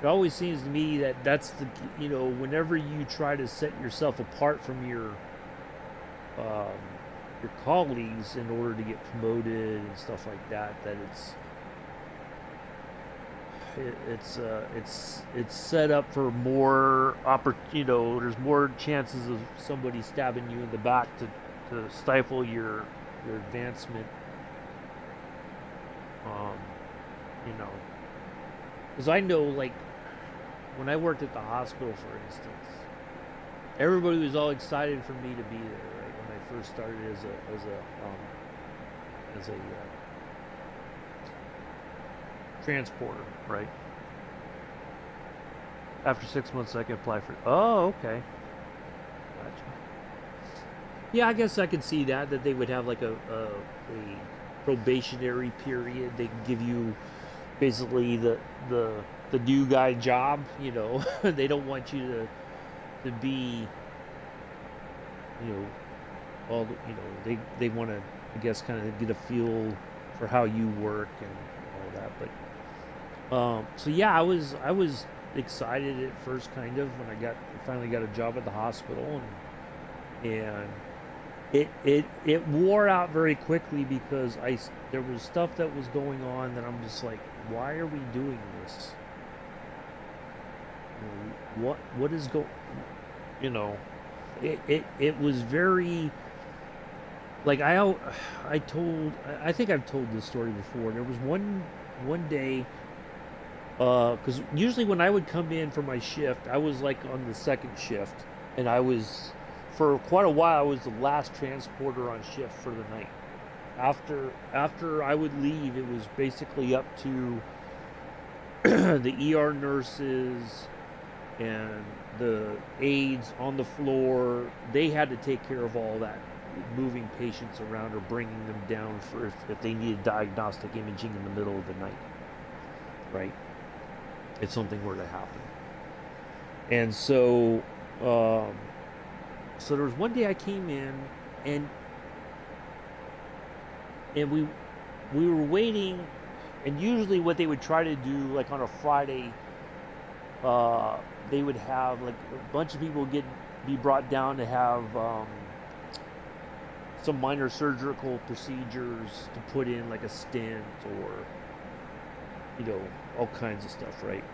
[SPEAKER 1] it always seems to me that that's the whenever you try to set yourself apart from um, your colleagues in order to get promoted and stuff like that, that it's set up for more there's more chances of somebody stabbing you in the back to stifle your advancement. um you know because I know, like, when I worked at the hospital, for instance, everybody was all excited for me to be there, right, when I first started as a transporter, right. After 6 months, I could apply for. Oh, okay, gotcha. Yeah, I guess I could see that they would have like a probationary period. They can give you basically the new guy job. They don't want you to be you know, all the, they want to, I guess, kind of get a feel for how you work and all that. But so yeah, I was excited at first, kind of, when I finally got a job at the hospital, and it wore out very quickly because there was stuff that was going on that I'm just like, why are we doing this? What is go you know it was very, like, I think I've told this story before. There was one day, because usually when I would come in for my shift, I was like on the second shift, and I was, for quite a while, I was the last transporter on shift for the night. After I would leave, it was basically up to the ER nurses and the aides on the floor. They had to take care of all that, moving patients around or bringing them down for if they needed diagnostic imaging in the middle of the night, right? If something were to happen. And so there was one day I came in, and we were waiting, and usually what they would try to do, like on a Friday, they would have like a bunch of people be brought down to have some minor surgical procedures to put in, like a stent, or all kinds of stuff, right?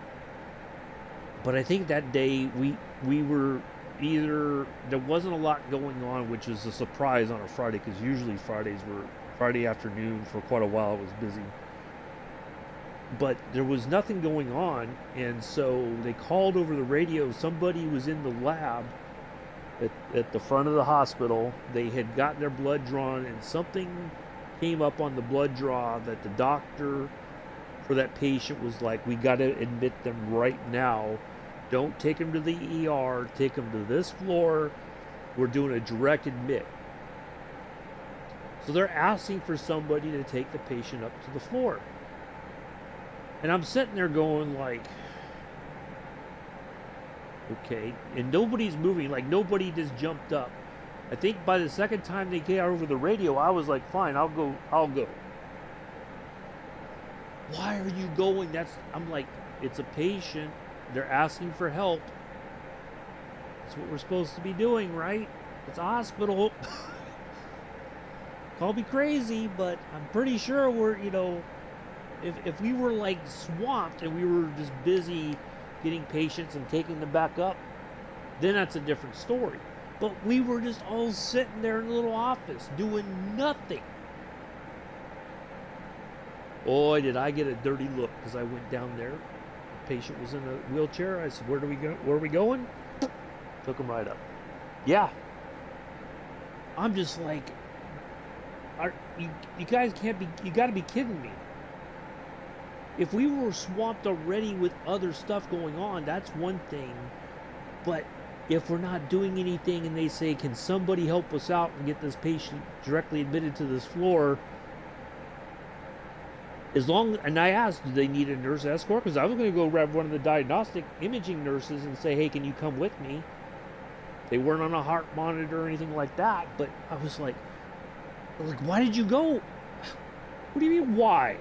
[SPEAKER 1] But I think that day we were either, there wasn't a lot going on, which is a surprise on a Friday, because usually Friday afternoon for quite a while it was busy. But there was nothing going on, and so they called over the radio. Somebody was in the lab at the front of the hospital. They had gotten their blood drawn, and something came up on the blood draw that the doctor for that patient was like, we got to admit them right now. Don't take them to the ER. Take them to this floor. We're doing a direct admit. So they're asking for somebody to take the patient up to the floor. And I'm sitting there going like, okay. And nobody's moving. Like, nobody just jumped up. I think by the second time they came over the radio, I was like, fine, I'll go. Why are you going? I'm like, it's a patient. They're asking for help. That's what we're supposed to be doing, right? It's a hospital. Call me crazy, but I'm pretty sure we're, if we were like swamped and we were just busy getting patients and taking them back up, then that's a different story. But we were just all sitting there in a little office doing nothing. Boy, did I get a dirty look, because I went down there. The patient was in a wheelchair. I said, where are we going? Took him right up. Yeah. I'm just like, you guys can't be, you got to be kidding me. If we were swamped already with other stuff going on, that's one thing. But if we're not doing anything and they say, can somebody help us out and get this patient directly admitted to this floor, and I asked, do they need a nurse escort? Because I was going to go grab one of the diagnostic imaging nurses and say, hey, can you come with me? They weren't on a heart monitor or anything like that. But I was like, why did you go? What do you mean, why?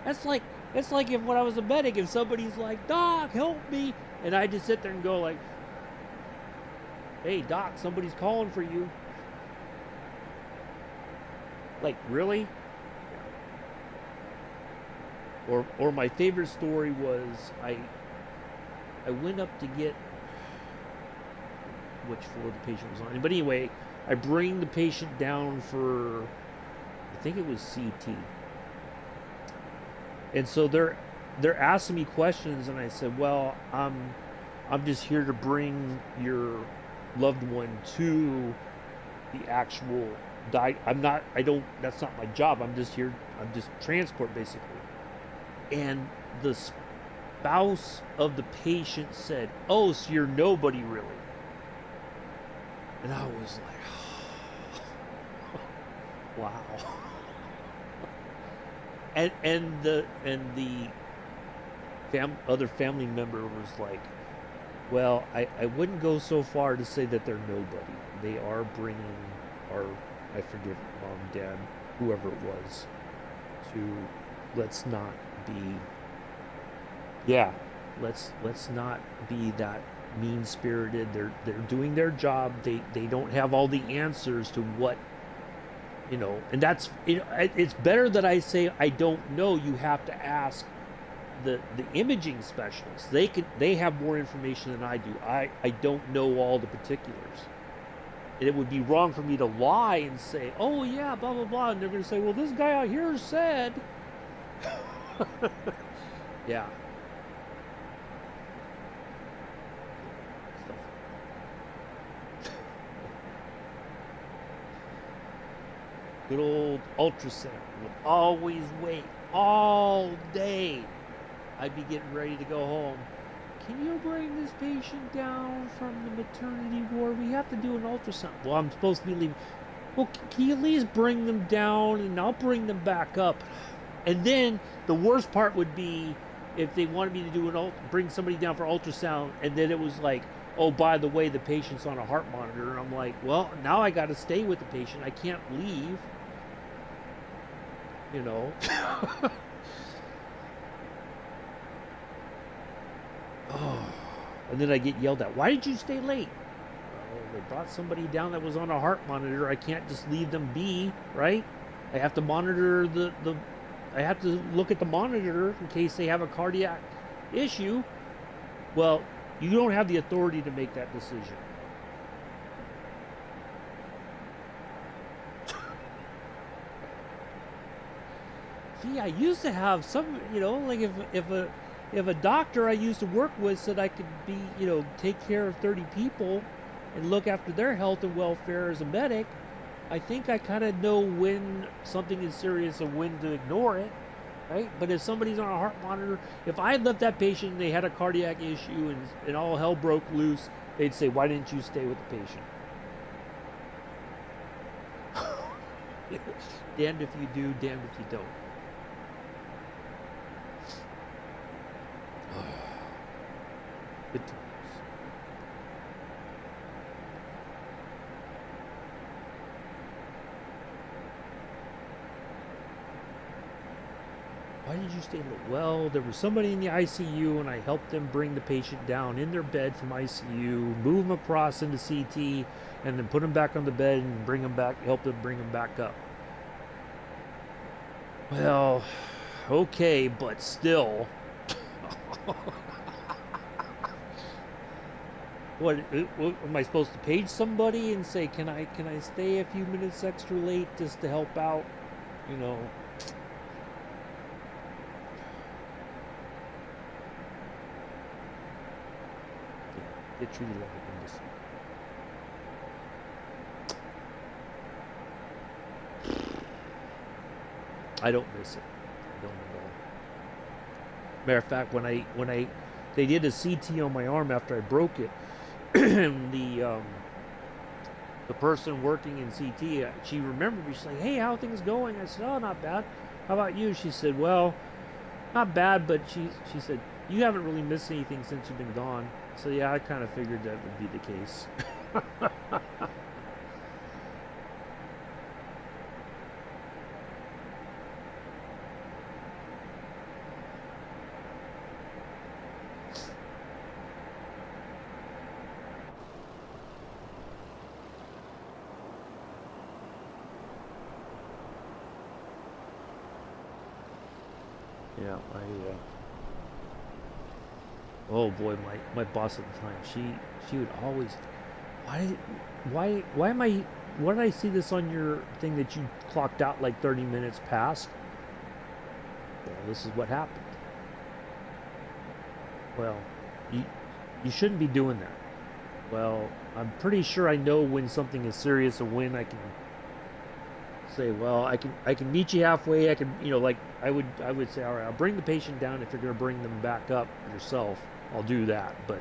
[SPEAKER 1] That's like if when I was a medic, if somebody's like, Doc, help me, and I just sit there and go like, hey, Doc, somebody's calling for you. Like, really? Or my favorite story was I went up to get which floor the patient was on. But anyway, I bring the patient down for, I think it was CT. And so they're asking me questions, and I said, well, I'm just here to bring your loved one to the actual that's not my job. I'm just transport, basically. And the spouse of the patient said, oh, so you're nobody really. And I was like, oh, wow. And the other family member was like, Well, I wouldn't go so far to say that they're nobody. They are bringing our, I forget, mom, dad, whoever it was, to let's not be, yeah, let's not be that mean spirited. They're doing their job. They don't have all the answers to what, and that's, it's better that I say I don't know. You have to ask the imaging specialists. They have more information than I do. I don't know all the particulars. And it would be wrong for me to lie and say, oh yeah, blah blah blah, and they're going to say, well, this guy out here said. Yeah. Good old ultrasound would always wait all day. I'd be getting ready to go home. Can you bring this patient down from the maternity ward? We have to do an ultrasound. Well, I'm supposed to be leaving. Well, can you at least bring them down and I'll bring them back up? And then the worst part would be if they wanted me to do bring somebody down for ultrasound, and then it was like, oh, by the way, the patient's on a heart monitor. And I'm like, well, now I got to stay with the patient. I can't leave. Oh, and then I get yelled at. Why did you stay late? Well, they brought somebody down that was on a heart monitor. I can't just leave them be, right? I have to monitor I have to look at the monitor in case they have a cardiac issue. Well, you don't have the authority to make that decision. Gee, I used to have some, like if a doctor I used to work with said I could be, take care of 30 people and look after their health and welfare as a medic, I think I kind of know when something is serious and when to ignore it, right? But if somebody's on a heart monitor, if I had left that patient and they had a cardiac issue and all hell broke loose, they'd say, why didn't you stay with the patient? Damned if you do, damned if you don't. Good times. Why did you stay late? Well, there was somebody in the ICU and I helped them bring the patient down in their bed from ICU, move them across into CT, and then put them back on the bed and bring them back, help them bring them back up. Well, okay, but still. What am I supposed to page somebody and say, can I stay a few minutes extra late just to help out? Get treated like an imbecile. I don't miss it. I don't at all. Matter of fact, when they did a CT on my arm after I broke it, the person working in CT, she remembered me. She's like, hey, how are things going? I said, oh, not bad. How about you? She said, well, not bad, but she said, you haven't really missed anything since you've been gone. So yeah, I kind of figured that would be the case. Yeah, oh boy, my boss at the time, she would always, why am I, why did I see this on your thing that you clocked out like 30 minutes past? Well, this is what happened. Well, you shouldn't be doing that. Well, I'm pretty sure I know when something is serious and when I can say, well, I can meet you halfway. I can, like I would say, all right, I'll bring the patient down if you're going to bring them back up yourself. I'll do that, but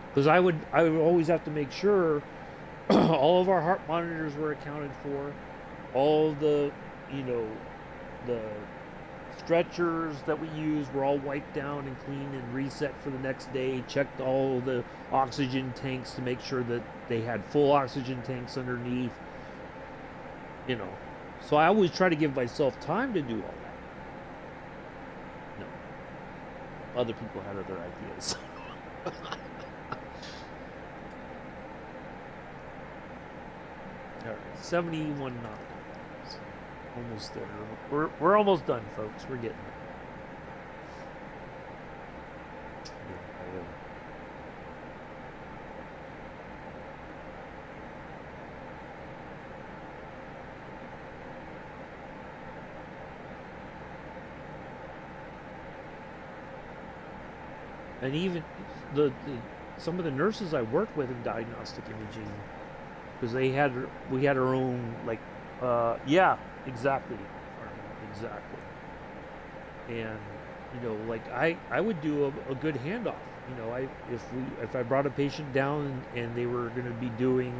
[SPEAKER 1] because I would always have to make sure all of our heart monitors were accounted for, all the the stretchers that we used were all wiped down and cleaned and reset for the next day. Checked all the oxygen tanks to make sure that they had full oxygen tanks underneath. You know, so I always try to give myself time to do all that. No, other people had other ideas. All right, 71 knots. Almost there. We're almost done, folks. We're getting there. And even some of the nurses I worked with in diagnostic imaging, because we had our own, like, yeah, exactly, and like I would do a good handoff. If I brought a patient down and they were going to be doing,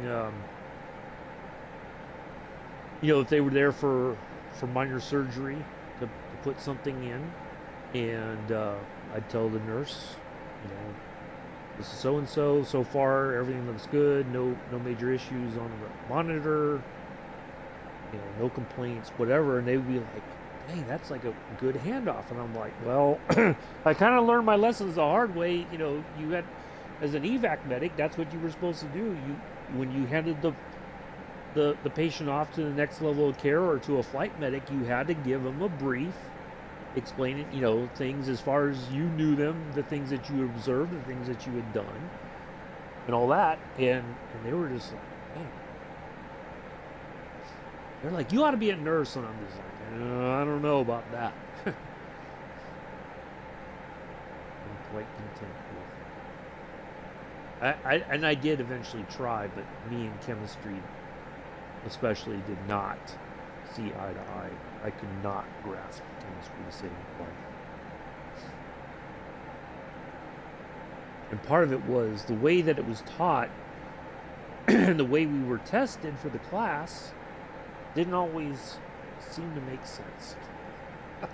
[SPEAKER 1] if they were there for minor surgery to put something in, and I'd tell the nurse, this is so and so. So far, everything looks good. No major issues on the monitor. No complaints, whatever. And they would be like, "Hey, that's like a good handoff." And I'm like, "Well, I kind of learned my lessons the hard way. You had, as an evac medic, that's what you were supposed to do. When you handed the patient off to the next level of care or to a flight medic, you had to give them a brief." Explaining, things as far as you knew them, the things that you observed, the things that you had done, and all that. And they were just like, man. They're like, you ought to be a nurse. And I'm just like, I don't know about that. I'm quite content with it. I did eventually try, but me and chemistry especially did not see eye to eye. I could not grasp chemistry to save my life. And part of it was the way that it was taught and the way we were tested for the class didn't always seem to make sense. So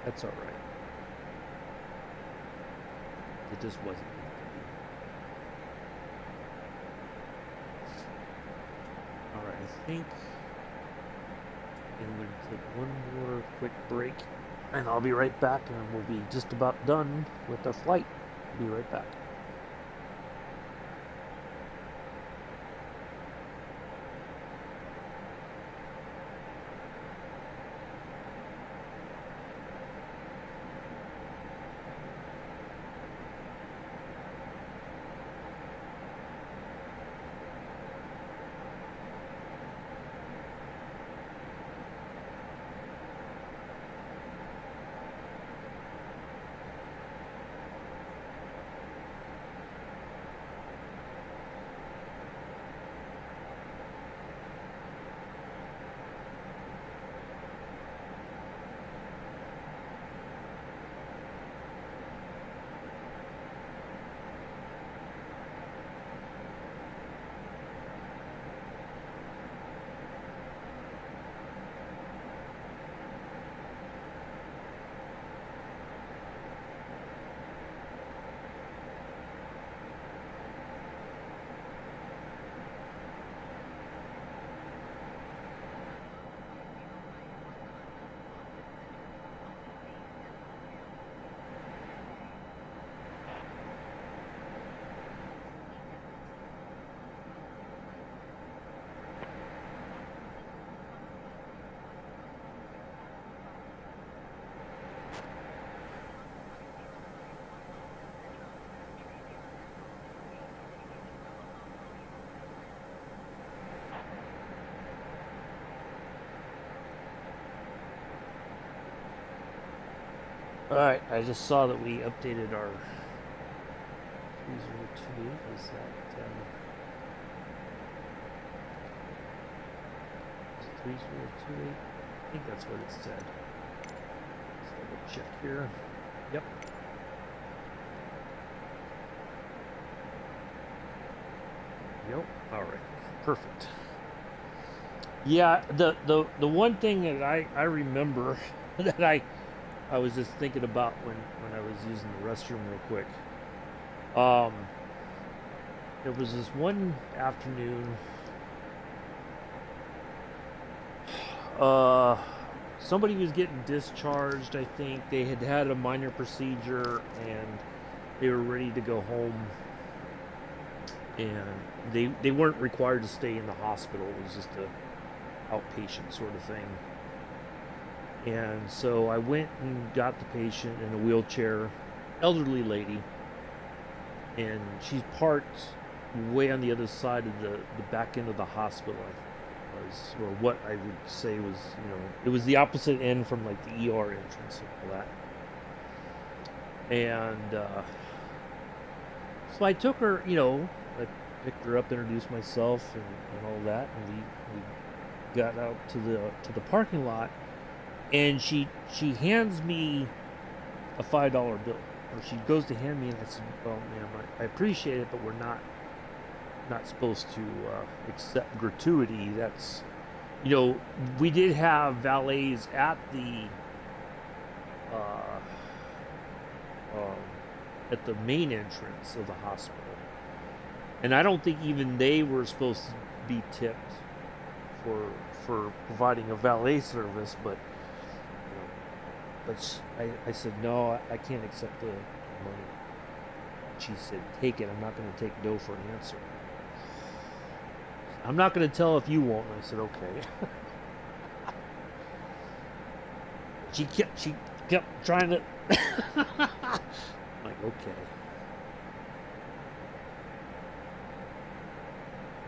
[SPEAKER 1] that's all right. It just wasn't. All right, I think I'm going to take one more quick break, and I'll be right back, and we'll be just about done with our flight. Be right back. Alright, I just saw that we updated our 3028. Is that 3028? I think that's what it said. Let's double check here. Yep. Yep. Alright. Perfect. Yeah, the one thing that I remember that I was just thinking about when I was using the restroom real quick. Um, there was this one afternoon. Uh, Somebody was getting discharged. I think they had had a minor procedure and they were ready to go home. And they weren't required to stay in the hospital. It was just a outpatient sort of thing. And so I went and got the patient in a wheelchair, elderly lady, and she's parked way on the other side of the back end of the hospital. Was, or what I would say was, it was the opposite end from like the ER entrance and all that. And so I took her, I picked her up, introduced myself, and all that, and we got out to the parking lot, and she hands me a $5 bill, or she goes to hand me, and I said, "Well, ma'am, I appreciate it, but we're not supposed to accept gratuity. That's, we did have valets at uh, the main entrance of the hospital, and I don't think even they were supposed to be tipped for providing a valet service, but I said no, I can't accept the money. She said, take it. I'm not going to take no for an answer. I'm not going to tell if you won't. And I said, okay. She kept trying to. I'm like, okay.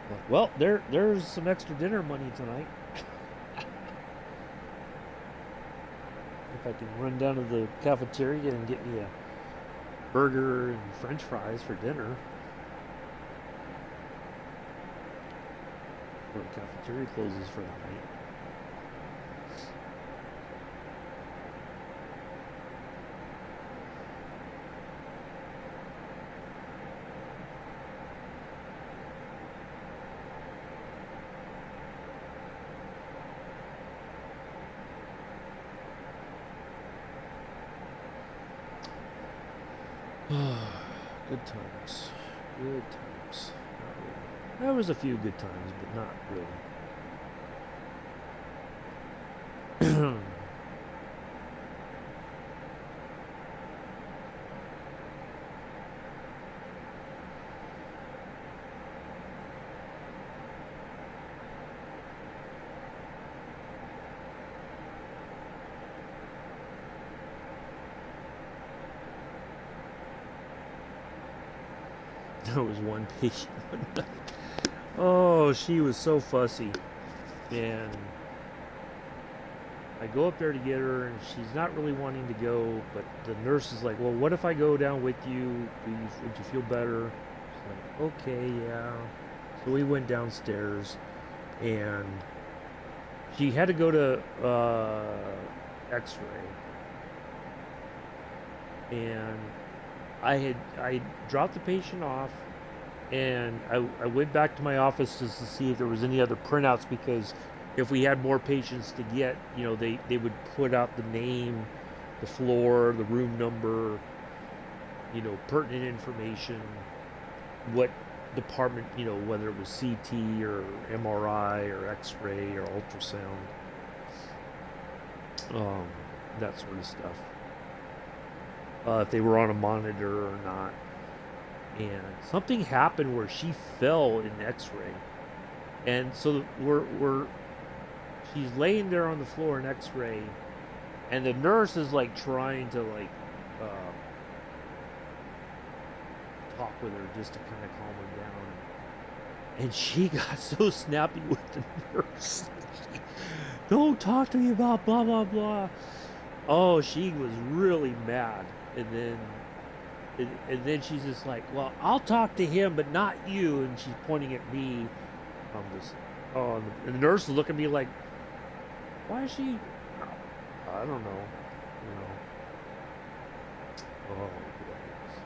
[SPEAKER 1] Like, well, there's some extra dinner money tonight. If I can run down to the cafeteria and get me a burger and French fries for dinner. Or the cafeteria closes for the night. Good times. Good times. Not really. There was a few good times, but not really. There was one patient. Oh, she was so fussy. And I go up there to get her, and she's not really wanting to go, but the nurse is like, well, what if I go down with you? Would you feel better? She's like, okay, yeah. So we went downstairs, and she had to go to x-ray. And I dropped the patient off, and I went back to my office just to see if there was any other printouts, because if we had more patients to get, they would put out the name, the floor, the room number, pertinent information, what department, whether it was CT or MRI or X-ray or ultrasound, that sort of stuff. If they were on a monitor or not. And something happened where she fell in X-ray, and so she's laying there on the floor in X-ray, and the nurse is like trying to talk with her just to kind of calm her down. And she got so snappy with the nurse. Don't talk to me about blah blah blah. Oh, she was really mad. And then she's just like, well, I'll talk to him, but not you. And she's pointing at me. I'm just, oh, and the nurse is looking at me like, why is she? I don't know. Oh, goodness.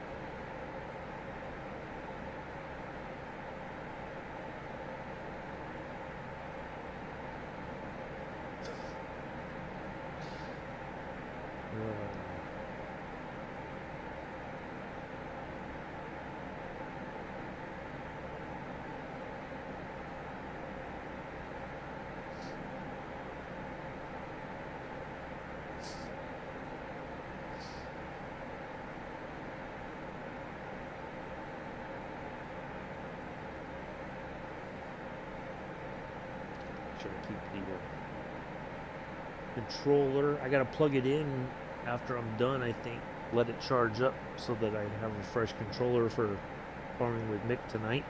[SPEAKER 1] sure to keep the controller. I gotta plug it in after I'm done, I think. Let it charge up so that I have a fresh controller for farming with Mick tonight.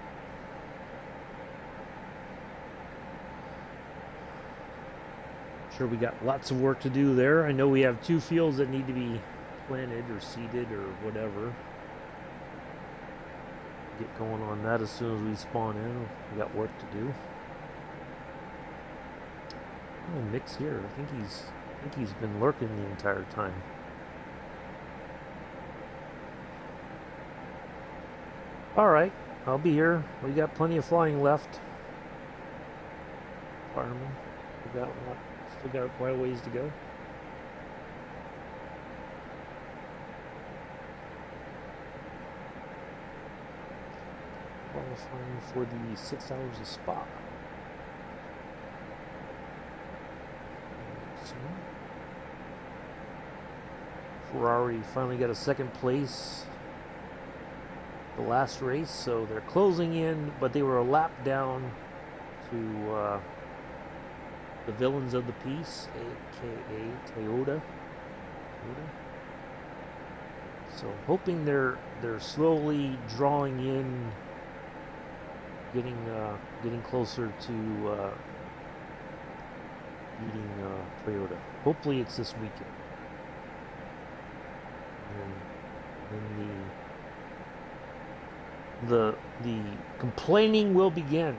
[SPEAKER 1] Sure, we got lots of work to do there. I know we have 2 fields that need to be planted or seeded or whatever. Get going on that as soon as we spawn in. We got work to do. Oh, Mick's here. I think he's been lurking the entire time. All right, I'll be here. We got plenty of flying left. Fireman, still got quite a ways to go. Qualifying for the 6 hours of spa. Ferrari finally got a 2nd place the last race, so they're closing in, but they were a lap down to the villains of the piece, aka Toyota. So hoping they're slowly drawing in, getting closer to beating Toyota. Hopefully it's this weekend. And then the complaining will begin.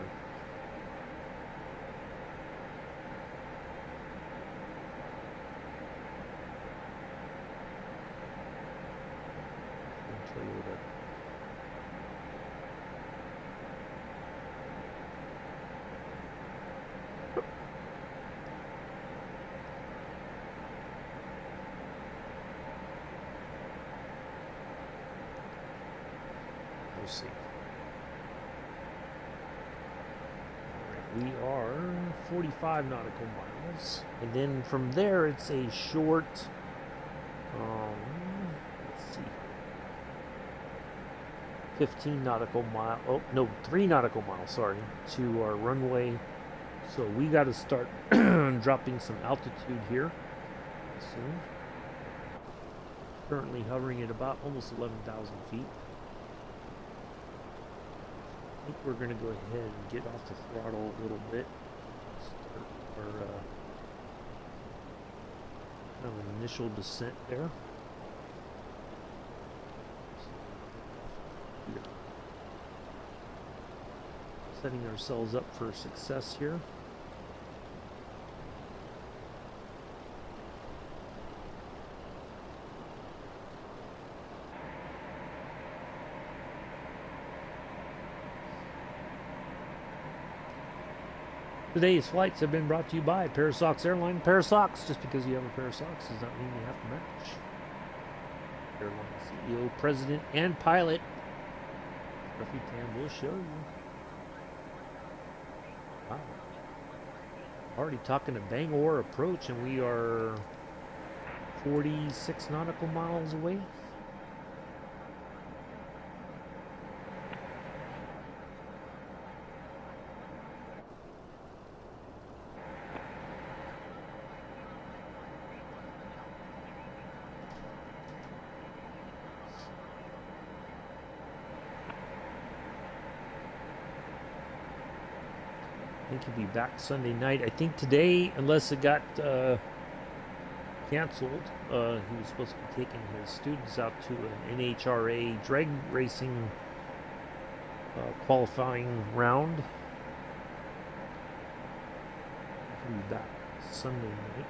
[SPEAKER 1] We'll see. We are 45 nautical miles, and then from there it's a short, let's see, 15 nautical mile, oh no, 3 nautical miles, sorry, to our runway. So we got to start dropping some altitude here soon. Currently hovering at about almost 11,000 feet. I think we're going to go ahead and get off the throttle a little bit. Start our kind of initial descent there. Setting ourselves up for success here. Today's flights have been brought to you by Parasox Airline. Parasox, just because you have a pair of socks does not mean you have to match. Airline CEO, President, and pilot, Ruffy Tam will show you. Wow. Already talking to Bangor approach, and we are 46 nautical miles away. I think he'll be back Sunday night. I think today, unless it got canceled, he was supposed to be taking his students out to an NHRA drag racing qualifying round. He'll be back Sunday night.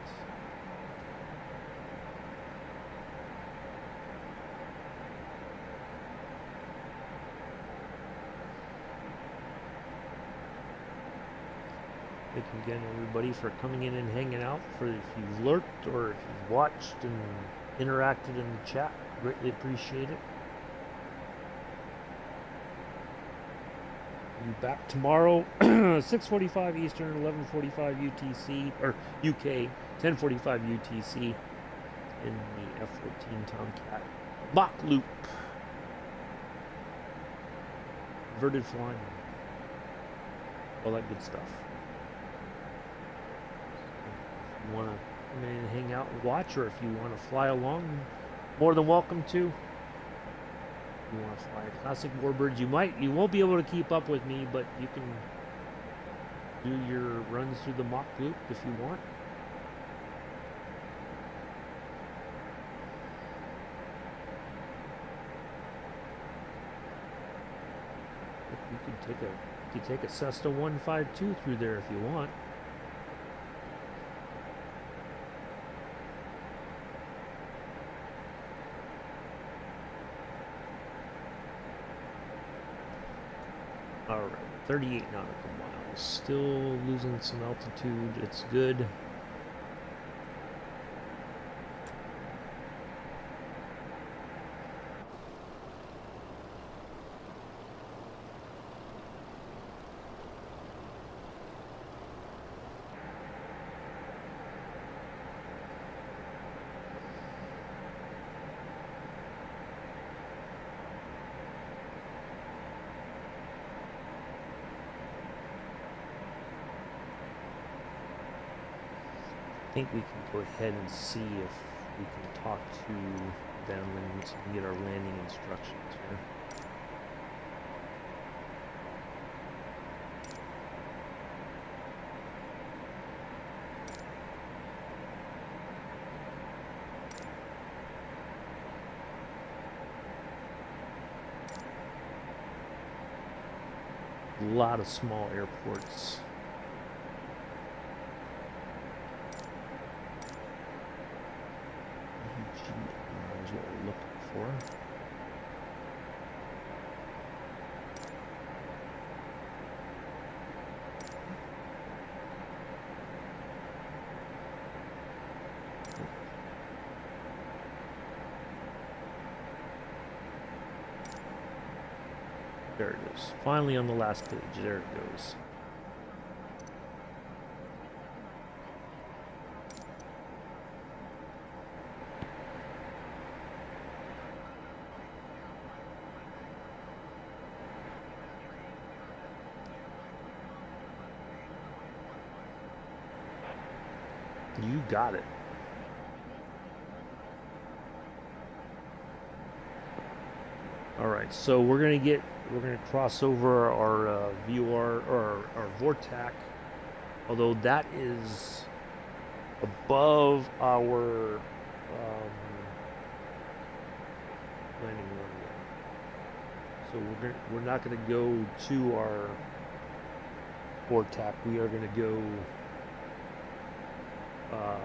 [SPEAKER 1] Thank you again, everybody, for coming in and hanging out. For if you've lurked or if you've watched and interacted in the chat, greatly appreciate it. We'll be back tomorrow, 6:45 Eastern, 11:45 UTC or UK, 10:45 UTC in the F-14 Tomcat Mach Loop, inverted flying, all that good stuff. you want to come in and hang out and watch, or if you want to fly along, more than welcome to. If you want to fly a classic warbird, you won't be able to keep up with me, but you can do your runs through the mock loop if you want. You could take a Cessna 152 through there if you want. Alright, 38 nautical miles. Still losing some altitude. It's good. I think we can go ahead and see if we can talk to them and so we can get our landing instructions here. A lot of small airports. Is what we're looking for. There it is. Finally on the last page. There it goes. You got it. Alright, so we're gonna cross over our VR or our Vortac, although that is above our landing runway. So we're not gonna go to our Vortac. We are gonna go. We're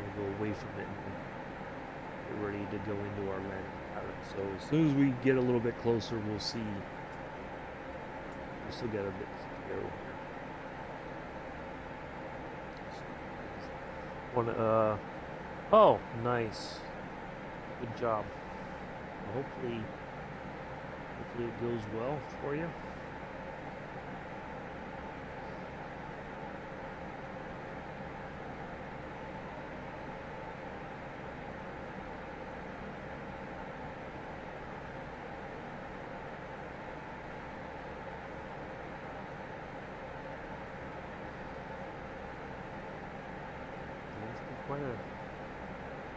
[SPEAKER 1] going to go away from it and get ready to go into our landing pattern. So as soon as we get a little bit closer, we'll see. We still got a bit to go. Oh, nice. Good job. Well, hopefully it goes well for you.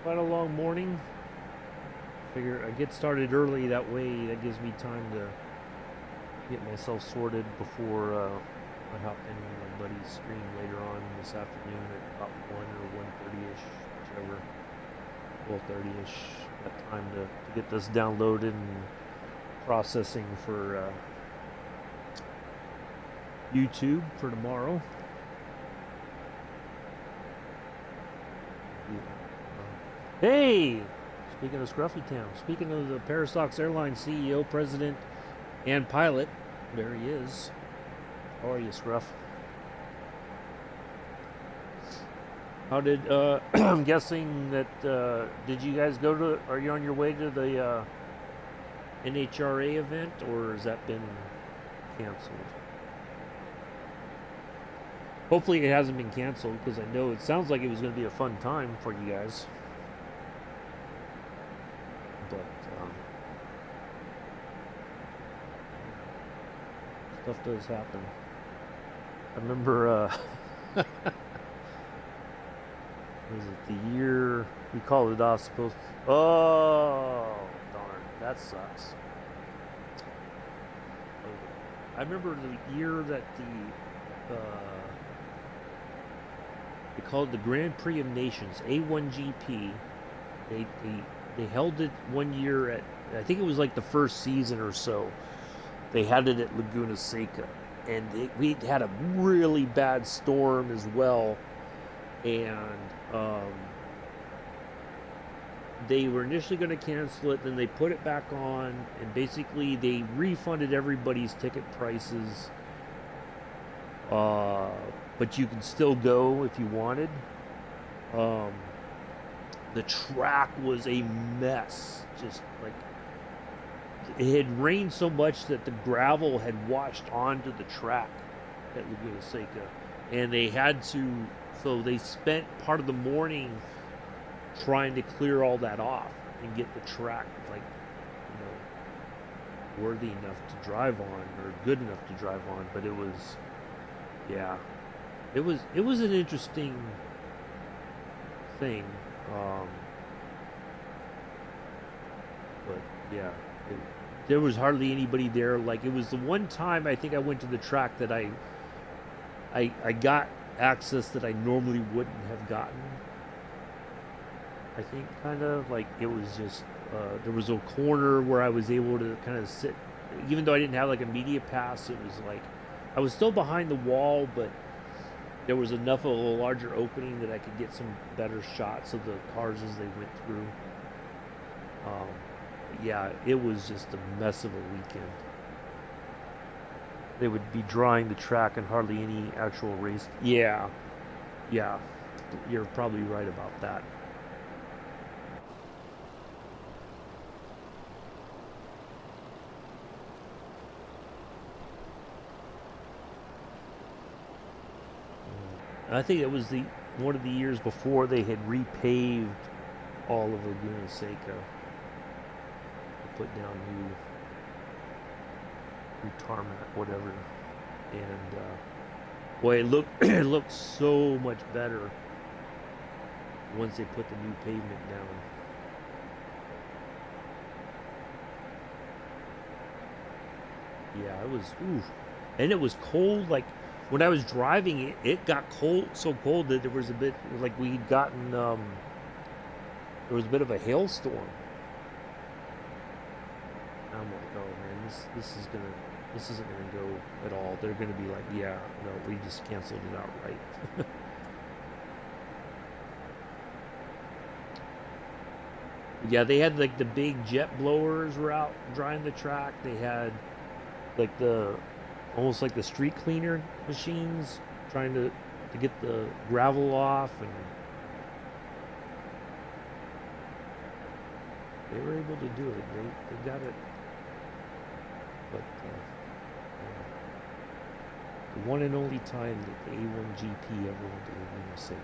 [SPEAKER 1] Quite a long morning. Figure I get started early, that way that gives me time to get myself sorted before I hop in my buddy's stream later on this afternoon at about 1 or 1:30ish, whichever, 12:30ish. Got time to get this downloaded and processing for YouTube for tomorrow. Hey! Speaking of Scruffy Town, speaking of the Parasox Airlines CEO, president, and pilot, there he is. How are you, Scruff? How did, I'm guessing that, did you guys go to, are you on your way to the NHRA event, or has that been canceled? Hopefully it hasn't been canceled, because I know it sounds like it was going to be a fun time for you guys. But stuff does happen. I remember Was it the year we called it off? Supposed to, oh, darn, that sucks. I remember the year that they called it the Grand Prix of Nations, A1GP. They they held it one year at, I think it was like the first season or so. They had it at Laguna Seca, and we had a really bad storm as well, and they were initially going to cancel it, then they put it back on, and basically they refunded everybody's ticket prices, but you can still go if you wanted. The track was a mess, just like it had rained so much that the gravel had washed onto the track at Laguna Seca, and they had to, so they spent part of the morning trying to clear all that off and get the track, like, worthy enough to drive on, or good enough to drive on. But it was, yeah, it was an interesting thing, but yeah, there was hardly anybody there. Like, it was the one time I think I went to the track that I got access that I normally wouldn't have gotten. I think kind of like it was just there was a corner where I was able to kind of sit, even though I didn't have like a media pass. It was like I was still behind the wall, but there was enough of a larger opening that I could get some better shots of the cars as they went through. Yeah, it was just a mess of a weekend. They would be drawing the track and hardly any actual race. Yeah, you're probably right about that. I think it was the one of the years before they had repaved all of Laguna Seca, put down new tarmac, whatever, and boy, it looked so much better once they put the new pavement down. Yeah, it was, ooh, and it was cold. Like when I was driving, it got cold, so cold that there was a bit like we'd gotten there was a bit of a hailstorm. I'm like, oh man, this isn't gonna go at all. They're gonna be like, yeah, no, we just canceled it outright. Yeah, they had like the big jet blowers were out drying the track. They had like the almost like the street cleaner machines trying to get the gravel off, and they were able to do it. They got it, but the one and only time that the A1GP ever went to Laguna Seca.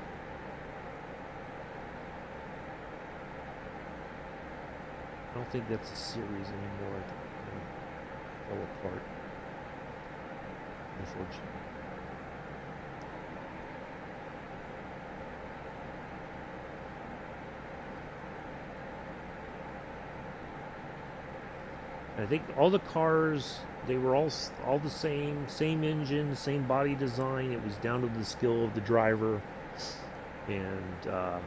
[SPEAKER 1] I don't think that's a series anymore. I think it kind of fell apart, unfortunately. I think all the cars, they were all the same engine, same body design. It was down to the skill of the driver, and the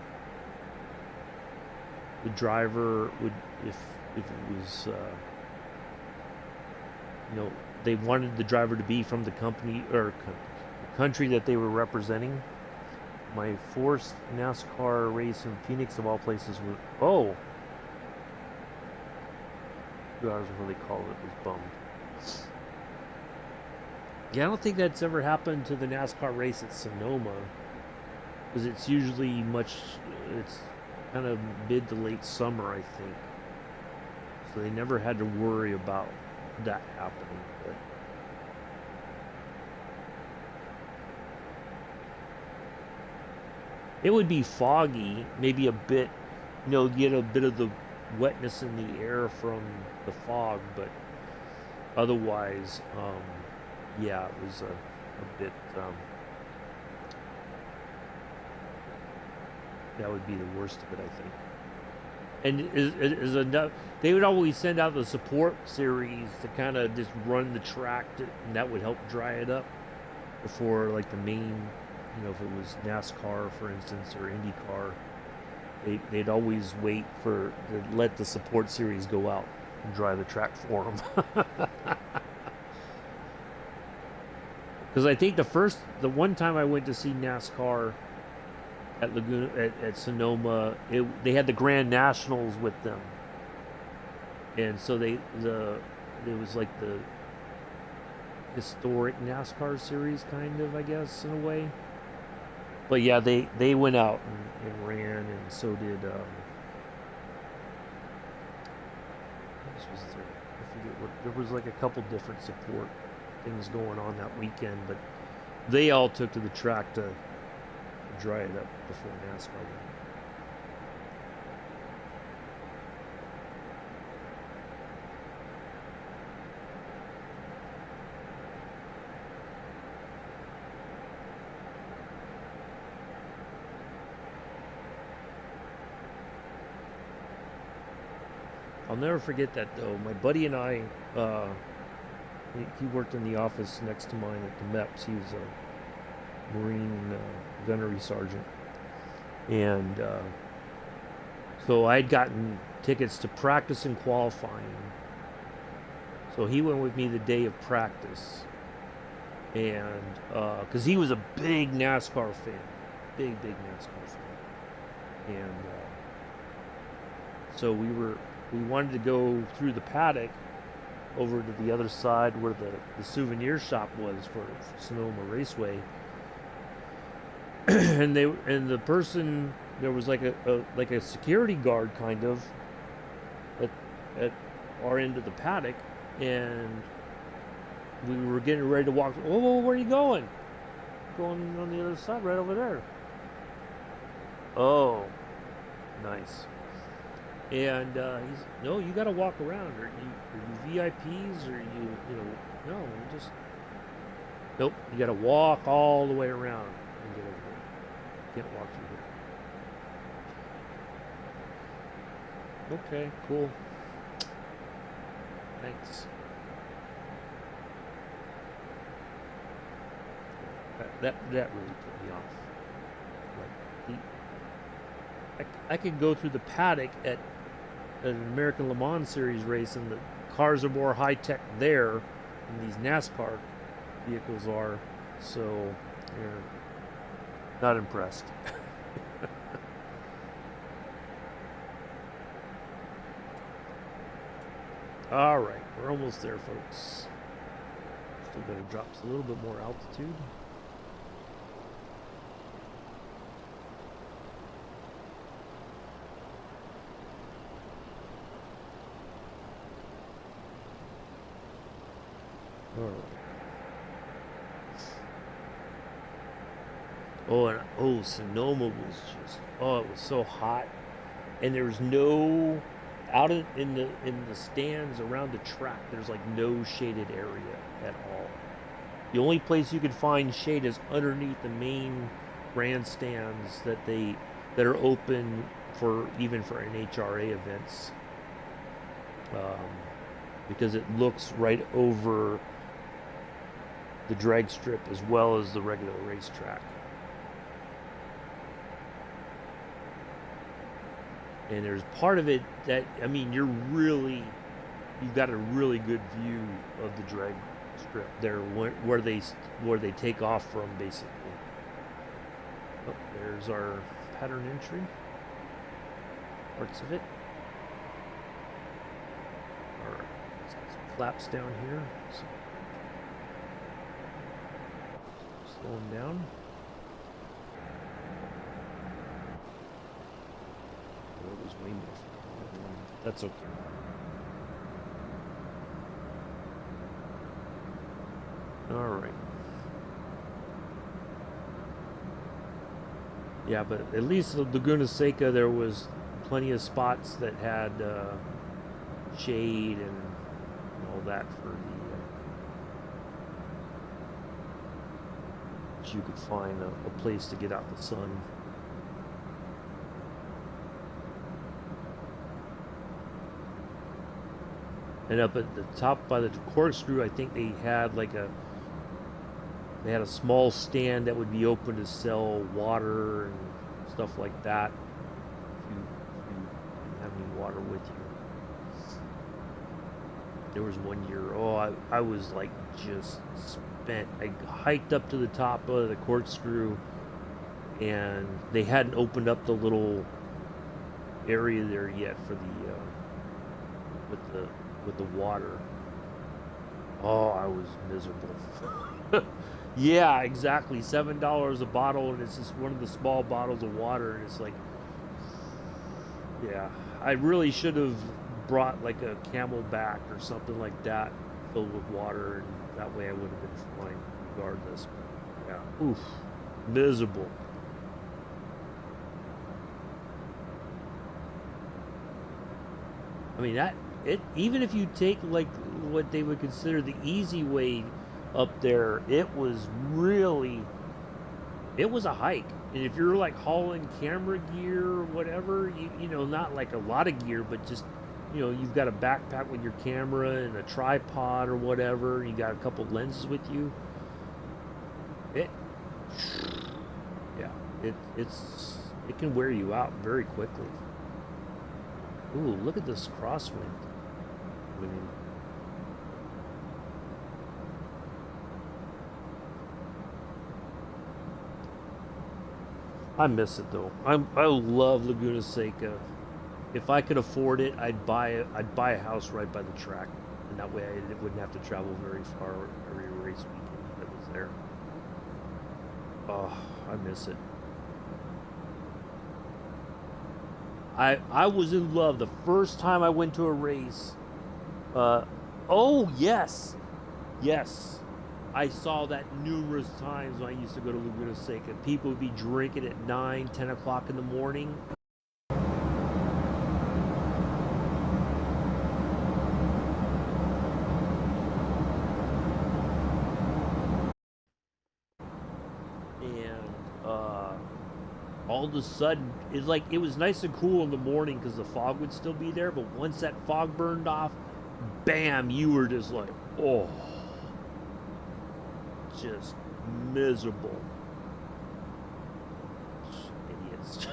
[SPEAKER 1] driver would, if it was, they wanted the driver to be from the company or country that they were representing. My first NASCAR race in Phoenix, of all places, was 2 hours before they called it, was bummed. Yeah, I don't think that's ever happened to the NASCAR race at Sonoma, because it's usually it's kind of mid to late summer, I think. So they never had to worry about that happening. But it would be foggy, maybe a bit, get a bit of the wetness in the air from the fog, but otherwise, yeah, it was a bit That would be the worst of it, I think. And is enough. They would always send out the support series to kind of just run the track, and that would help dry it up before, like, the main, if it was NASCAR, for instance, or IndyCar, they'd always wait to let the support series go out and dry the track for them. Because I think the one time I went to see NASCAR at Laguna, at Sonoma, they had the Grand Nationals with them, and so it was like the historic NASCAR series, kind of, I guess, in a way. But yeah, they went out and ran, and so did what was there? I forget what. There was like a couple different support things going on that weekend, but they all took to the track to dry it up before NASCAR went. I'll never forget that, though. My buddy and I, he worked in the office next to mine at the MEPS. He was a Marine gunnery sergeant. And so I'd gotten tickets to practice and qualifying. So he went with me the day of practice. And because he was a big NASCAR fan. Big NASCAR fan. And so we wanted to go through the paddock over to the other side where the souvenir shop was for Sonoma Raceway. and the person, there was like a security guard, kind of, at our end of the paddock, and we were getting ready to walk. Oh, where are you going? Going on the other side, right over there. Oh, nice. And he's, no, you got to walk around. Are you VIPs, or no, you just, nope. You got to walk all the way around and get over there. You can't walk through here. Okay, cool. Thanks. That really put me off. Like, I could go through the paddock at an American Le Mans Series race, and the cars are more high-tech there than these NASCAR vehicles are, so you're not impressed. All right, we're almost there, folks. Still got to drop a little bit more altitude. Sonoma was just, it was so hot, and there's no, out in the stands around the track, there's like no shaded area at all. The only place you can find shade is underneath the main grandstands that are open for NHRA events, because it looks right over the drag strip as well as the regular racetrack. And there's part of it that, you've got a really good view of the drag strip there, where they take off from, basically. Oh, there's our pattern entry, parts of it. All right, let's get some flaps down here. So, slow them down. It was way more. That's okay. All right. Yeah, but at least at Laguna Seca there was plenty of spots that had shade and all that for that you could find a place to get out the sun. And up at the top by the corkscrew, I think they had a small stand that would be open to sell water and stuff like that. If you didn't have any water with you. There was one year, I was like just spent. I hiked up to the top of the corkscrew, and they hadn't opened up the little area there yet for with the water. Oh, I was miserable. Yeah, exactly. $7 a bottle, and it's just one of the small bottles of water, and it's like, yeah, I really should have brought like a Camelback or something like that filled with water, and that way I would have been fine regardless. Yeah, oof, miserable. I mean that it even if you take like what they would consider the easy way up there, it was a hike. And if you're like hauling camera gear or whatever, you know, not like a lot of gear, but just, you know, you've got a backpack with your camera and a tripod or whatever, you got a couple lenses with you. It yeah, it can wear you out very quickly. Ooh, look at this crosswind. I mean, I miss it though. I love Laguna Seca. If I could afford it, I'd buy a house right by the track, and that way I wouldn't have to travel very far every race weekend that was there. Oh, I miss it. I was in love the first time I went to a race. Uh, oh yes, yes. I saw that numerous times when I used to go to Laguna Seca. People would be drinking at 9, 10 o'clock in the morning. And all of a sudden, it's like it was nice and cool in the morning because the fog would still be there. But once that fog burned off, bam, you were just like, oh, just miserable. Idiots.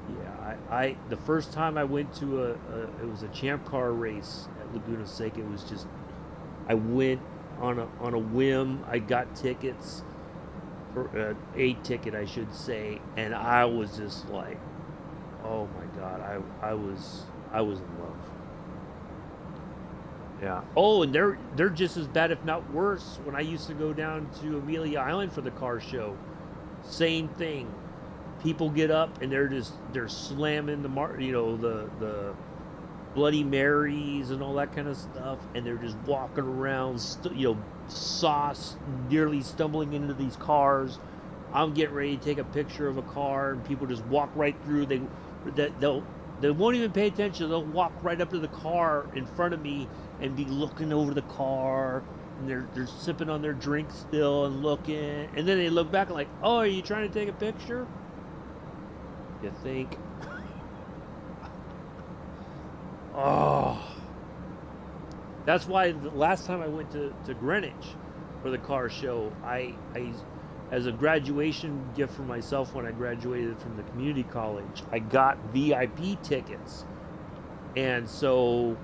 [SPEAKER 1] Yeah, I the first time I went to it was a champ car race at Laguna Seca. It was just I went on a whim. I got tickets for a ticket, I should say, and I was just like, oh my god, I was in love. Yeah. Oh, and they're just as bad, if not worse. When I used to go down to Amelia Island for the car show, same thing. People get up and they're slamming the Bloody Marys and all that kind of stuff, and they're just walking around, sauce, nearly stumbling into these cars. I'm getting ready to take a picture of a car, and people just walk right through. They won't even pay attention. They'll walk right up to the car in front of me and be looking over the car, and they're sipping on their drink still and looking, and then they look back like, oh, are you trying to take a picture? You think? Oh, that's why the last time I went to Greenwich for the car show, I as a graduation gift for myself when I graduated from the community college, I got VIP tickets. And so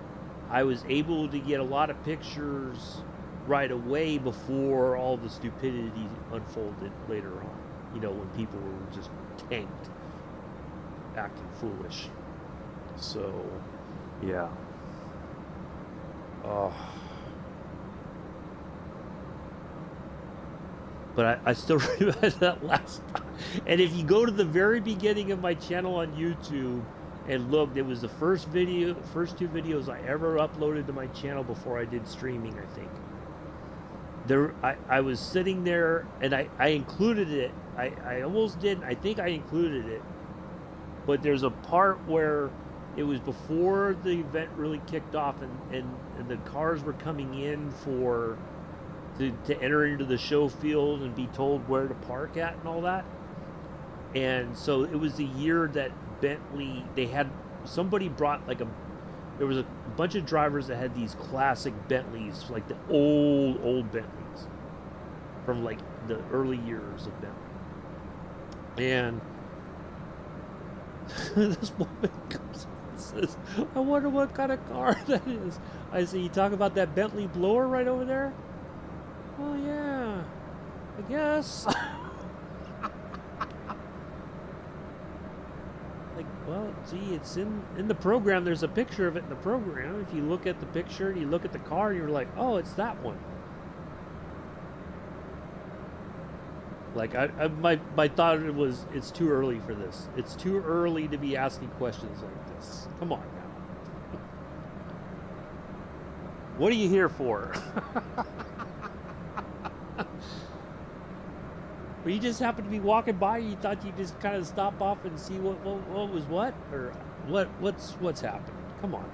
[SPEAKER 1] I was able to get a lot of pictures right away before all the stupidity unfolded later on. You know, when people were just tanked, acting foolish. So, yeah. Oh. But I still remember that last time. And if you go to the very beginning of my channel on YouTube and look, it was the first two videos I ever uploaded to my channel before I did streaming, I think. I was sitting there, and I included it. I almost didn't. I think I included it. But there's a part where it was before the event really kicked off, and the cars were coming in to enter into the show field and be told where to park at and all that. And so it was the year that Bentley, somebody brought like there was a bunch of drivers that had these classic Bentleys, like the old Bentleys from like the early years of Bentley. And this woman comes and says, I wonder what kind of car that is. I say, you talk about that Bentley blower right over there? Oh yeah, I guess. Like, well, gee, it's in the program. There's a picture of it in the program. If you look at the picture and you look at the car, you're like, oh, it's that one. Like, my thought was, it's too early for this. It's too early to be asking questions like this. Come on now. What are you here for? Well, you just happened to be walking by, you thought you'd just kind of stop off and see what was what? Or what's happening? Come on.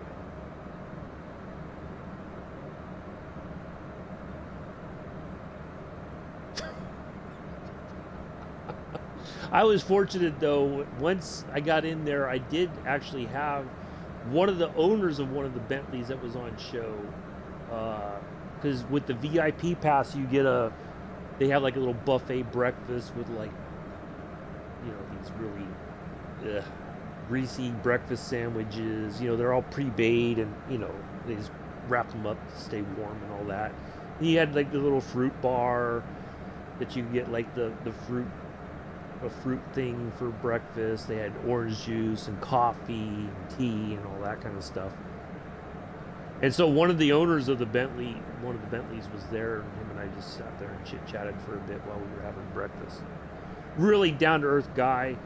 [SPEAKER 1] I was fortunate though, once I got in there, I did actually have one of the owners of one of the Bentleys that was on show. Because with the VIP pass, you get they have like a little buffet breakfast with like, you know, these really greasy breakfast sandwiches. You know, they're all pre-made and, you know, they just wrap them up to stay warm and all that. And you had like the little fruit bar that you get like the fruit thing for breakfast. They had orange juice and coffee and tea and all that kind of stuff. And so one of the owners of one of the Bentleys was there, and him and I just sat there and chit-chatted for a bit while we were having breakfast. Really down-to-earth guy.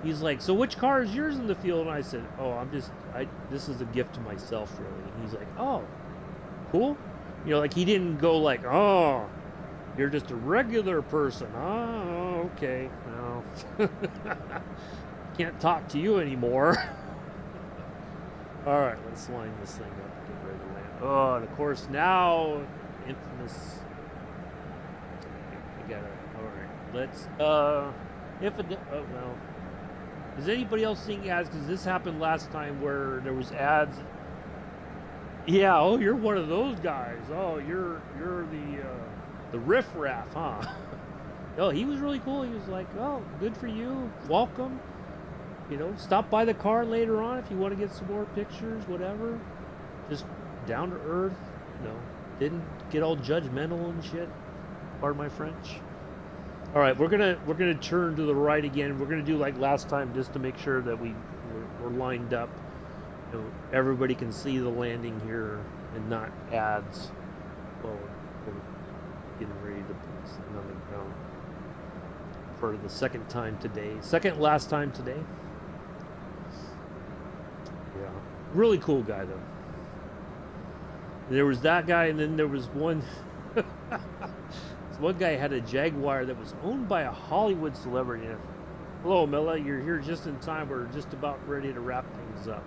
[SPEAKER 1] He's like, so which car is yours in the field? And I said, oh, this is a gift to myself, really. And he's like, oh, cool. You know, like he didn't go like, oh, you're just a regular person. Oh, okay. No. Can't talk to you anymore. All right, let's line this thing up and get ready to land. Oh, and of course now, infamous. I gotta. All right, let's. Well, is anybody else seeing ads? Because this happened last time where there was ads. Yeah. Oh, you're one of those guys. Oh, you're the riffraff, huh? Oh, he was really cool. He was like, oh, good for you. Welcome. You know, stop by the car later on if you want to get some more pictures, whatever. Just down to earth, you know, didn't get all judgmental and shit. Pardon my French. All right, we're gonna turn to the right again. We're gonna do like last time just to make sure that we're lined up. You know, everybody can see the landing here and not ads. Well, we're getting ready to put this on the ground for the second last time today. Yeah, really cool guy though. There was that guy, and then there was one. One guy had a Jaguar that was owned by a Hollywood celebrity. Hello, Milla, you're here just in time. We're just about ready to wrap things up.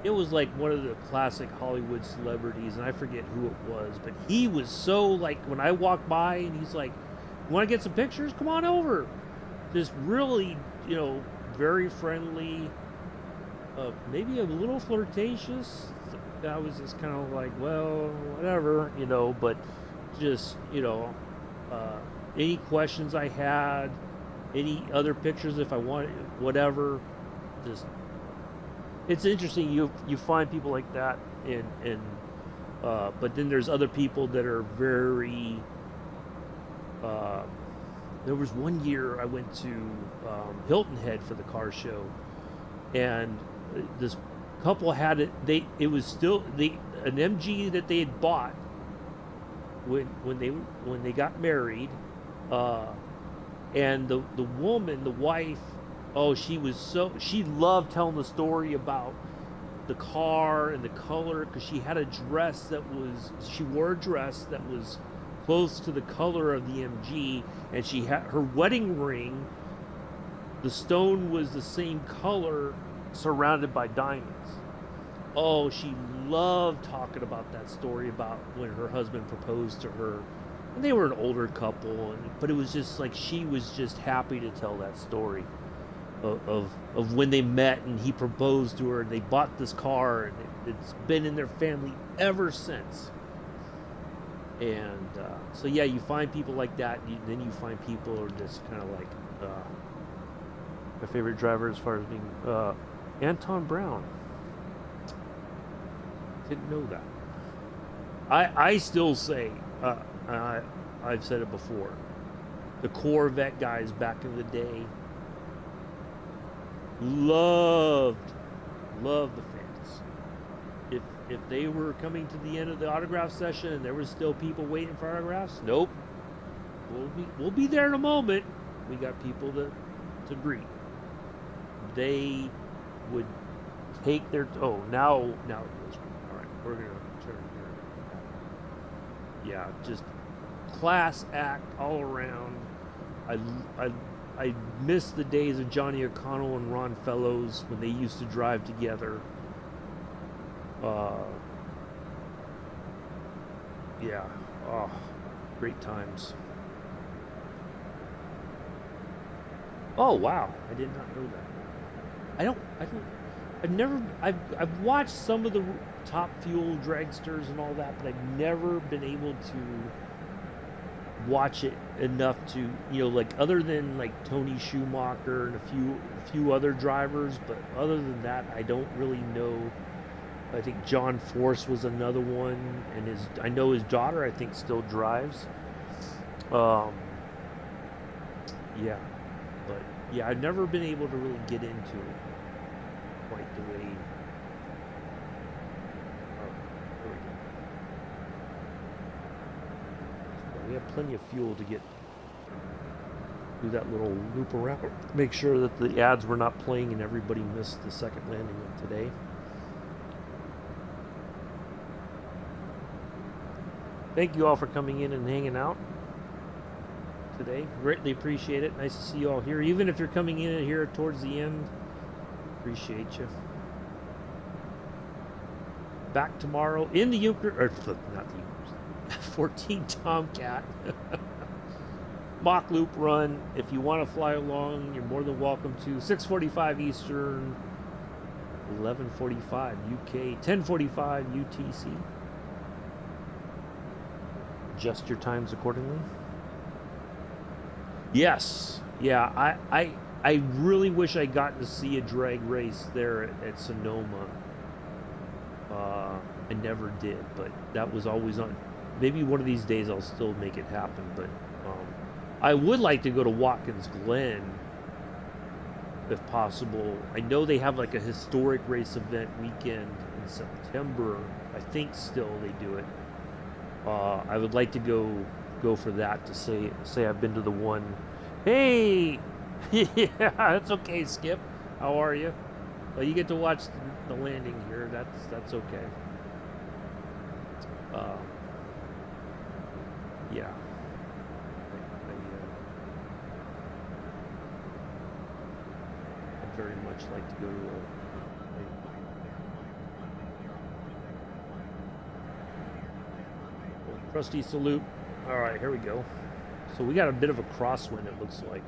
[SPEAKER 1] It was like one of the classic Hollywood celebrities, and I forget who it was, but he was so like, when I walked by and he's like, you want to get some pictures? Come on over. Just really, you know, very friendly, maybe a little flirtatious. I was just kind of like, well, whatever, you know, but just, you know, any questions I had, any other pictures if I wanted, whatever, just, it's interesting, you find people like that, and but then there's other people that are very, there was one year I went to Hilton Head for the car show, and this couple had it, it was still an MG that they had bought when they got married, and the woman, the wife, oh, she loved telling the story about the car and the color, because she wore a dress that was close to the color of the MG, and she had her wedding ring, the stone was the same color, surrounded by diamonds. Oh, she loved talking about that story about when her husband proposed to her. And they were an older couple, but it was just like she was just happy to tell that story. of when they met and he proposed to her and they bought this car and it's been in their family ever since. And so yeah, you find people like that, and then you find people who are just kind of like my favorite driver as far as being Anton Brown. Didn't know that. I still say, I've said it before, the Corvette guys back in the day loved the fans. If they were coming to the end of the autograph session and there was still people waiting for autographs, nope. We'll be there in a moment. We got people to greet. They would take their now it goes. All right, we're gonna turn here. Yeah, just class act all around. I miss the days of Johnny O'Connell and Ron Fellows when they used to drive together. Yeah, oh, great times. Oh wow, I did not know that. I've watched some of the Top Fuel dragsters and all that, but I've never been able to watch it enough to, like, other than like Tony Schumacher and a few other drivers, but other than that, I don't really know. I think John Force was another one, and I know his daughter, I think, still drives. Yeah, but yeah, I've never been able to really get into it quite the way. Oh, there we go. So we have plenty of fuel to get do that little loop around. Make sure that the ads were not playing and everybody missed the second landing of today. Thank you all for coming in and hanging out today. Greatly appreciate it. Nice to see you all here. Even if you're coming in here towards the end, appreciate you. Back tomorrow in the Euchre, or not the Euchre, 14 Tomcat mock loop run. If you want to fly along, you're more than welcome to. 6:45 Eastern, 11:45 UK, 10:45 UTC. Adjust your times accordingly. Yes, yeah. I really wish I got to see a drag race there at Sonoma. I never did, but that was always on. Maybe one of these days I'll still make it happen. But I would like to go to Watkins Glen if possible. I know they have like a historic race event weekend in September. I think still they do it. I would like to go for that to say I've been to the one. Hey, yeah, that's okay, Skip. How are you? Well, you get to watch the landing here. That's okay. Yeah. I'd very much like to go to a trusty salute. All right, here we go. So we got a bit of a crosswind, it looks like.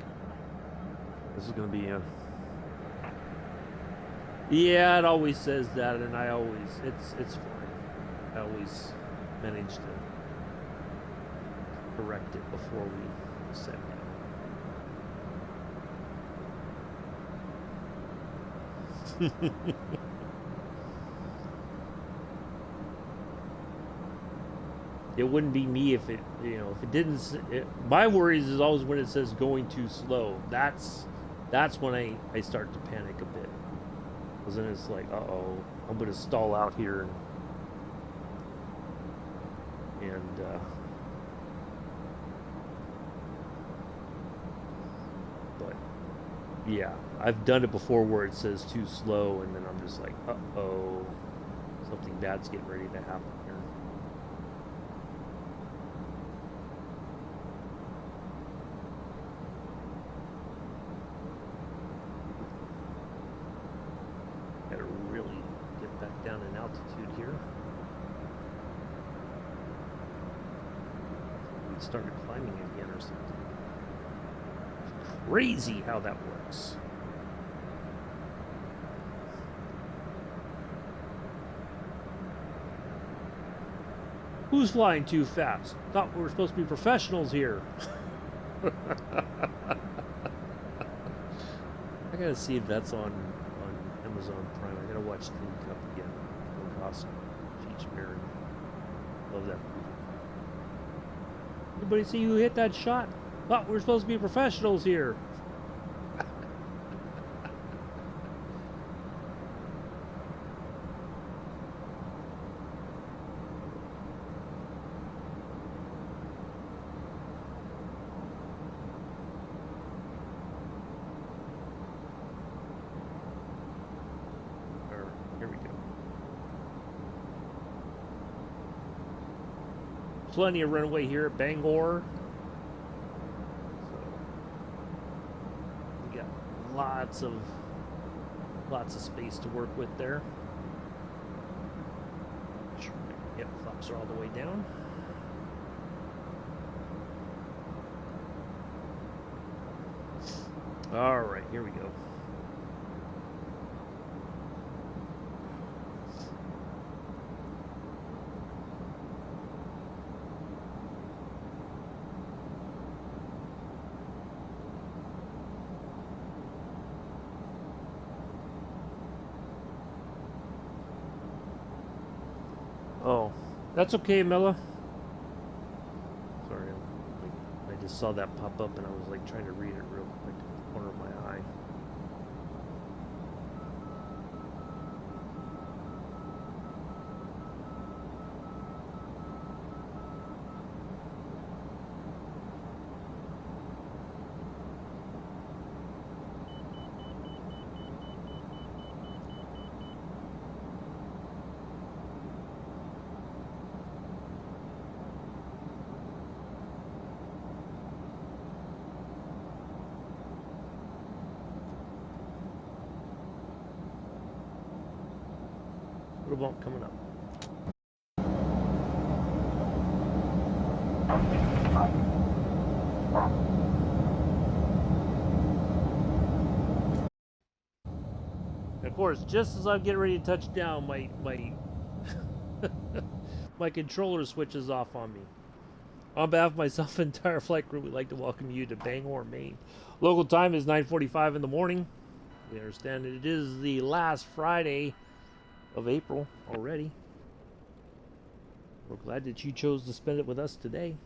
[SPEAKER 1] This is going to be a... Yeah, it always says that, and it's fine. I always manage to correct it before we set down. It wouldn't be me if it didn't. My worries is always when it says going too slow. That's when I start to panic a bit. Because then it's like, uh-oh, I'm going to stall out here. But yeah, I've done it before where it says too slow, and then I'm just like, uh-oh, something bad's getting ready to happen here. Down in altitude here. We started climbing again or something. It's crazy how that works. Who's flying too fast? Thought we were supposed to be professionals here. I gotta see if that's on Amazon Prime. I gotta watch Tin Cup again. Awesome. Cheech Marin. Love that movie. Anybody see who hit that shot? Thought we were supposed to be professionals here. Here we go. Plenty of runway here at Bangor. So we got lots of space to work with there. Yep, flaps are all the way down. All right, here we go. Oh, that's okay, Mella. Sorry, I just saw that pop up and I was like trying to read it real quick in the corner of my eye. Little bump coming up. And of course, just as I'm getting ready to touch down, my my controller switches off on me. On behalf of myself and entire flight crew, we'd like to welcome you to Bangor, Maine. Local time is 9:45 in the morning. We understand that it is the last Friday of April already. We're glad that you chose to spend it with us today.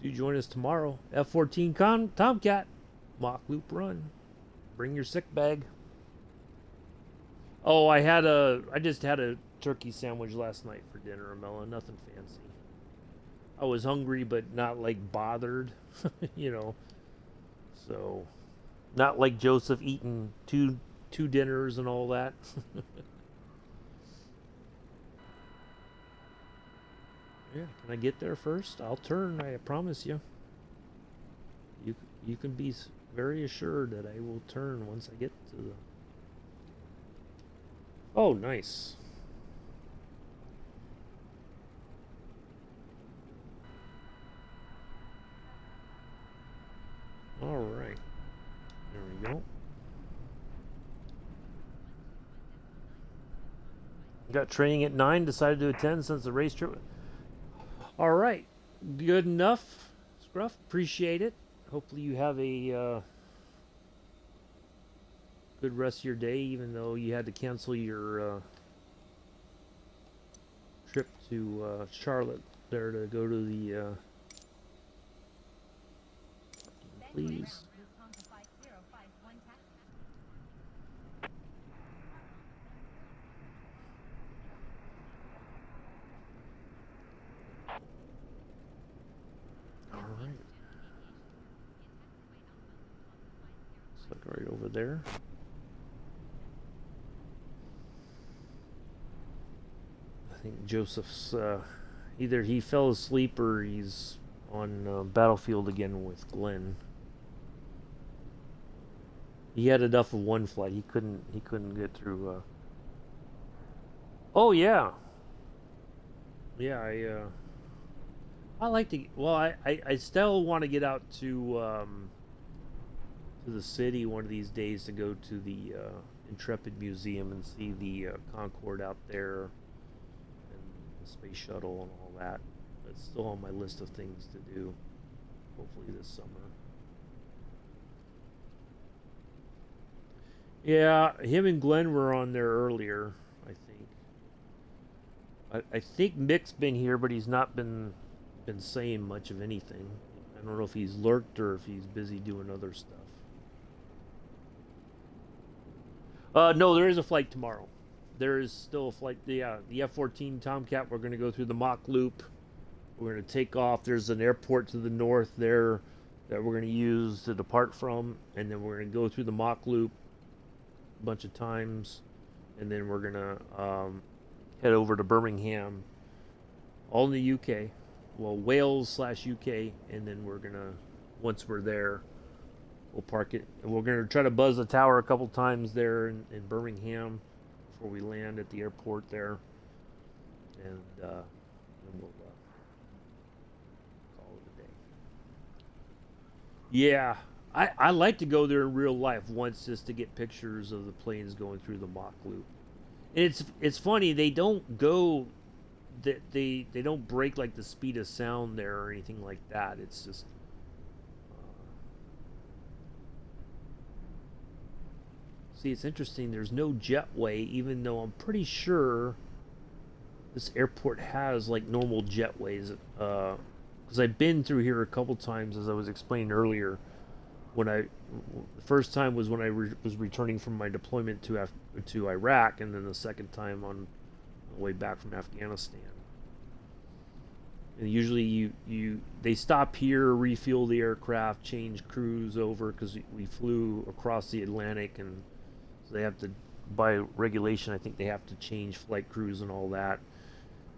[SPEAKER 1] Do join us tomorrow. F-14 Tomcat, mock loop run. Bring your sick bag. Oh, I just had a turkey sandwich last night for dinner, Amela. Nothing fancy. I was hungry, but not like bothered, you know. So, not like Joseph eating two dinners and all that. Yeah, can I get there first? I'll turn, I promise you. You can be very assured that I will turn once I get to the... Oh, nice. All right. There we go. Got training at 9, decided to attend since the race trip. All right. Good enough, Scruff. Appreciate it. Hopefully you have a good rest of your day, even though you had to cancel your trip to Charlotte there to go to the... please. Alright. Let's look right over there. I think Joseph's either he fell asleep or he's on battlefield again with Glenn. He had enough of one flight. He couldn't get through. Oh yeah, yeah. I like to. Well, I still want to get out to the city one of these days to go to the Intrepid Museum and see the Concorde out there. the space shuttle and all that. That's still on my list of things to do, hopefully this summer. Yeah, him and Glenn were on there earlier, I think. I think Mick's been here, but he's not been saying much of anything. I don't know if he's lurked or if he's busy doing other stuff. No, there is a flight tomorrow. There is still a flight. Yeah, the F-14 Tomcat. We're going to go through the Mach Loop. We're going to take off. There's an airport to the north there that we're going to use to depart from, and then we're going to go through the Mach Loop a bunch of times, and then we're going to head over to Birmingham, all in the UK. Well, Wales/UK, and then we're going to, once we're there, we'll park it. And we're going to try to buzz the tower a couple times there in Birmingham before we land at the airport there. And then we'll call it a day. Yeah, I like to go there in real life once just to get pictures of the planes going through the Mach Loop. And it's funny, they don't go, they don't break like the speed of sound there or anything like that. It's just see, it's interesting. There's no jetway, even though I'm pretty sure this airport has like normal jetways. Because I've been through here a couple times, as I was explaining earlier. The first time was when I was returning from my deployment to Iraq, and then the second time on the way back from Afghanistan. And usually they stop here, refuel the aircraft, change crews over, because we flew across the Atlantic, and so they have to, by regulation, I think they have to change flight crews and all that.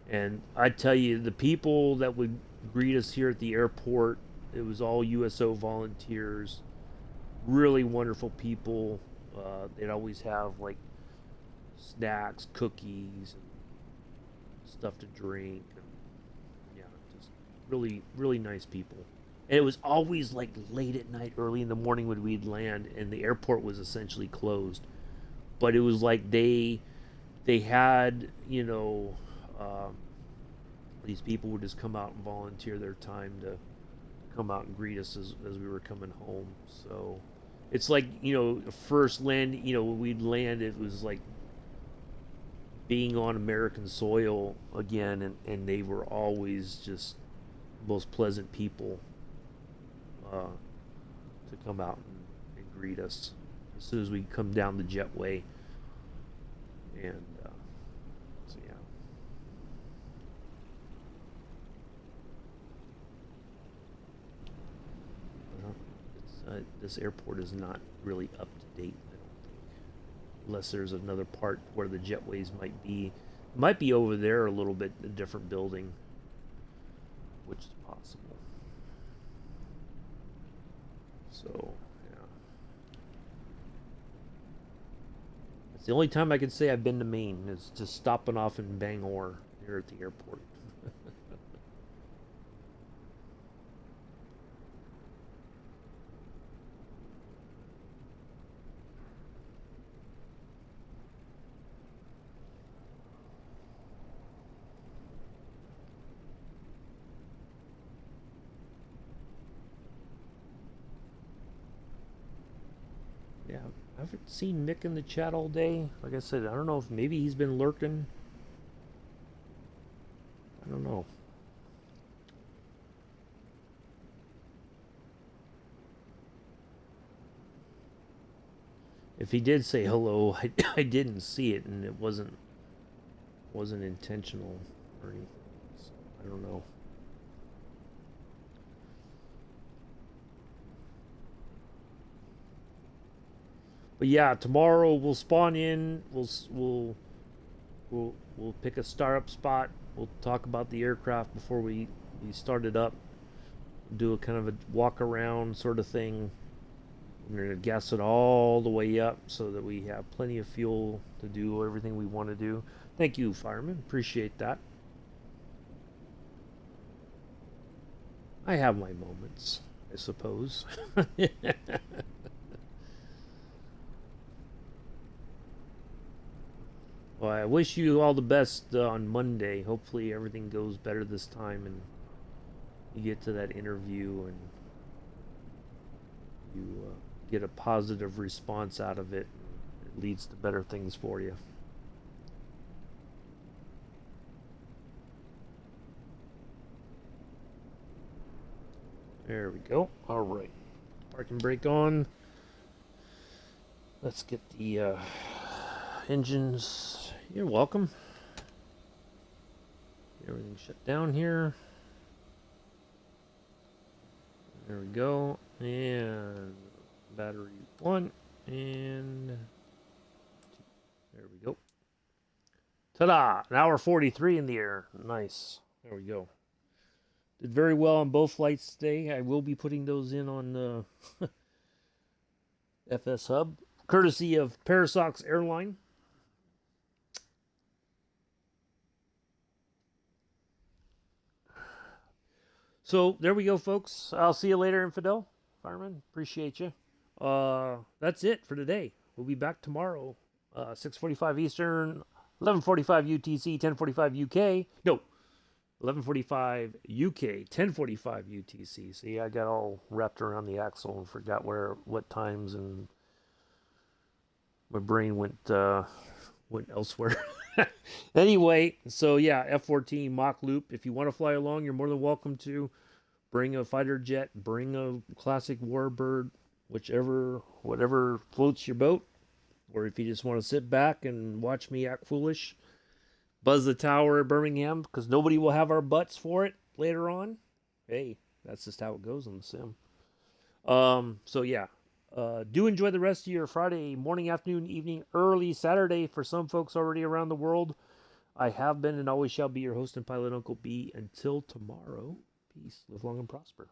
[SPEAKER 1] And I tell you, the people that would greet us here at the airport, it was all USO volunteers, really wonderful people. They'd always have like snacks, cookies, and stuff to drink. And yeah, just really, really nice people. And it was always like late at night, early in the morning when we'd land, and the airport was essentially closed. But it was like they had, these people would just come out and volunteer their time to come out and greet us as we were coming home. So it's like, first land, when we'd land, it was like being on American soil again, and they were always just most pleasant people to come out and greet us as soon as we come down the jetway. And so yeah. This airport is not really up to date, I don't think, unless there's another part where the jetways might be. It might be over there a little bit, a different building, which is possible. So yeah, it's the only time I can say I've been to Maine is just stopping off in Bangor here at the airport. Yeah, I haven't seen Mick in the chat all day. Like I said, I don't know if maybe he's been lurking. I don't know. If he did say hello, I didn't see it, and it wasn't intentional or anything. So I don't know. But yeah, tomorrow we'll spawn in. We'll pick a startup spot. We'll talk about the aircraft before we start it up. Do a kind of a walk around sort of thing. We're gonna gas it all the way up so that we have plenty of fuel to do everything we want to do. Thank you, fireman. Appreciate that. I have my moments, I suppose. Well, I wish you all the best on Monday. Hopefully everything goes better this time and you get to that interview and you get a positive response out of it. It leads to better things for you. There we go. All right. Parking brake on. Let's get the engines. You're welcome. Everything shut down here. There we go. And battery 1 and 2. There we go. Ta-da! An hour 43 in the air. Nice. There we go. Did very well on both flights today. I will be putting those in on the FS Hub, courtesy of Parasox Airline. So there we go, folks. I'll see you later, Infidel. Fireman, appreciate you. That's it for today. We'll be back tomorrow, 6:45 Eastern, 11:45 UTC, 10:45 UK. No, 11:45 UK, 10:45 UTC. See, I got all wrapped around the axle and forgot what times, and my brain went elsewhere. Anyway, so yeah, F-14 mock loop. If you want to fly along, you're more than welcome to. Bring a fighter jet, bring a classic warbird, whatever floats your boat. Or if you just want to sit back and watch me act foolish, buzz the tower at Birmingham, because nobody will have our butts for it later on. Hey, that's just how it goes on the sim. So yeah, do enjoy the rest of your Friday morning, afternoon, evening, early Saturday for some folks already around the world. I have been and always shall be your host and pilot, Uncle B. Until tomorrow, peace, live long and prosper.